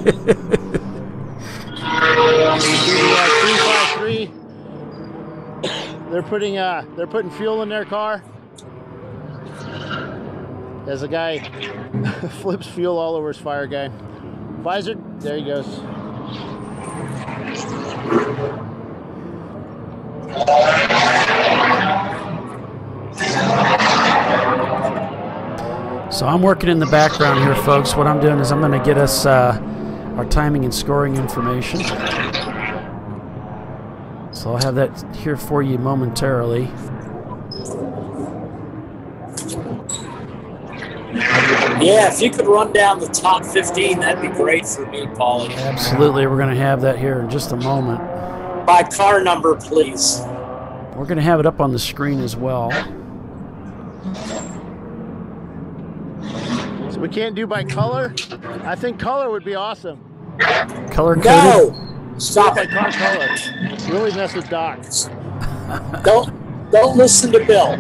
353. They're putting fuel in their car. As a guy flips fuel all over his fire guy. Visor, there he goes. So I'm working in the background here, folks. What I'm doing is I'm going to get us our timing and scoring information. So I'll have that here for you momentarily. Yeah, if you could run down the top 15, that'd be great for me, Paulie. Absolutely, we're going to have that here in just a moment. By car number, please. We're going to have it up on the screen as well. So we can't do by color? I think color would be awesome. Color coded? No! Stop it. Car color. You always mess with docs. Don't listen to Bill.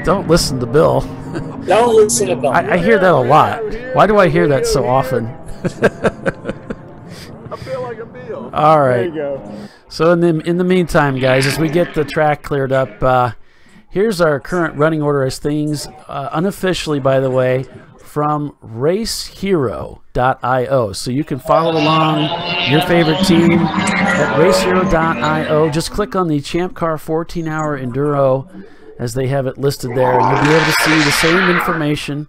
Don't listen to Bill. Don't listen to Bill. I hear that a lot. Why do I hear that so often? I feel like a Bill. All right. There you go. So in the meantime, guys, as we get the track cleared up, here's our current running order as things, unofficially, by the way, from racehero.io. So you can follow along your favorite team at racehero.io. Just click on the Champ Car 14-hour Enduro as they have it listed there, and you'll be able to see the same information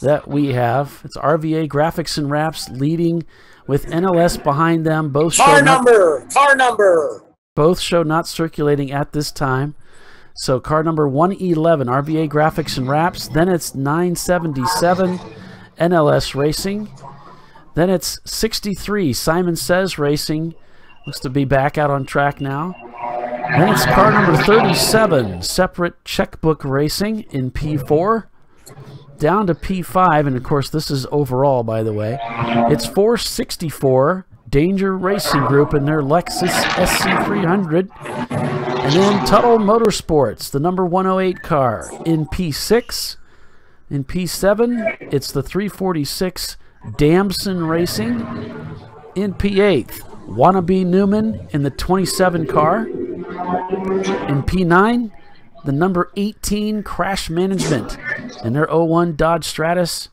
that we have. It's RVA Graphics and Wraps leading with NLS behind them. Both car number. Both show not circulating at this time. So car number 111, RVA Graphics and Wraps. Then it's 977, NLS Racing. Then it's 63, Simon Says Racing. Looks to be back out on track now. Then it's car number 37, Separate Checkbook Racing in P4. Down to P5, and of course this is overall, by the way. It's 464, Danger Racing Group in their Lexus SC300. And then Tuttle Motorsports, the number 108 car, in P6. In P7, it's the 346 Damson Racing. In P8, Wannabe Newman in the 27 car. In P9, the number 18 Crash Management in their 01 Dodge Stratus.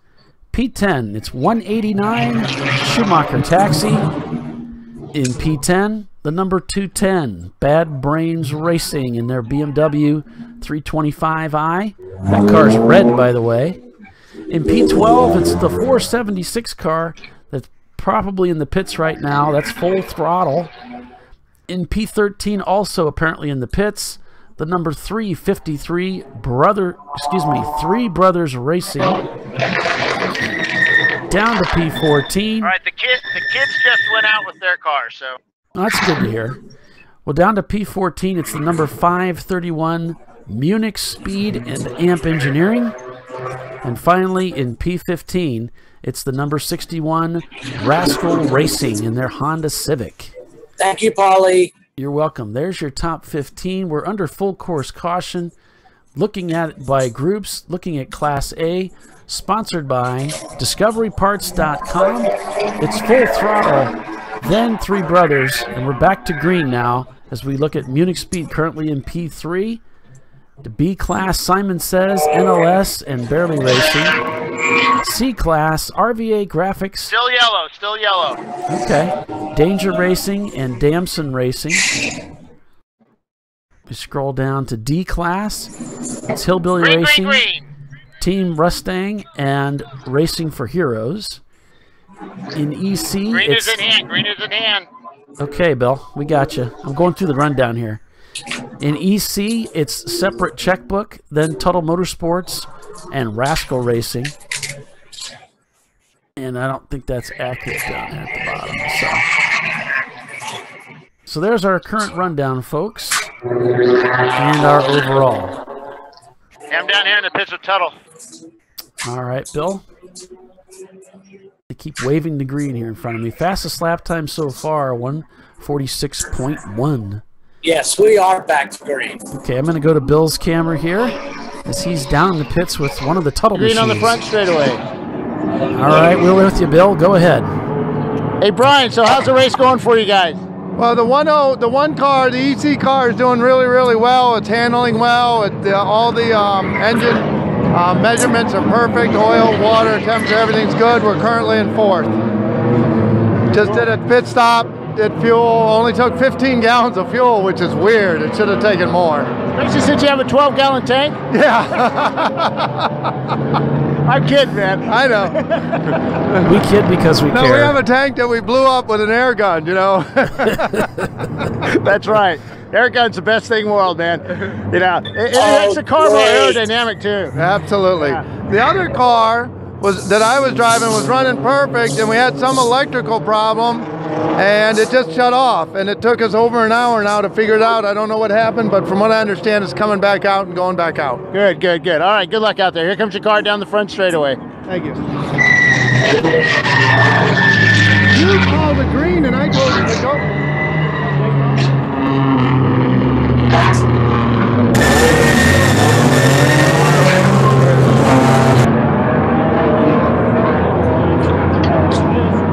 P10, it's 189 Schumacher Taxi. In P10, the number 210 Bad Brains Racing in their BMW 325i. That car's red, by the way. In P12, it's the 476 car that's probably in the pits right now. That's Full Throttle. In P13, also apparently in the pits, the number 353 Three Brothers Racing. Down to P14. All right, the kids just went out with their car, so. That's good to hear. Well, down to P14, it's the number 531 Munich Speed and Amp Engineering. And finally, in P15, it's the number 61 Rascal Racing in their Honda Civic. Thank you, Paulie. You're welcome. There's your top 15. We're under full course caution, looking at it by groups, looking at Class A, sponsored by DiscoveryParts.com. It's Full Throttle, then Three Brothers, and we're back to green now as we look at Munich Speed currently in P3. The B Class, Simon Says, NLS, and Barely Racing. C Class, RVA Graphics. Still yellow, still yellow. Okay. Danger Racing and Damson Racing. We scroll down to D Class. It's Hillbilly Racing, Team Mustang, and Racing for Heroes. In EC, Green it's... is in hand, green is in hand. Okay, Bill, we got you. I'm going through the rundown here. In EC, it's Separate Checkbook, then Tuttle Motorsports, and Rascal Racing. And I don't think that's accurate down there at the bottom. So there's our current rundown, folks, and our overall. Yeah, I'm down here in the pits with Tuttle. All right, Bill. They keep waving the green here in front of me. Fastest lap time so far, 1:46.1. Yes, we are back to green. Okay, I'm going to go to Bill's camera here as he's down in the pits with one of the Tuttle Green machines. on the front straightaway. All right, we're with you, Bill. Go ahead. Hey, Brian, so how's the race going for you guys? Well, the one car, the EC car, is doing really, really well. It's handling well. All the engine measurements are perfect. Oil, water, temperature, everything's good. We're currently in 4th. Just did a pit stop. Did fuel, only took 15 gallons of fuel, which is weird. It should have taken more. Actually, since you have a 12-gallon tank? Yeah. I'm kidding, man. I know. We kid because we care. No, we have a tank that we blew up with an air gun, you know. That's right. Air gun's the best thing in the world, man. You know, it makes the car more aerodynamic, too. Absolutely. Yeah. The other car that I was driving was running perfect, and we had some electrical problem, and it just shut off, and it took us over an hour now to figure it out. I don't know what happened, but from what I understand, it's coming back out and going back out. Good, good, good. All right, good luck out there. Here comes your car down the front straightaway. Thank you. You called the green, and I told you to go.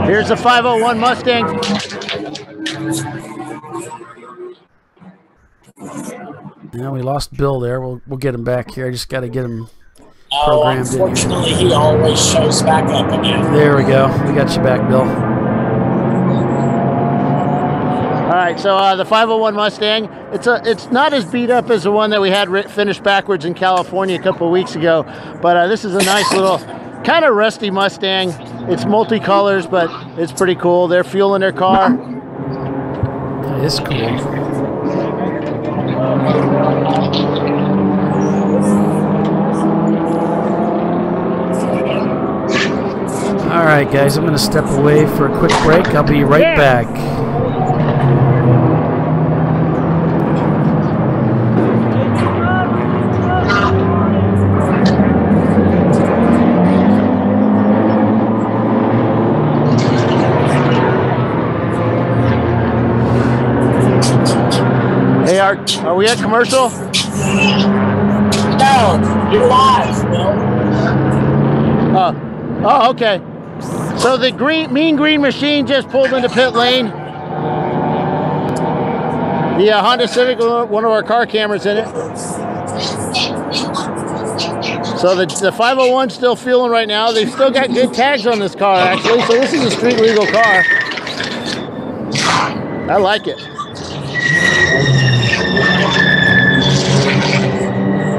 Here's the 501 Mustang. Yeah, we lost Bill there. We'll get him back here. I just got to get him programmed in here. Unfortunately, he always shows back up again. There we go. We got you back, Bill. All right, so the 501 Mustang, it's not as beat up as the one that we had finished backwards in California a couple of weeks ago, but this is a nice little kind of rusty Mustang. It's multicolors, but it's pretty cool. They're fueling their car. That is cool. All right, guys, I'm going to step away for a quick break. I'll be right back. Hey, are we at commercial? No, you're live, Bill. Oh, okay. So the Mean Green machine just pulled into pit lane. The Honda Civic, one of our car cameras in it. So the 501's still fueling right now. They've still got good tags on this car, actually. So this is a street legal car. I like it.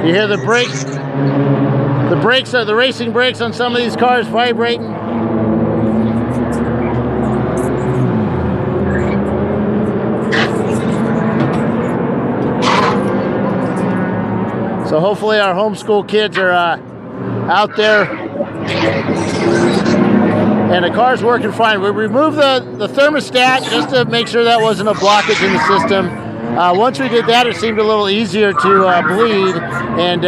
You hear the brakes? The brakes are the racing brakes on some of these cars vibrating. So hopefully our homeschool kids are out there and the car's working fine. We removed the thermostat just to make sure that wasn't a blockage in the system. Once we did that, it seemed a little easier to bleed, and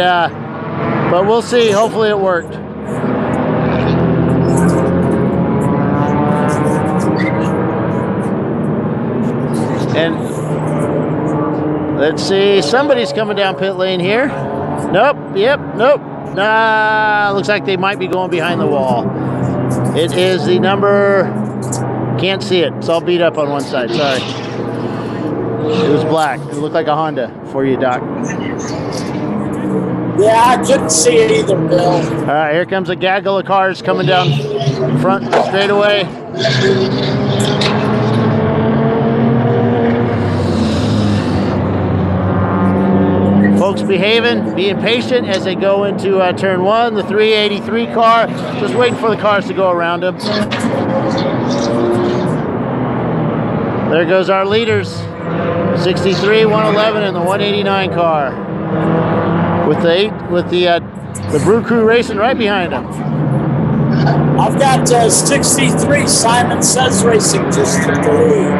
but we'll see. Hopefully it worked. And let's see, somebody's coming down pit lane here. Nope, yep, nope. Looks like they might be going behind the wall. It is the number, can't see it. It's all beat up on one side, sorry. It was black. It looked like a Honda for you, Doc. Yeah, I couldn't see it either, Bill. All right, here comes a gaggle of cars coming down front straightaway. Folks behaving, being patient as they go into turn 1, the 383 car. Just waiting for the cars to go around them. There goes our leaders. 63, 111, and the 189 car. With the Brew Crew racing right behind them. I've got 63, Simon Says Racing, just to the lead.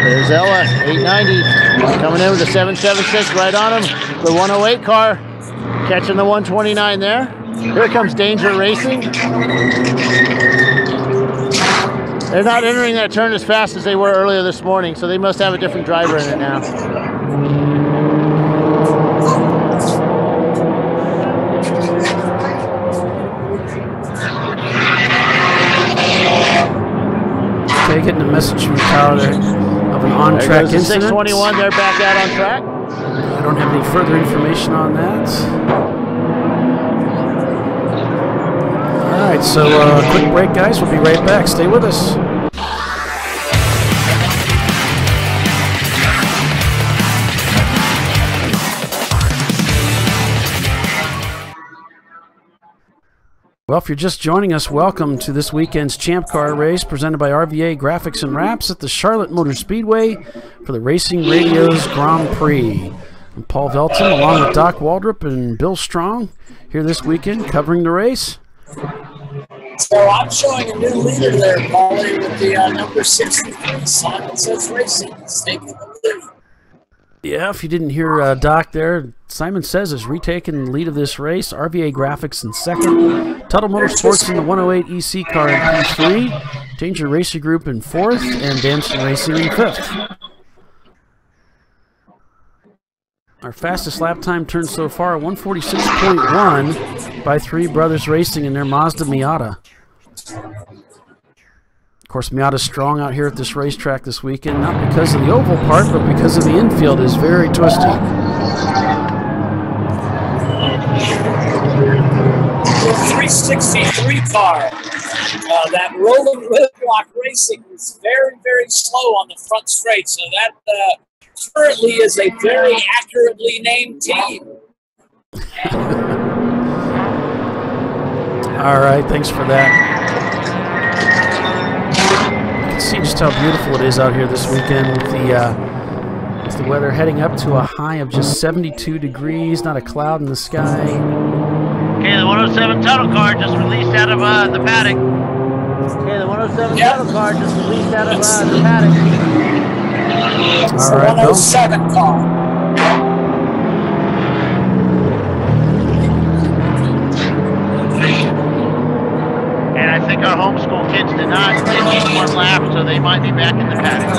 There's Ella, 890, coming in with the 776 right on him. The 108 car catching the 129 there. Here comes Danger Racing. They're not entering that turn as fast as they were earlier this morning, so they must have a different driver in it now. Okay, getting a message from Kyle there of an on-track incident. 621, they're back out on track. I don't have any further information on that. All right, so quick break, guys. We'll be right back. Stay with us. Well, if you're just joining us, welcome to this weekend's Champ Car race presented by RVA Graphics and Wraps at the Charlotte Motor Speedway for the Racing Radio's Grand Prix. I'm Paul Velton along with Doc Waldrop and Bill Strong here this weekend covering the race. So I'm showing a new leader there, Paulie, with the number 63, Simon Says Racing. He's taking the lead. Yeah, if you didn't hear Doc there, Simon Says is retaking the lead of this race. RVA Graphics in second. Tuttle Motorsports in the 108 EC car in P3. Danger Racer Group in fourth. And Danson Racing in fifth. Our fastest lap time turn so far, 146.1 by Three Brothers Racing in their Mazda Miata. Of course, Miata's strong out here at this racetrack this weekend, not because of the oval part, but because of the infield is very twisty. The 363 car, that rolling wheel block racing was very, very slow on the front straight, so that currently is a very accurately named team. All right, thanks for that. You can see just how beautiful it is out here this weekend with the weather heading up to a high of just 72 degrees, not a cloud in the sky. Okay, the 107 Tuttle car just released out of the paddock. Okay, the 107 Tuttle car just released out of the paddock. It's All the right, 107 car. And I think our homeschool kids did not get just one lap, so they might be back in the paddock.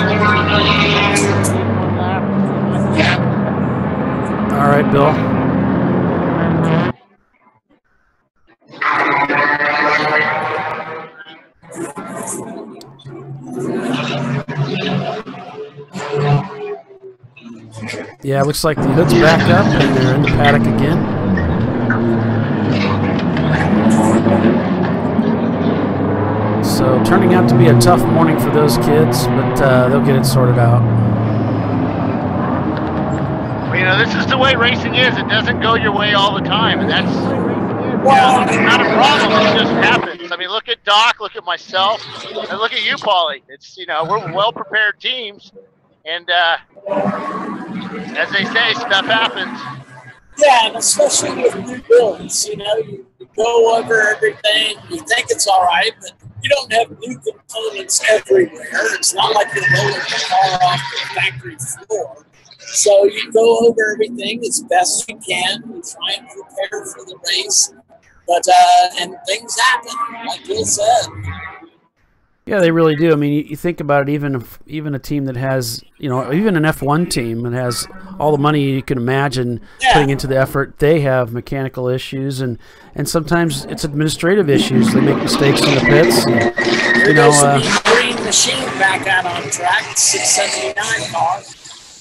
All right, Bill. Yeah, it looks like the hood's back up and they're in the paddock again. So turning out to be a tough morning for those kids, but they'll get it sorted out. Well, you know, this is the way racing is. It doesn't go your way all the time, and that's Yeah, not a problem. It just happens. I mean, look at Doc, look at myself, and look at you, Paulie. It's, you know, we're well-prepared teams, and as they say, stuff happens. Yeah, and especially with new builds, you know, you go over everything, you think it's all right, but you don't have new components everywhere. It's not like you're rolling the car off the factory floor. So you go over everything as best you can. You try and prepare for the race. But, and things happen, like Bill said. Yeah, they really do. I mean, you think about it, even a team that has, you know, even an F1 team that has all the money you can imagine putting into the effort, they have mechanical issues, and sometimes it's administrative issues. They make mistakes in the pits. And, you know, green machine back out on track, 679 car.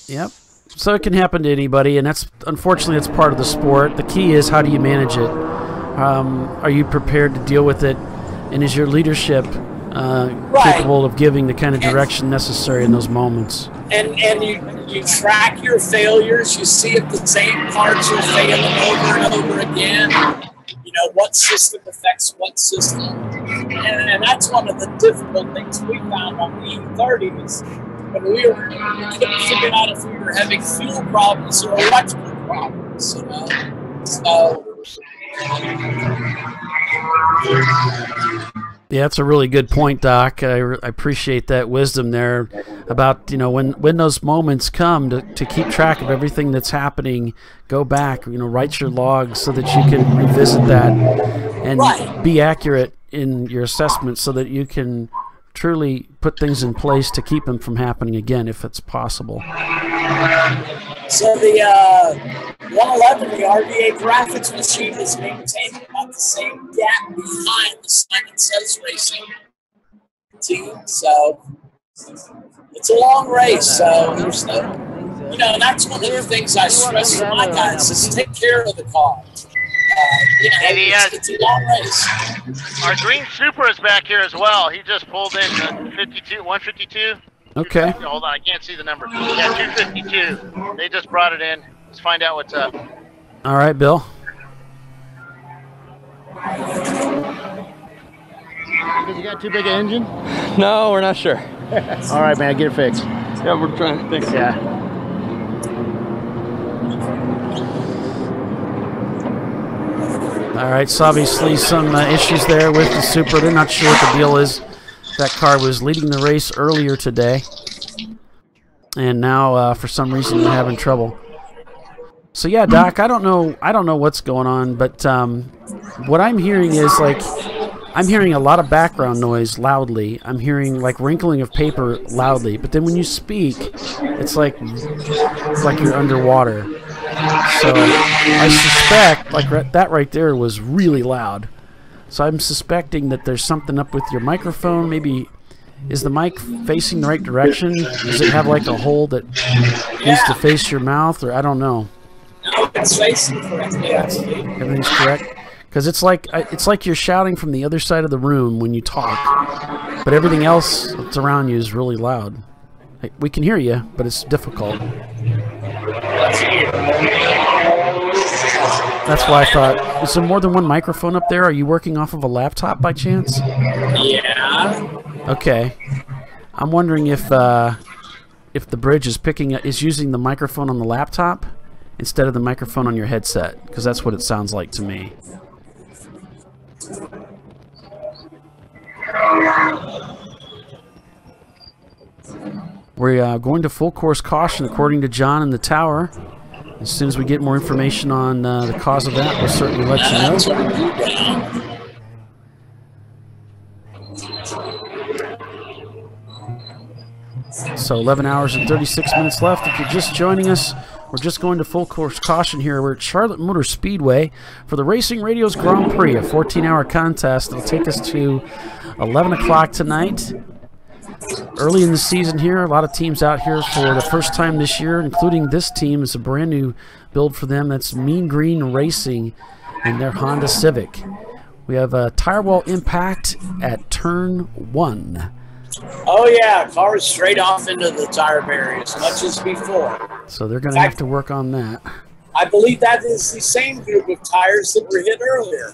Yep. So it can happen to anybody, and unfortunately that's part of the sport. The key is, how do you manage it? Are you prepared to deal with it, and is your leadership capable of giving the kind of direction necessary in those moments? And you track your failures. You see if the same parts are failing over and over again. You know, what system affects what system. And that's one of the difficult things we found on the E30s. When we couldn't figure out if we were having fuel problems or electrical problems, you know. So. Yeah, that's a really good point, Doc. I appreciate that wisdom there about, you know, when those moments come to keep track of everything that's happening, go back, you know, write your logs so that you can revisit that and be accurate in your assessment so that you can truly put things in place to keep them from happening again if it's possible. So the 111, the RVA graphics machine is maintaining about the same gap behind the Simon Says Racing team. So it's a long race. So there's no, you know, that's one of the things I stress to my guys is take care of the car. You know, it's a long race. Our green super is back here as well. He just pulled in 152. Okay. Hold on, I can't see the number. Yeah, 252. They just brought it in. Let's find out what's up. All right, Bill. Because you got too big an engine? No, we're not sure. All right, man, get it fixed. Yeah, we're trying to fix it. Yeah. All right, so obviously some issues there with the Super. They're not sure what the deal is. That car was leading the race earlier today, and now for some reason they're having trouble. So yeah, Doc, I don't know what's going on, but what I'm hearing is like I'm hearing a lot of background noise loudly. I'm hearing like wrinkling of paper loudly, but then when you speak, it's like you're underwater. So I suspect like that right there was really loud. So I'm suspecting that there's something up with your microphone. Maybe is the mic facing the right direction? Does it have like a hole that needs to face your mouth, or I don't know. No, it's facing correctly. Everything's correct. Because it's like you're shouting from the other side of the room when you talk, but everything else that's around you is really loud. We can hear you, but it's difficult. That's why I thought, is there more than one microphone up there? Are you working off of a laptop by chance? Yeah. Okay. I'm wondering if the bridge is using the microphone on the laptop instead of the microphone on your headset, because that's what it sounds like to me. We're going to full course caution according to John in the tower. As soon as we get more information on the cause of that, we'll certainly let you know. So 11 hours and 36 minutes left. If you're just joining us, we're just going to full course caution here. We're at Charlotte Motor Speedway for the Racing Radio's Grand Prix, a 14-hour contest that'll take us to 11 o'clock tonight. Early in the season here, a lot of teams out here for the first time this year, including this team. It's a brand new build for them. That's Mean Green Racing and their Honda Civic. We have a tire wall impact at turn 1. Oh yeah, car is straight off into the tire barrier as much as before. So they're going to have to work on that. I believe that is the same group of tires that were hit earlier.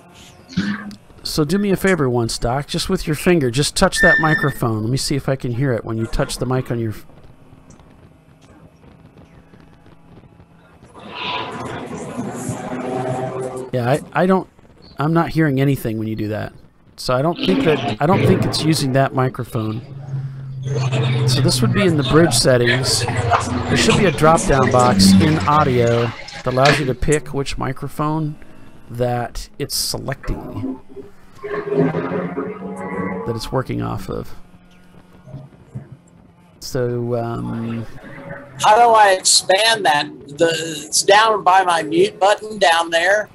So do me a favor once, Doc, just with your finger, just touch that microphone. Let me see if I can hear it when you touch the mic on your... Yeah, I'm not hearing anything when you do that. So I don't think it's using that microphone. So this would be in the bridge settings. There should be a drop-down box in audio that allows you to pick which microphone that it's selecting, that it's working off of. So how do I expand that? It's down by my mute button down there.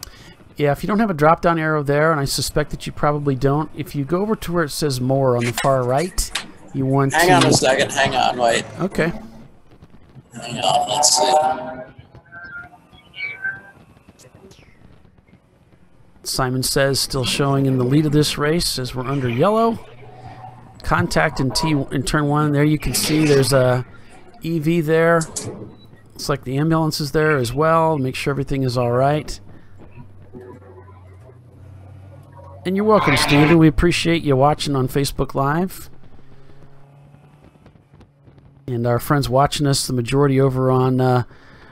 Yeah, if you don't have a drop-down arrow there, and I suspect that you probably don't, if you go over to where it says more on the far right, you want Hang on a second. Hang on, wait. Okay. Hang on, let's see. Simon says, still showing in the lead of this race as we're under yellow. Contact in turn 1. There you can see there's a EV there. Looks like the ambulance is there as well. Make sure everything is all right. And you're welcome, Steven. We appreciate you watching on Facebook Live. And our friends watching us, the majority over on our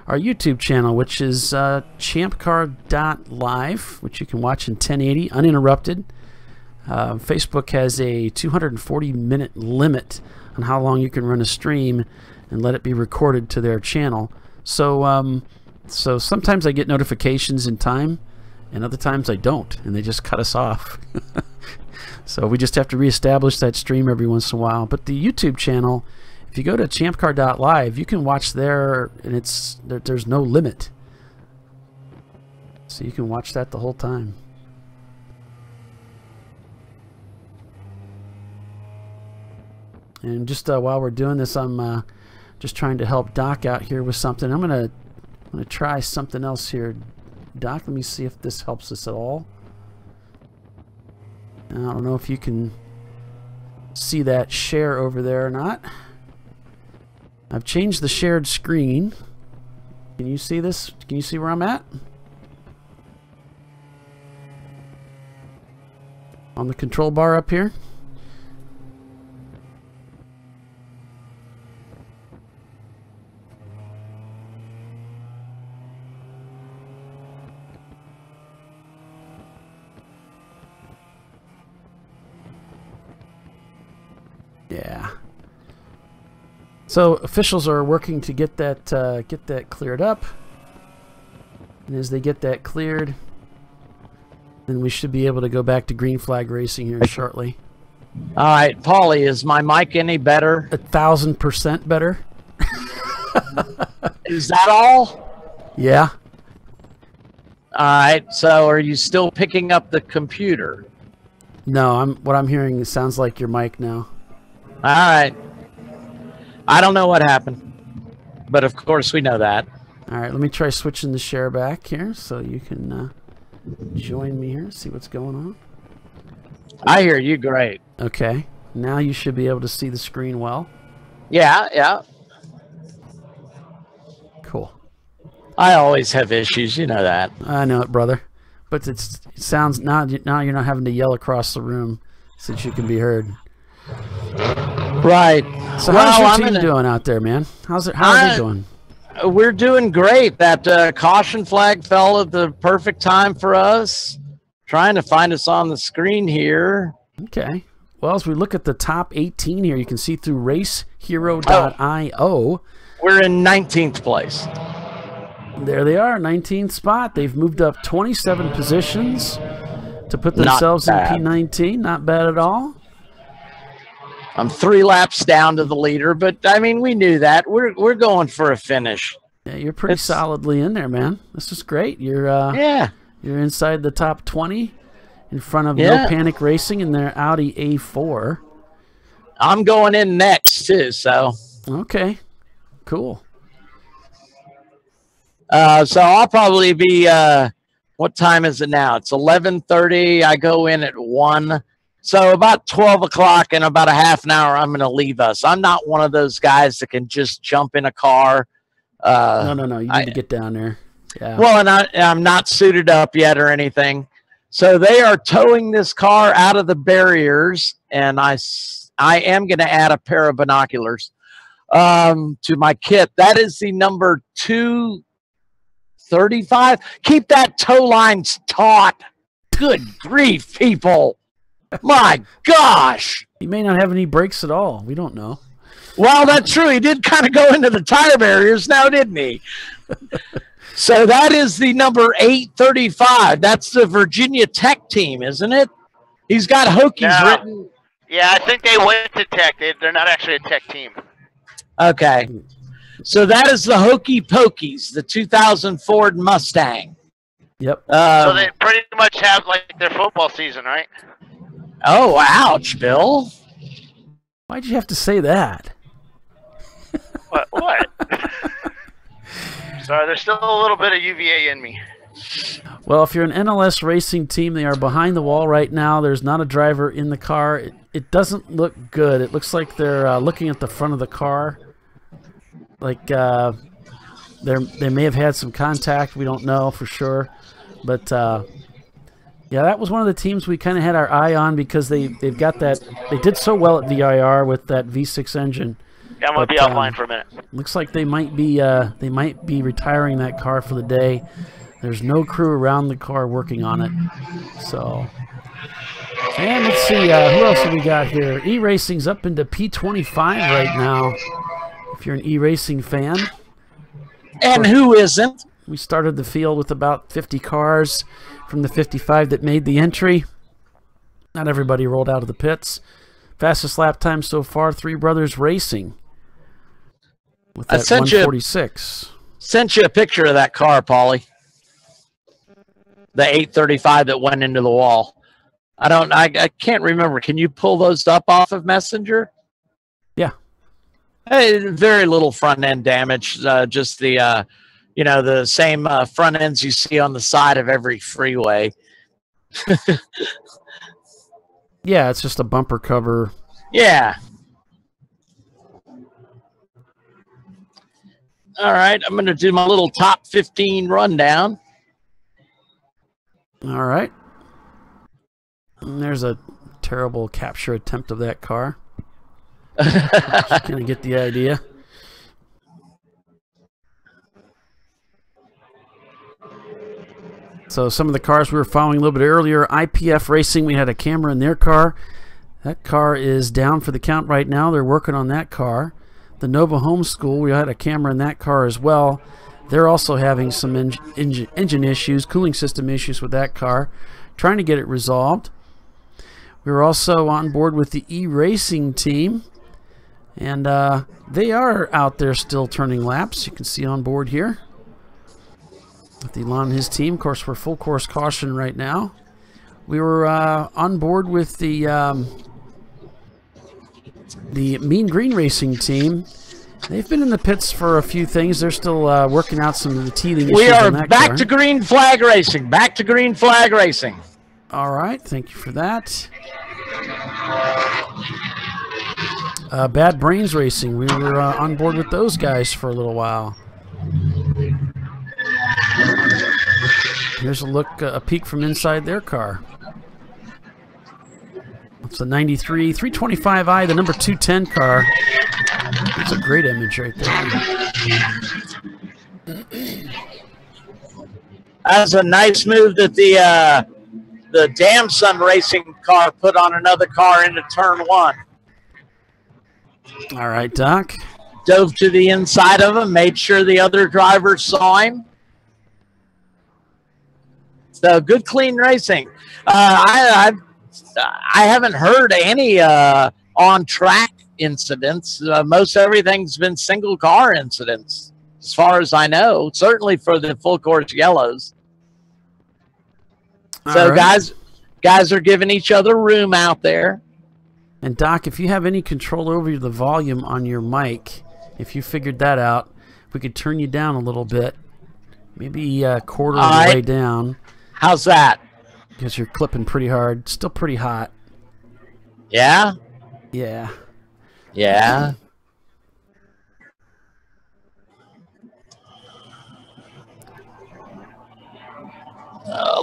YouTube channel, which is ChampCar.live, which you can watch in 1080 uninterrupted. Facebook has a 240-minute limit on how long you can run a stream and let it be recorded to their channel. So, so sometimes I get notifications in time, and other times I don't, and they just cut us off. So we just have to reestablish that stream every once in a while. But the YouTube channel, if you go to ChampCar.live, you can watch there, and there's no limit. So you can watch that the whole time. And just while we're doing this, I'm just trying to help Doc out here with something. I'm gonna try something else here. Doc, let me see if this helps us at all. I don't know if you can see that share over there or not. I've changed the shared screen. Can you see this? Can you see where I'm at? On the control bar up here. Yeah. So officials are working to get that cleared up, and as they get that cleared, then we should be able to go back to green flag racing here shortly. All right, Paulie, is my mic any better? 1,000% better. Is that all? Yeah. All right. So, are you still picking up the computer? No, what I'm hearing sounds like your mic now. All right. I don't know what happened, but of course we know that. All right, let me try switching the share back here so you can join me here, see what's going on. I hear you great. Okay, now you should be able to see the screen well. Yeah, yeah. Cool. I always have issues, you know that. I know it, brother. But it sounds now you're not having to yell across the room since you can be heard. Right. So how's your team doing out there, man? How are they doing? We're doing great. That caution flag fell at the perfect time for us. Trying to find us on the screen here. Okay. Well, as we look at the top 18 here, you can see through racehero.io. We're in 19th place. There they are, 19th spot. They've moved up 27 positions to put themselves in P19. Not bad at all. I'm 3 laps down to the leader, but I mean, we knew that. We're going for a finish. Yeah, you're pretty solidly in there, man. This is great. You're you're inside the top 20 in front of No Panic Racing in their Audi A4. I'm going in next too, so. Okay. Cool. So I'll probably be what time is it now? It's 11:30. I go in at 1. So about 12 o'clock in about a half an hour, I'm going to leave us. I'm not one of those guys that can just jump in a car. No. You need to get down there. Yeah. Well, and I'm not suited up yet or anything. So they are towing this car out of the barriers, and I am going to add a pair of binoculars to my kit. That is the number 235. Keep that tow lines taut. Good grief, people. My gosh. He may not have any brakes at all. We don't know. Well, that's true. He did kind of go into the tire barriers now, didn't he? So that is the number 835. That's the Virginia Tech team, isn't it? He's got Hokies written. Yeah, I think they went to Tech. They're not actually a Tech team. Okay. So that is the Hokey Pokies, the 2000 Ford Mustang. Yep. So they pretty much have like their football season, right? Oh, ouch, Bill. Why'd you have to say that? What? Sorry, there's still a little bit of UVA in me. Well, if you're an NLS racing team, they are behind the wall right now. There's not a driver in the car. It doesn't look good. It looks like they're looking at the front of the car. Like they may have had some contact. We don't know for sure. But, yeah, that was one of the teams we kind of had our eye on because they've got that. They did so well at VIR with that V6 engine. Yeah, I'm going to be offline for a minute. Looks like they might be retiring that car for the day. There's no crew around the car working on it. So, and let's see, who else have we got here? E-Racing's up into P25 right now, if you're an E-Racing fan. And who isn't? We started the field with about 50 cars from the 55 that made the entry. Not everybody rolled out of the pits. Fastest lap time so far, Three Brothers Racing with that 146. Sent you a picture of that car, Paulie. The 835 that went into the wall. I can't remember. Can you pull those up off of Messenger? Yeah. Hey, very little front end damage. Just the the same front ends you see on the side of every freeway. Yeah, it's just a bumper cover. Yeah. All right, I'm going to do my little top 15 rundown. All right. And there's a terrible capture attempt of that car. Just kind of get the idea. So some of the cars we were following a little bit earlier, IPF Racing, we had a camera in their car. That car is down for the count right now. They're working on that car. The Nova Homeschool, we had a camera in that car as well. They're also having some engine issues, cooling system issues with that car, trying to get it resolved. We were also on board with the E-Racing team, and they are out there still turning laps. You can see on board here with Elon and his team. Of course, we're full course caution right now. We were on board with the Mean Green Racing team. They've been in the pits for a few things. They're still working out some of the teething issues. We are on that back car. to green flag racing. Back to green flag racing. All right, thank you for that. Bad Brains Racing. We were on board with those guys for a little while. Here's a look, a peek from inside their car. It's a 93 325i, the number 210 car. That's a great image right there. That's a nice move that the Damn Sun Racing car put on another car into turn one. All right, Doc. Dove to the inside of him, made sure the other driver saw him. So good, clean racing. I haven't heard any on-track incidents. Most everything's been single car incidents, as far as I know. Certainly for the full course yellows. So right. guys are giving each other room out there. And Doc, if you have any control over the volume on your mic, if you figured that out, we could turn you down a little bit, maybe a quarter of the way down. How's that? Because you're clipping pretty hard. Still pretty hot. Yeah? Yeah. Yeah.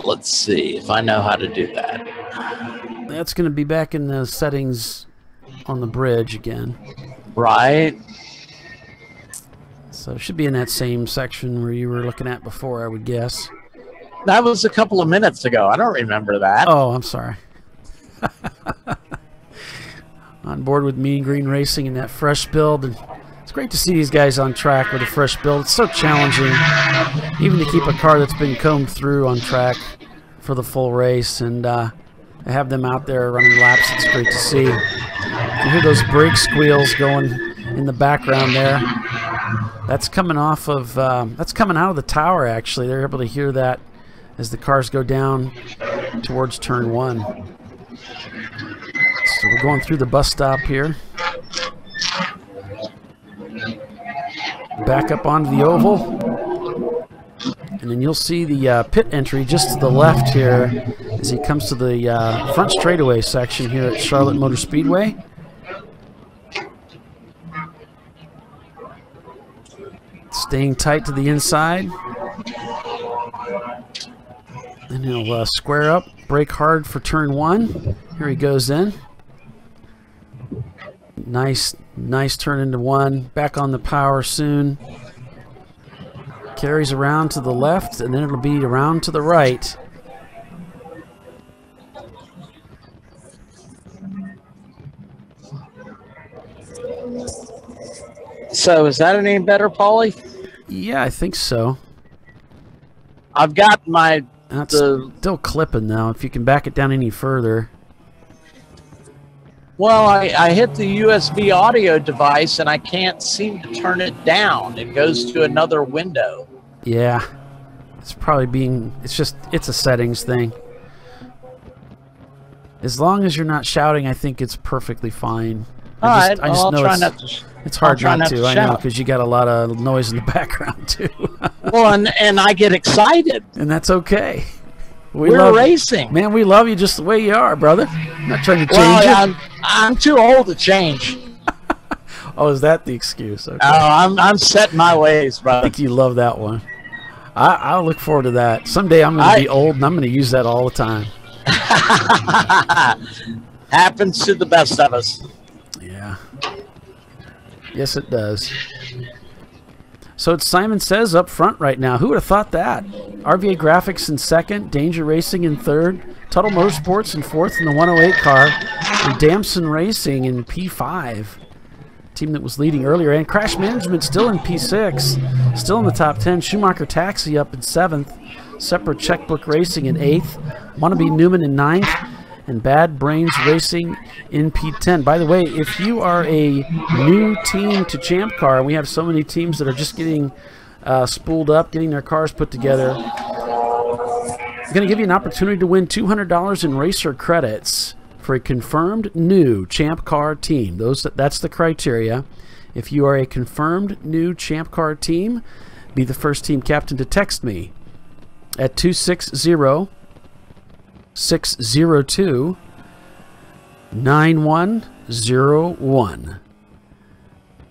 let's see if I know how to do that. That's going to be back in the settings on the bridge again. Right. So it should be in that same section where you were looking at before, I would guess. That was a couple of minutes ago. I don't remember that. Oh, I'm sorry. On board with Mean Green Racing in that fresh build. And it's great to see these guys on track with a fresh build. It's so challenging, even to keep a car that's been combed through on track for the full race. And have them out there running laps. It's great to see. You hear those brake squeals going in the background there. That's coming off of, that's coming out of the tower, actually. They're able to hear that as the cars go down towards turn 1. So we're going through the bus stop here. Back up onto the oval. And then you'll see the pit entry just to the left here as he comes to the front straightaway section here at Charlotte Motor Speedway. Staying tight to the inside. And he'll square up, brake hard for turn 1. Here he goes in. Nice turn into 1. Back on the power soon. Carries around to the left, and then it'll be around to the right. So is that any better, Paulie? Yeah, I think so. I've got my... That's still clipping, though, if you can back it down any further. Well, I hit the USB audio device, and I can't seem to turn it down. It goes to another window. Yeah. It's probably being... It's a settings thing. As long as you're not shouting, I think it's perfectly fine. I just know it's hard not to. I know, because you got a lot of noise in the background, too. Well, and I get excited. And that's okay. We're racing. Man, we love you just the way you are, brother. I'm not trying to change you. I'm too old to change. Oh, is that the excuse? Okay. Oh, I'm set in my ways, brother. I think you love that one. I'll look forward to that. Someday I'm going to be old, and I'm going to use that all the time. Happens to the best of us. Yeah. Yes, it does. So it's Simon Says up front right now. Who would have thought that? RVA Graphics in second, Danger Racing in third, Tuttle Motorsports in fourth in the 108 car, and Damson Racing in P5. Team that was leading earlier, and Crash Management still in P6, still in the top 10. Schumacher Taxi up in 7th, Separate Checkbook Racing in 8th, Wannabe Newman in 9th, and Bad Brains Racing in P10. By the way, if you are a new team to Champ Car, and we have so many teams that are just getting spooled up, getting their cars put together, I'm going to give you an opportunity to win $200 in racer credits for a confirmed new Champ Car team. That's the criteria. If you are a confirmed new Champ Car team, be the first team captain to text me at 260-602-9101.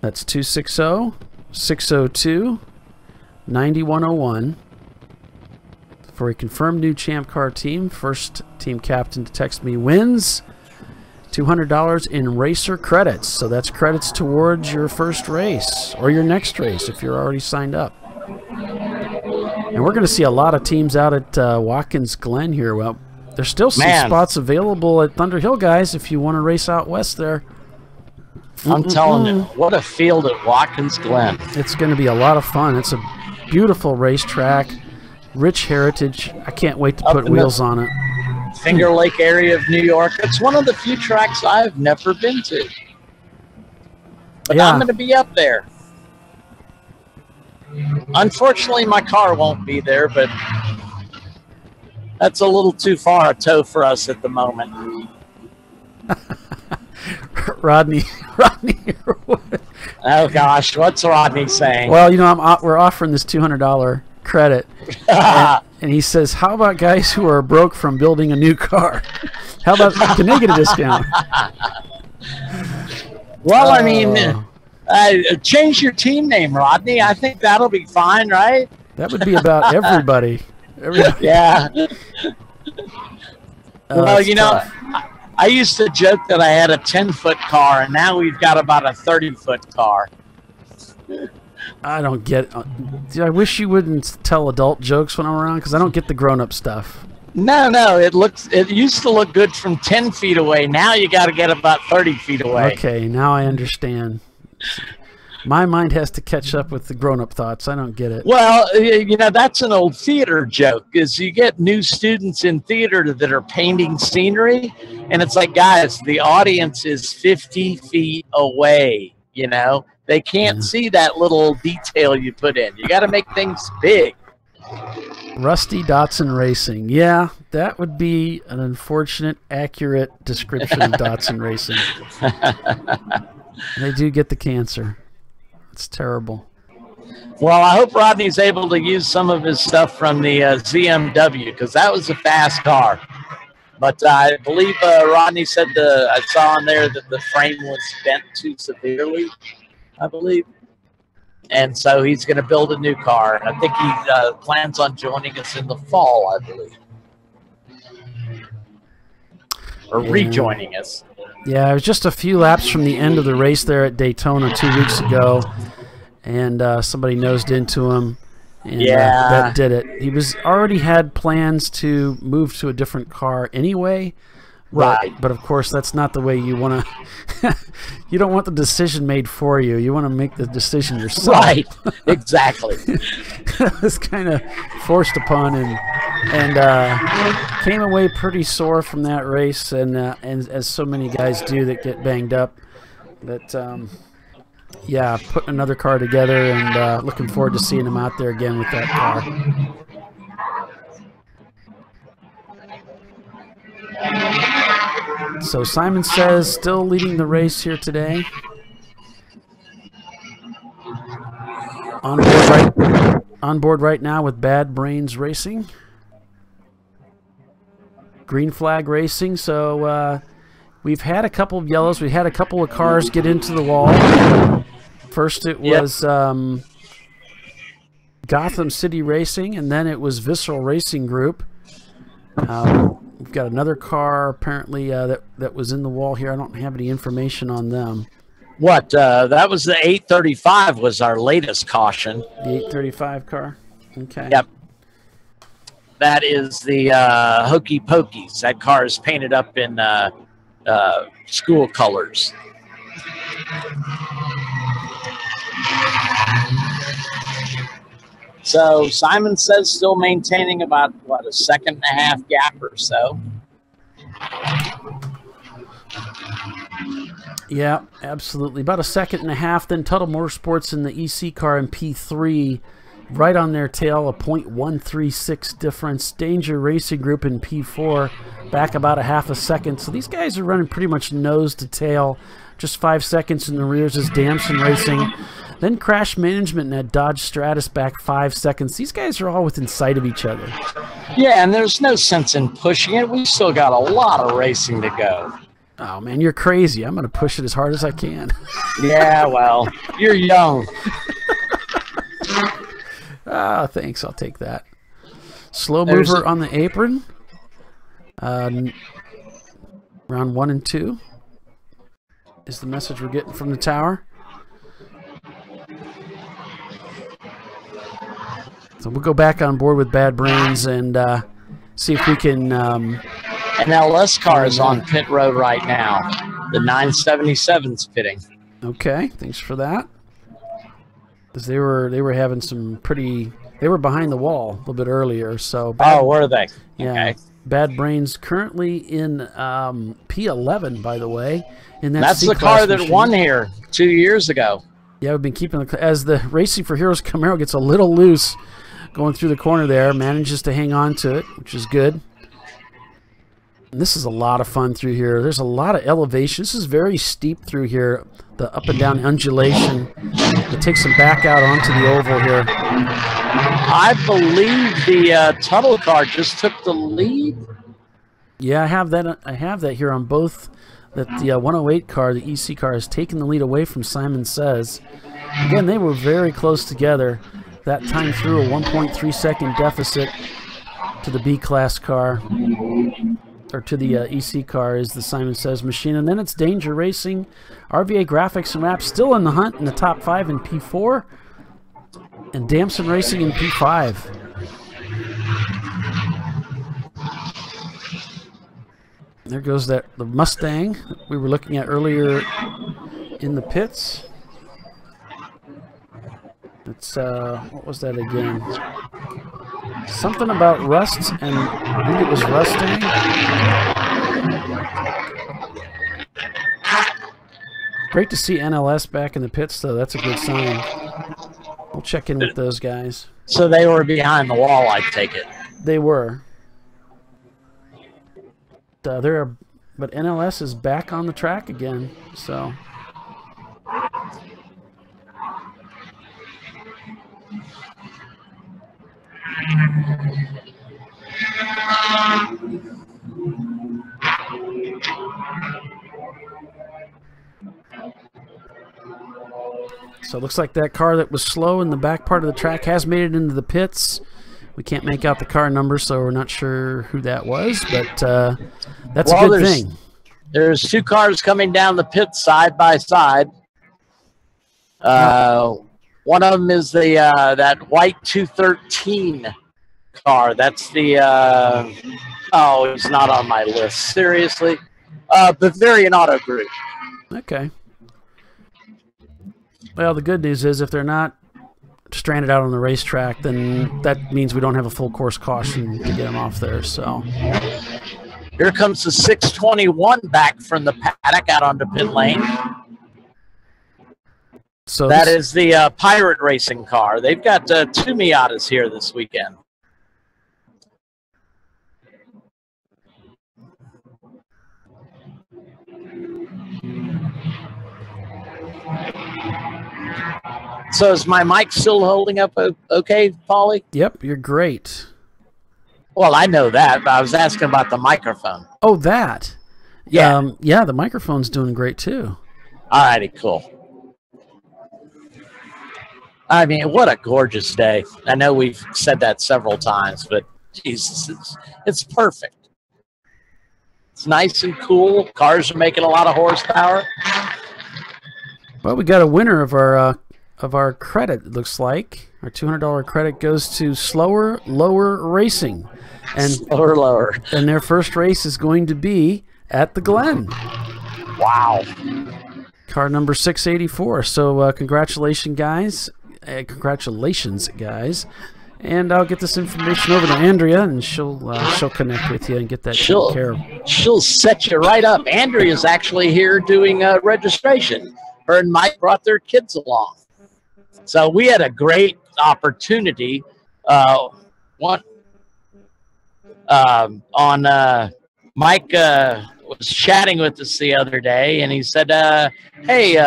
That's 260-602-9101. For a confirmed new Champ Car team, first team captain to text me wins $200 in racer credits. So that's credits towards your first race or your next race if you're already signed up. And we're going to see a lot of teams out at Watkins Glen here. Well, there's still some spots available at Thunder Hill, guys, if you want to race out west there. I'm telling you, what a field at Watkins Glen. It's going to be a lot of fun. It's a beautiful racetrack, rich heritage. I can't wait to put wheels on it. Finger Lake area of New York. It's one of the few tracks I've never been to. But I'm going to be up there. Unfortunately, my car won't be there, but that's a little too far a tow for us at the moment. Rodney. Oh gosh, what's Rodney saying? Well, you know, we're offering this $200 credit, and he says, "How about guys who are broke from building a new car? How about can they get a discount?" Well, I mean, change your team name, Rodney. I think that'll be fine, right? That would be about everybody. Yeah. Well, you know, tough. I used to joke that I had a 10-foot car, and now we've got about a 30-foot car. I don't get. I wish you wouldn't tell adult jokes when I'm around because I don't get the grown-up stuff. No, it used to look good from 10 feet away. Now you got to get about 30 feet away. Okay, now I understand. My mind has to catch up with the grown-up thoughts. I don't get it. Well, you know, that's an old theater joke, is you get new students in theater that are painting scenery, and it's like, guys, the audience is 50 feet away, you know? They can't see that little detail you put in. You got to make things big. Rusty Datsun Racing. Yeah, that would be an unfortunate, accurate description of Datsun Racing. They do get the cancer. It's terrible. Well, I hope Rodney's able to use some of his stuff from the ZMW, because that was a fast car. But I believe Rodney said I saw on there that the frame was bent too severely, I believe. And so he's going to build a new car. I think he plans on joining us in the fall, I believe. Or rejoining us. Yeah, it was just a few laps from the end of the race there at Daytona 2 weeks ago, and somebody nosed into him, and that did it. He already had plans to move to a different car anyway, right? But of course, that's not the way you want to. You don't want the decision made for you. You want to make the decision yourself. Right, exactly. It was kind of forced upon, and came away pretty sore from that race, and as so many guys do that get banged up. But yeah, putting another car together, and looking forward to seeing him out there again with that car. So Simon Says still leading the race here today. On board right now with Bad Brains Racing. Green Flag Racing. So we've had a couple of yellows. We had a couple of cars get into the wall. First it was Gotham City Racing, and then it was Visceral Racing Group. We've got another car apparently that was in the wall here. I don't have any information on them. What? That was the 835 was our latest caution. The 835 car? Okay. Yep. That is the Hokey Pokeys. That car is painted up in school colors. So Simon Says still maintaining about, what, a 2.5 gap or so. Yeah, absolutely. About a 2.5. Then Tuttle Motorsports in the EC car in P3, right on their tail, a .136 difference. Danger Racing Group in P4, back about a half a second. So these guys are running pretty much nose to tail. Just 5 seconds in the rears is Damson Racing. Then Crash Management and that Dodge Stratus back 5 seconds. These guys are all within sight of each other. Yeah, and there's no sense in pushing it. We've still got a lot of racing to go. Oh, man, you're crazy. I'm going to push it as hard as I can. Yeah, well, you're young. Thanks. I'll take that. Slow mover on the apron. Round 1 and 2 is the message we're getting from the tower. So we'll go back on board with Bad Brains and see if we can... An LS car is on pit road right now. The 977's pitting. Okay, thanks for that. Because they were having some pretty... They were behind the wall a little bit earlier, so... Were they? Yeah. Okay. Bad Brains currently in P11, by the way. In that That's the car that won here 2 years ago. Yeah, we've been keeping as the Racing for Heroes Camaro gets a little loose going through the corner there, manages to hang on to it, which is good. And this is a lot of fun through here. There's a lot of elevation. This is very steep through here, the up and down undulation. It takes them back out onto the oval here. I believe the Tuttle car just took the lead. Yeah, I have that here on both. That the 108 car, the EC car, has taken the lead away from Simon Says. Again, they were very close together. That time through a 1.3 second deficit. to the B-class car, or to the EC car, is the Simon Says machine. And then it's Danger Racing, RVA Graphics and Wraps still in the hunt in the top 5 in P4, and Damson Racing in P5. There goes the Mustang that we were looking at earlier in the pits. It's what was that again? Something about rust, and I think it was rusting. Great to see NLS back in the pits, though. That's a good sign. We'll check in with those guys. So they were behind the wall, I take it. They were. But NLS is back on the track again, so. So it looks like that car that was slow in the back part of the track has made it into the pits. We can't make out the car number, so we're not sure who that was, but that's a good thing. There's 2 cars coming down the pit side by side. One of them is the that white 213 car. That's the oh, he's not on my list. Seriously, Bavarian Auto Group. Okay. Well, the good news is if they're not stranded out on the racetrack, then that means we don't have a full course caution to get them off there. So here comes the 621 back from the paddock out onto pit lane. So that is the Pirate Racing car. They've got 2 Miatas here this weekend. So is my mic still holding up okay, Paulie? Yep, you're great. Well, I know that, but I was asking about the microphone. Oh, that. Yeah. Yeah, the microphone's doing great, too. All righty, cool. I mean, what a gorgeous day. I know we've said that several times, but Jesus, it's perfect. It's nice and cool. Cars are making a lot of horsepower. Well, we got a winner of our credit, it looks like. Our $200 credit goes to Slower Lower Racing. And Slower Lower. And their first race is going to be at the Glen. Wow. Car number 684. So congratulations, guys. And I'll get this information over to Andrea, and she'll connect with you and get that taken care of. She'll set you right up. Andrea's actually here doing registration. Her and Mike brought their kids along. So we had a great opportunity. Mike was chatting with us the other day, and he said, hey,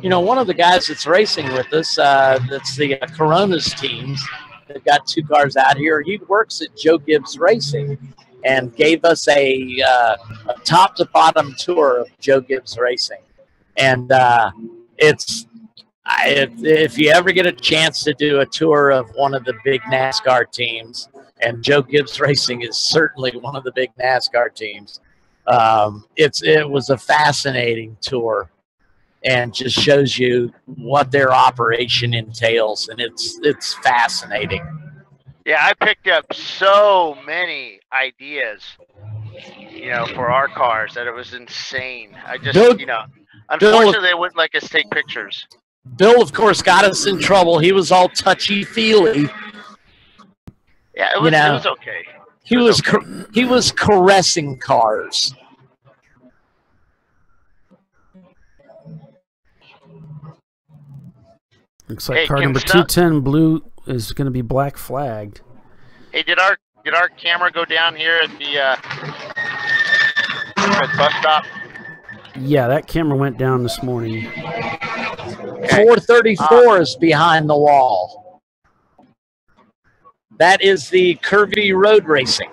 one of the guys that's racing with us, that's the Coronas teams, they've got 2 cars out here. He works at Joe Gibbs Racing and gave us a top-to-bottom tour of Joe Gibbs Racing. And if you ever get a chance to do a tour of one of the big NASCAR teams, and Joe Gibbs Racing is certainly one of the big NASCAR teams, it was a fascinating tour, and just shows you what their operation entails, and it's fascinating. Yeah, I picked up so many ideas, for our cars that it was insane. I just, unfortunately, they wouldn't let us take pictures. Bill, of course, got us in trouble. He was all touchy-feely. Yeah, it was okay. He was caressing cars. Looks like car number 210 blue is going to be black flagged. Hey, did our camera go down here at the bus stop? Yeah, that camera went down this morning. 434 is behind the wall. That is the Curvy Road Racing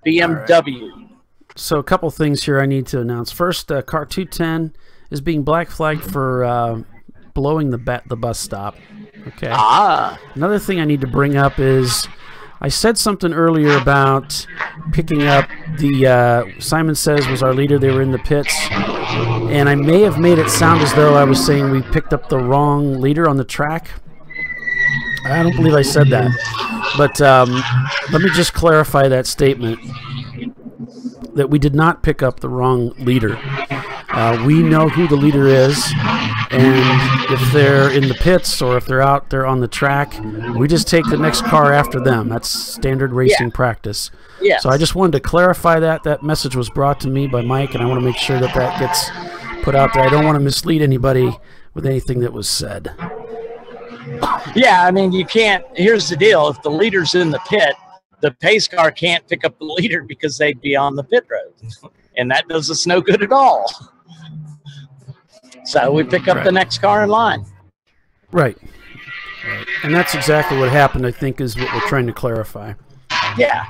BMW. Right. So a couple things here I need to announce. First, car 210 is being black flagged for blowing the bus stop. Okay. Ah. Another thing I need to bring up is I said something earlier about picking up the Simon Says was our leader. They were in the pits, and I may have made it sound as though I was saying we picked up the wrong leader on the track. I don't believe I said that, but let me just clarify that statement, that we did not pick up the wrong leader. We know who the leader is, and if they're in the pits or if they're out there on the track, we just take the next car after them. That's standard racing practice. Yes. So I just wanted to clarify that. That message was brought to me by Mike, and I want to make sure that that gets put out there. I don't want to mislead anybody with anything that was said. Yeah, I mean, you can't. Here's the deal. If the leader's in the pit, the pace car can't pick up the leader because they'd be on the pit road. And that does us no good at all. So we pick up the next car in line. Right. And that's exactly what happened, I think, is what we're trying to clarify. Yeah.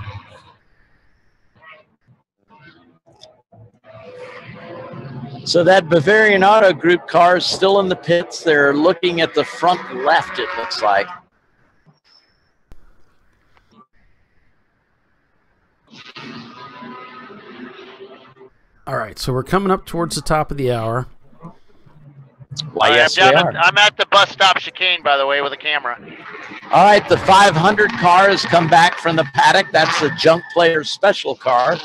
So that Bavarian Auto Group car is still in the pits. They're looking at the front left, it looks like. All right, so we're coming up towards the top of the hour. Why, yes, we are. I'm at the bus stop chicane, by the way, with a camera. All right, the 500 car has come back from the paddock. That's the Junk Players special car.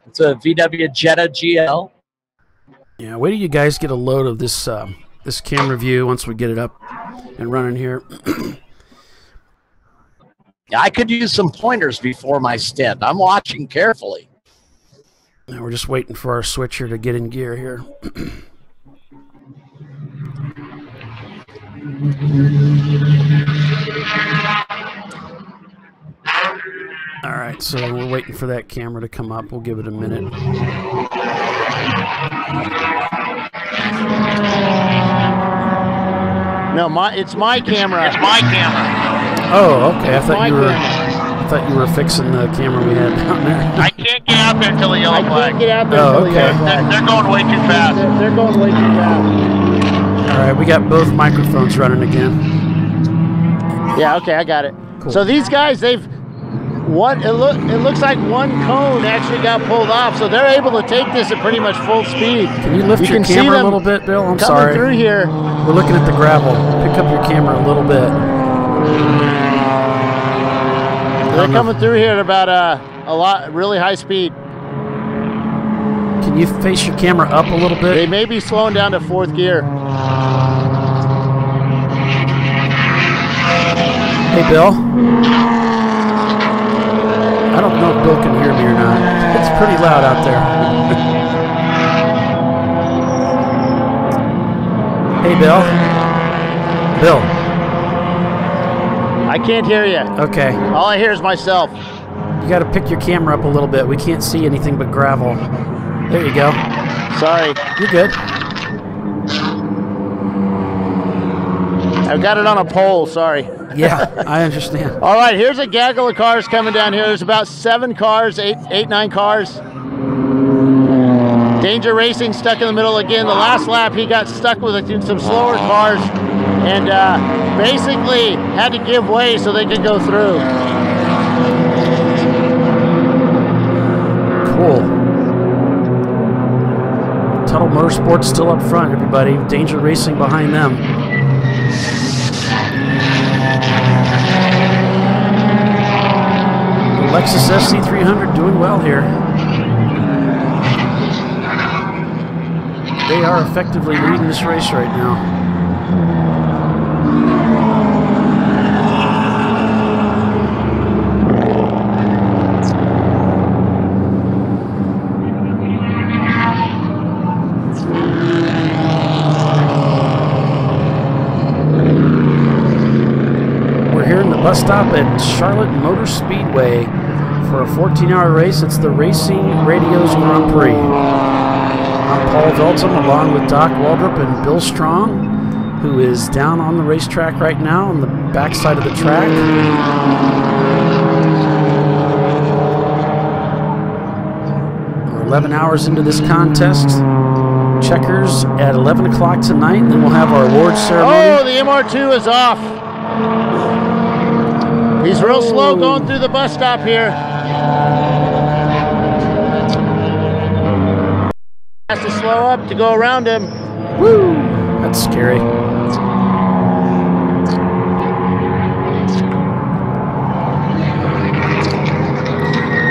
It's a VW Jetta GL. Yeah, wait till you guys get a load of this this camera view once we get it up and running here. I could use some pointers before my stint. I'm watching carefully. Now we're just waiting for our switcher to get in gear here. All right, so we're waiting for that camera to come up. We'll give it a minute. No, it's my camera. It's my camera. Oh, okay. I thought you were fixing the camera we had down there. I can't get out there until the yellow flag. I can't get out there until the yellow flag. They're going way too fast. They're going way too fast. All right, we got both microphones running again. Yeah, okay, I got it. Cool. So these guys, it looks like one cone actually got pulled off, so they're able to take this at pretty much full speed. Can you lift your camera a little bit, Bill? I'm sorry. Coming through here. We're looking at the gravel. Pick up your camera a little bit. They're coming through here at about really high speed. Can you face your camera up a little bit? They may be slowing down to 4th gear. Hey, Bill. I don't know if Bill can hear me or not. It's pretty loud out there. Hey, Bill. Bill. I can't hear you. Okay. All I hear is myself. You got to pick your camera up a little bit. We can't see anything but gravel. There you go. Sorry. You're good. I've got it on a pole, sorry. Yeah, I understand. All right, here's a gaggle of cars coming down here. There's about 7 cars, 9 cars. Danger Racing stuck in the middle again. The last lap, he got stuck with some slower cars and basically had to give way so they could go through. Cool. Tuttle Motorsports still up front, everybody. Danger Racing behind them. Lexus SC300 doing well here. They are effectively leading this race right now. We're here in the bus stop at Charlotte Motor Speedway for a 14-hour race. It's the Racing Radio's Grand Prix. I'm Paul Veltum along with Doc Waldrop and Bill Strong, who is down on the racetrack right now on the backside of the track. We're 11 hours into this contest. Checkers at 11 o'clock tonight, and then we'll have our awards ceremony. Oh, the MR2 is off. He's real slow going through the bus stop here. Has to slow up to go around him. Woo! That's scary.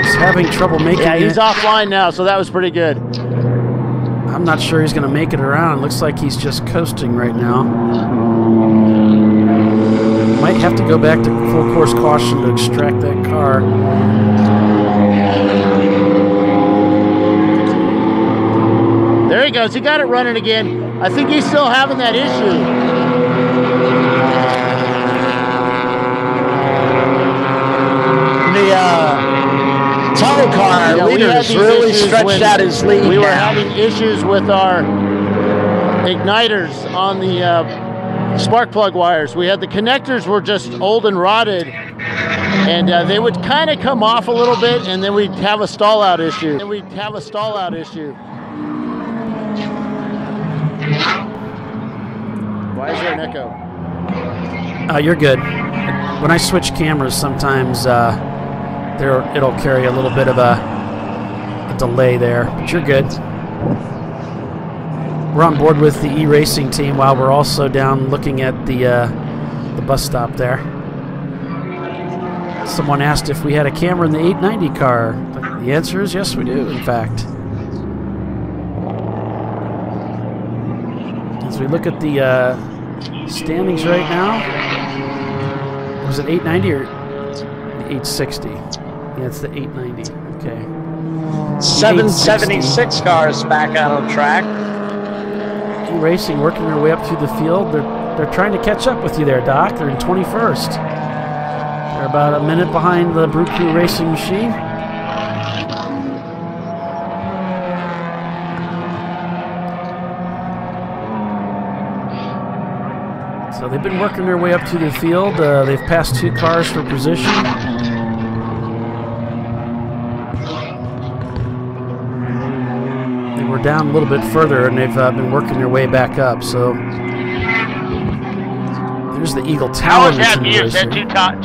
He's having trouble making it. Yeah, he's offline now, so that was pretty good. I'm not sure he's going to make it around. Looks like he's just coasting right now. Might have to go back to full course caution to extract that car. There he goes. He got it running again. I think he's still having that issue. The tow car leaders really stretched out his lead. We were having issues with our igniters on the spark plug wires. We had the connectors were just old and rotted, and they would kind of come off a little bit, and then we'd have a stall out issue. Why is there an echo? You're good. When I switch cameras, sometimes it'll carry a little bit of a delay there, but you're good. We're on board with the e-racing team while we're also down looking at the bus stop there. Someone asked if we had a camera in the 890 car. The answer is yes, we do, in fact. As we look at the standings right now, was it 890 or 860? Yeah, it's the 890. Okay. 776 cars back out on track. Racing working their way up through the field. They're trying to catch up with you there, Doc. They're in 21st. They're about a minute behind the Brew Crew Racing machine. So they've been working their way up through the field. They've passed 2 cars for position. They were down a little bit further, and they've been working their way back up. So there's the Eagle Tower. How is that view? Is that too high?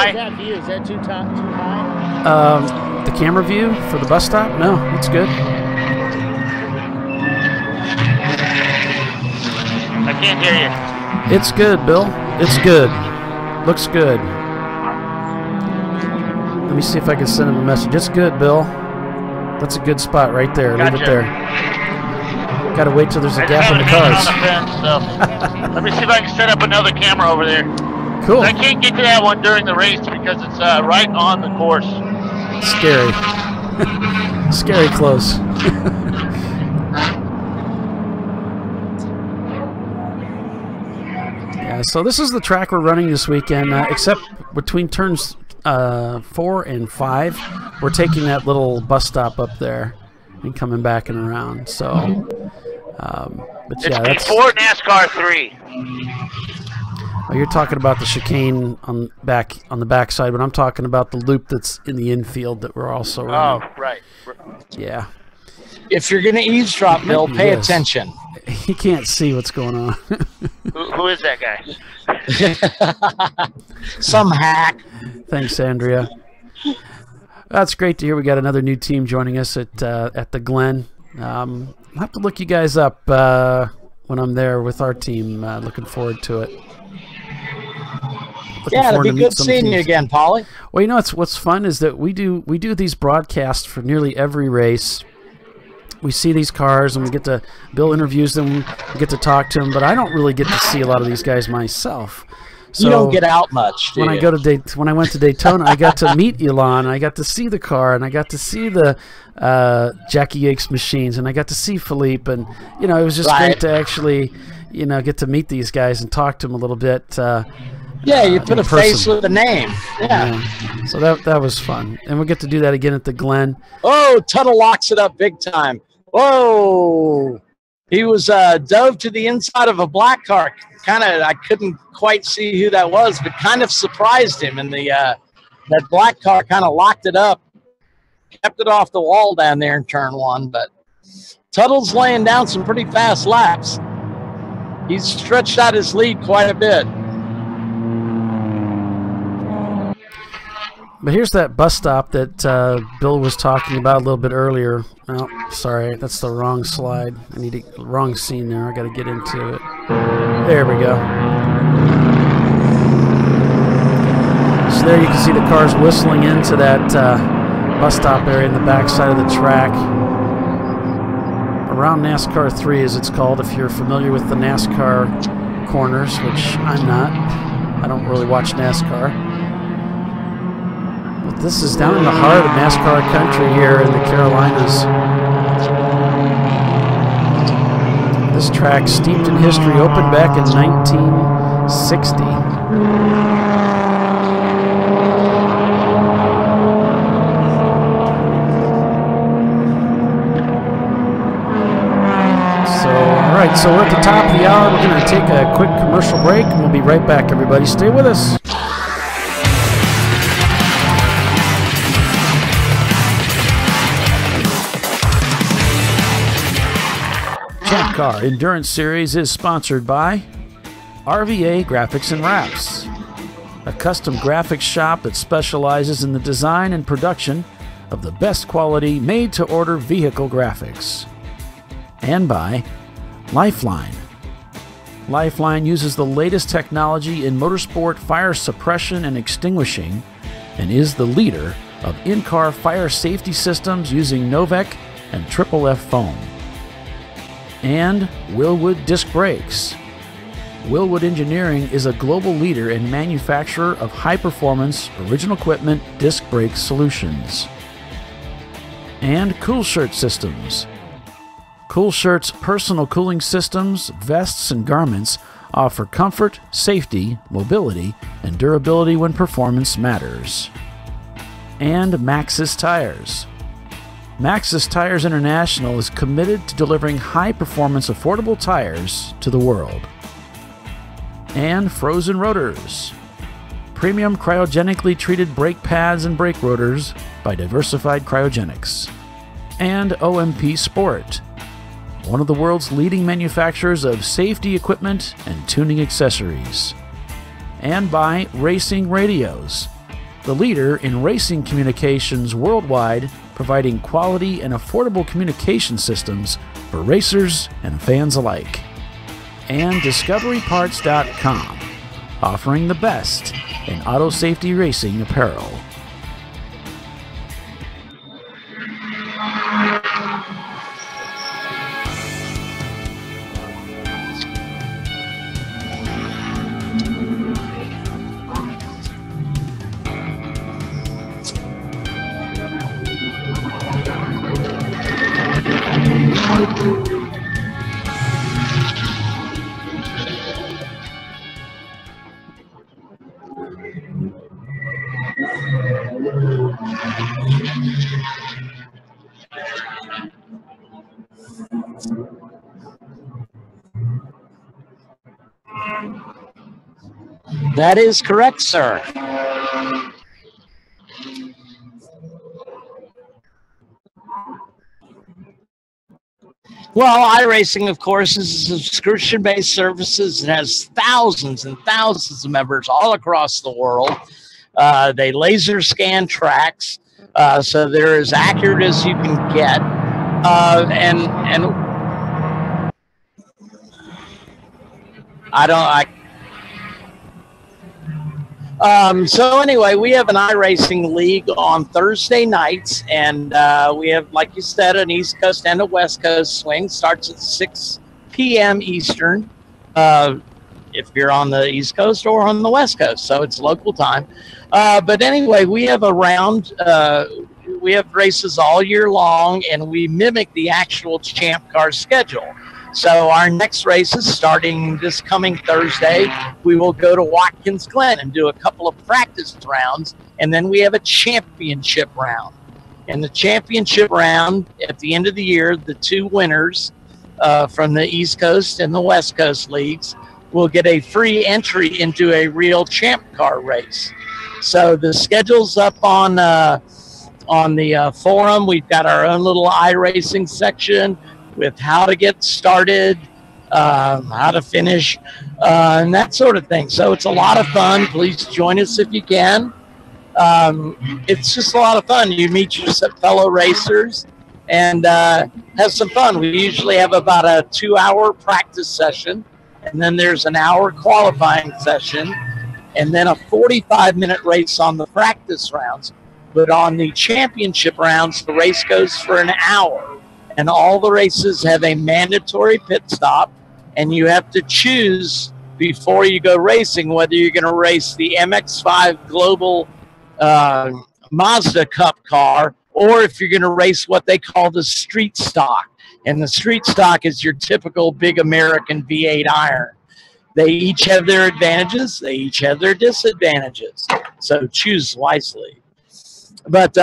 Is that too high? The camera view for the bus stop? No, it's good. I can't hear you. It's good, Bill. It's good. Looks good. Let me see if I can send him a message. It's good, Bill. That's a good spot right there. Gotcha. Leave it there. Got to wait till there's a gap in the cars. On the fence, so. Let me see if I can set up another camera over there. Cool. I can't get to that one during the race because it's right on the course. Scary. Scary close. Yeah, so this is the track we're running this weekend, except between turns 4 and 5, we're taking that little bus stop up there and coming back and around. So, but yeah, it's before NASCAR 3. Oh, you're talking about the chicane on the backside, but I'm talking about the loop that's in the infield that we're also running. Oh, right. Yeah. If you're going to eavesdrop, Bill, pay attention. He can't see what's going on. Who is that guy? Some hack. Thanks, Andrea. That's great to hear. We got another new team joining us at the Glen. I'll have to look you guys up when I'm there with our team. Looking forward to it. Yeah, it'll be good seeing you again, Paulie. Well, you know what's fun is that we do these broadcasts for nearly every race. We see these cars and we get to, Bill interviews them, we get to talk to them, but I don't really get to see a lot of these guys myself. So you don't get out much, do when you? When I went to Daytona, I got to meet Elon, I got to see the car, and I got to see the Jackie Yates machines, and I got to see Philippe, and it was just great to actually get to meet these guys and talk to them a little bit. Yeah, you put a face with a name. Yeah. So that was fun, and we'll get to do that again at the Glen. Oh, Tuttle locks it up big time. Whoa! He was dove to the inside of a black car. I couldn't quite see who that was, but kind of surprised him. And that black car kind of locked it up, kept it off the wall down there in turn 1. But Tuttle's laying down some pretty fast laps. He's stretched out his lead quite a bit. But here's that bus stop that Bill was talking about a little bit earlier. Oh, sorry, that's the wrong slide. I need the wrong scene there. I got to get into it. There we go. So there you can see the cars whistling into that bus stop area in the back side of the track. Around NASCAR 3, as it's called, if you're familiar with the NASCAR corners, which I'm not. I don't really watch NASCAR. But this is down in the heart of NASCAR country here in the Carolinas. This track, steeped in history, opened back in 1960. So we're at the top of the hour. We're going to take a quick commercial break, and we'll be right back, everybody. Stay with us. Champ Car Endurance Series is sponsored by RVA Graphics and Wraps, a custom graphics shop that specializes in the design and production of the best quality made-to-order vehicle graphics. And by Lifeline. Lifeline uses the latest technology in motorsport fire suppression and extinguishing and is the leader of in-car fire safety systems using Novec and Triple F foam. And Willwood Disc Brakes. Willwood Engineering is a global leader and manufacturer of high-performance original equipment disc brake solutions. And Cool Shirt Systems. Cool Shirt's personal cooling systems, vests, and garments offer comfort, safety, mobility, and durability when performance matters. And Maxxis Tires. Maxxis Tires International is committed to delivering high-performance, affordable tires to the world. And Frozen Rotors. Premium cryogenically treated brake pads and brake rotors by Diversified Cryogenics. And OMP Sport, one of the world's leading manufacturers of safety equipment and tuning accessories. And by Racing Radios, the leader in racing communications worldwide, providing quality and affordable communication systems for racers and fans alike. And DiscoveryParts.com, offering the best in auto safety racing apparel. That is correct, sir. Well, iRacing, of course, is a subscription-based services. It has thousands and thousands of members all across the world. They laser scan tracks, so they're as accurate as you can get. So anyway, we have an iRacing league on Thursday nights, and we have, like you said, an East Coast and a West Coast swing. Starts at 6 p.m. Eastern, if you're on the East Coast or on the West Coast, so it's local time. But anyway, we have a round. We have races all year long, and we mimic the actual Champ Car schedule. So our next race is starting this coming Thursday. We will go to Watkins Glen and do a couple of practice rounds, and then we have a championship round. And the championship round, at the end of the year, the two winners from the East Coast and the West Coast leagues will get a free entry into a real Champ Car race. So the schedule's up on the forum. We've got our own little iRacing section with how to get started, how to finish, and that sort of thing. So it's a lot of fun. Please join us if you can. It's just a lot of fun. You meet your fellow racers and have some fun. We usually have about a 2-hour practice session, and then there's an hour qualifying session, and then a 45-minute race on the practice rounds. But on the championship rounds, the race goes for an hour, and all the races have a mandatory pit stop, and you have to choose before you go racing whether you're going to race the MX-5 Global Mazda Cup car, or if you're going to race what they call the street stock. And the street stock is your typical big American V8 iron. They each have their advantages. They each have their disadvantages. So choose wisely. But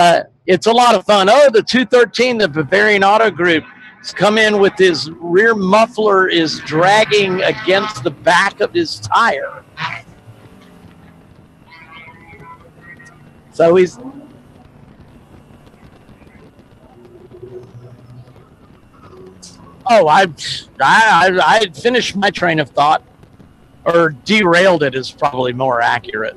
it's a lot of fun. Oh, the 213, the Bavarian Auto Group, has come in with his rear muffler is dragging against the back of his tire. So he's... Oh, I finished my train of thought, or derailed it is probably more accurate.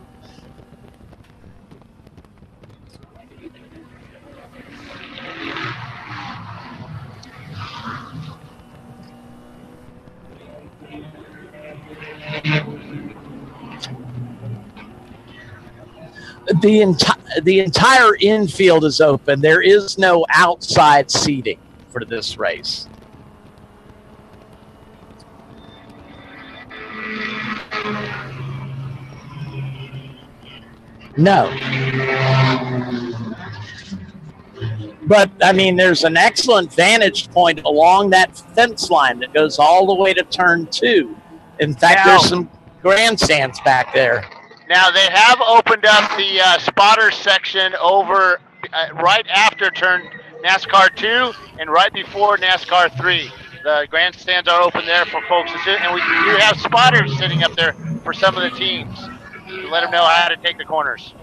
The entire infield is open. There is no outside seating for this race. No. But, I mean, there's an excellent vantage point along that fence line that goes all the way to turn 2. In fact, there's some grandstands back there. Now, they have opened up the spotter section over right after turn NASCAR 2 and right before NASCAR 3. The grandstands are open there for folks to sit, and we do have spotters sitting up there for some of the teams to let them know how to take the corners.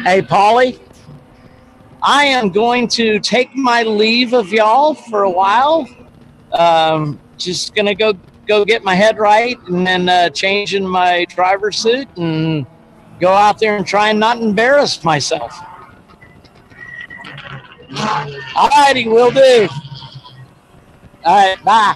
Hey, Paulie, I am going to take my leave of y'all for a while. Just going to go get my head right and then change in my driver's suit and go out there and try and not embarrass myself. All righty, will do. All right, bye.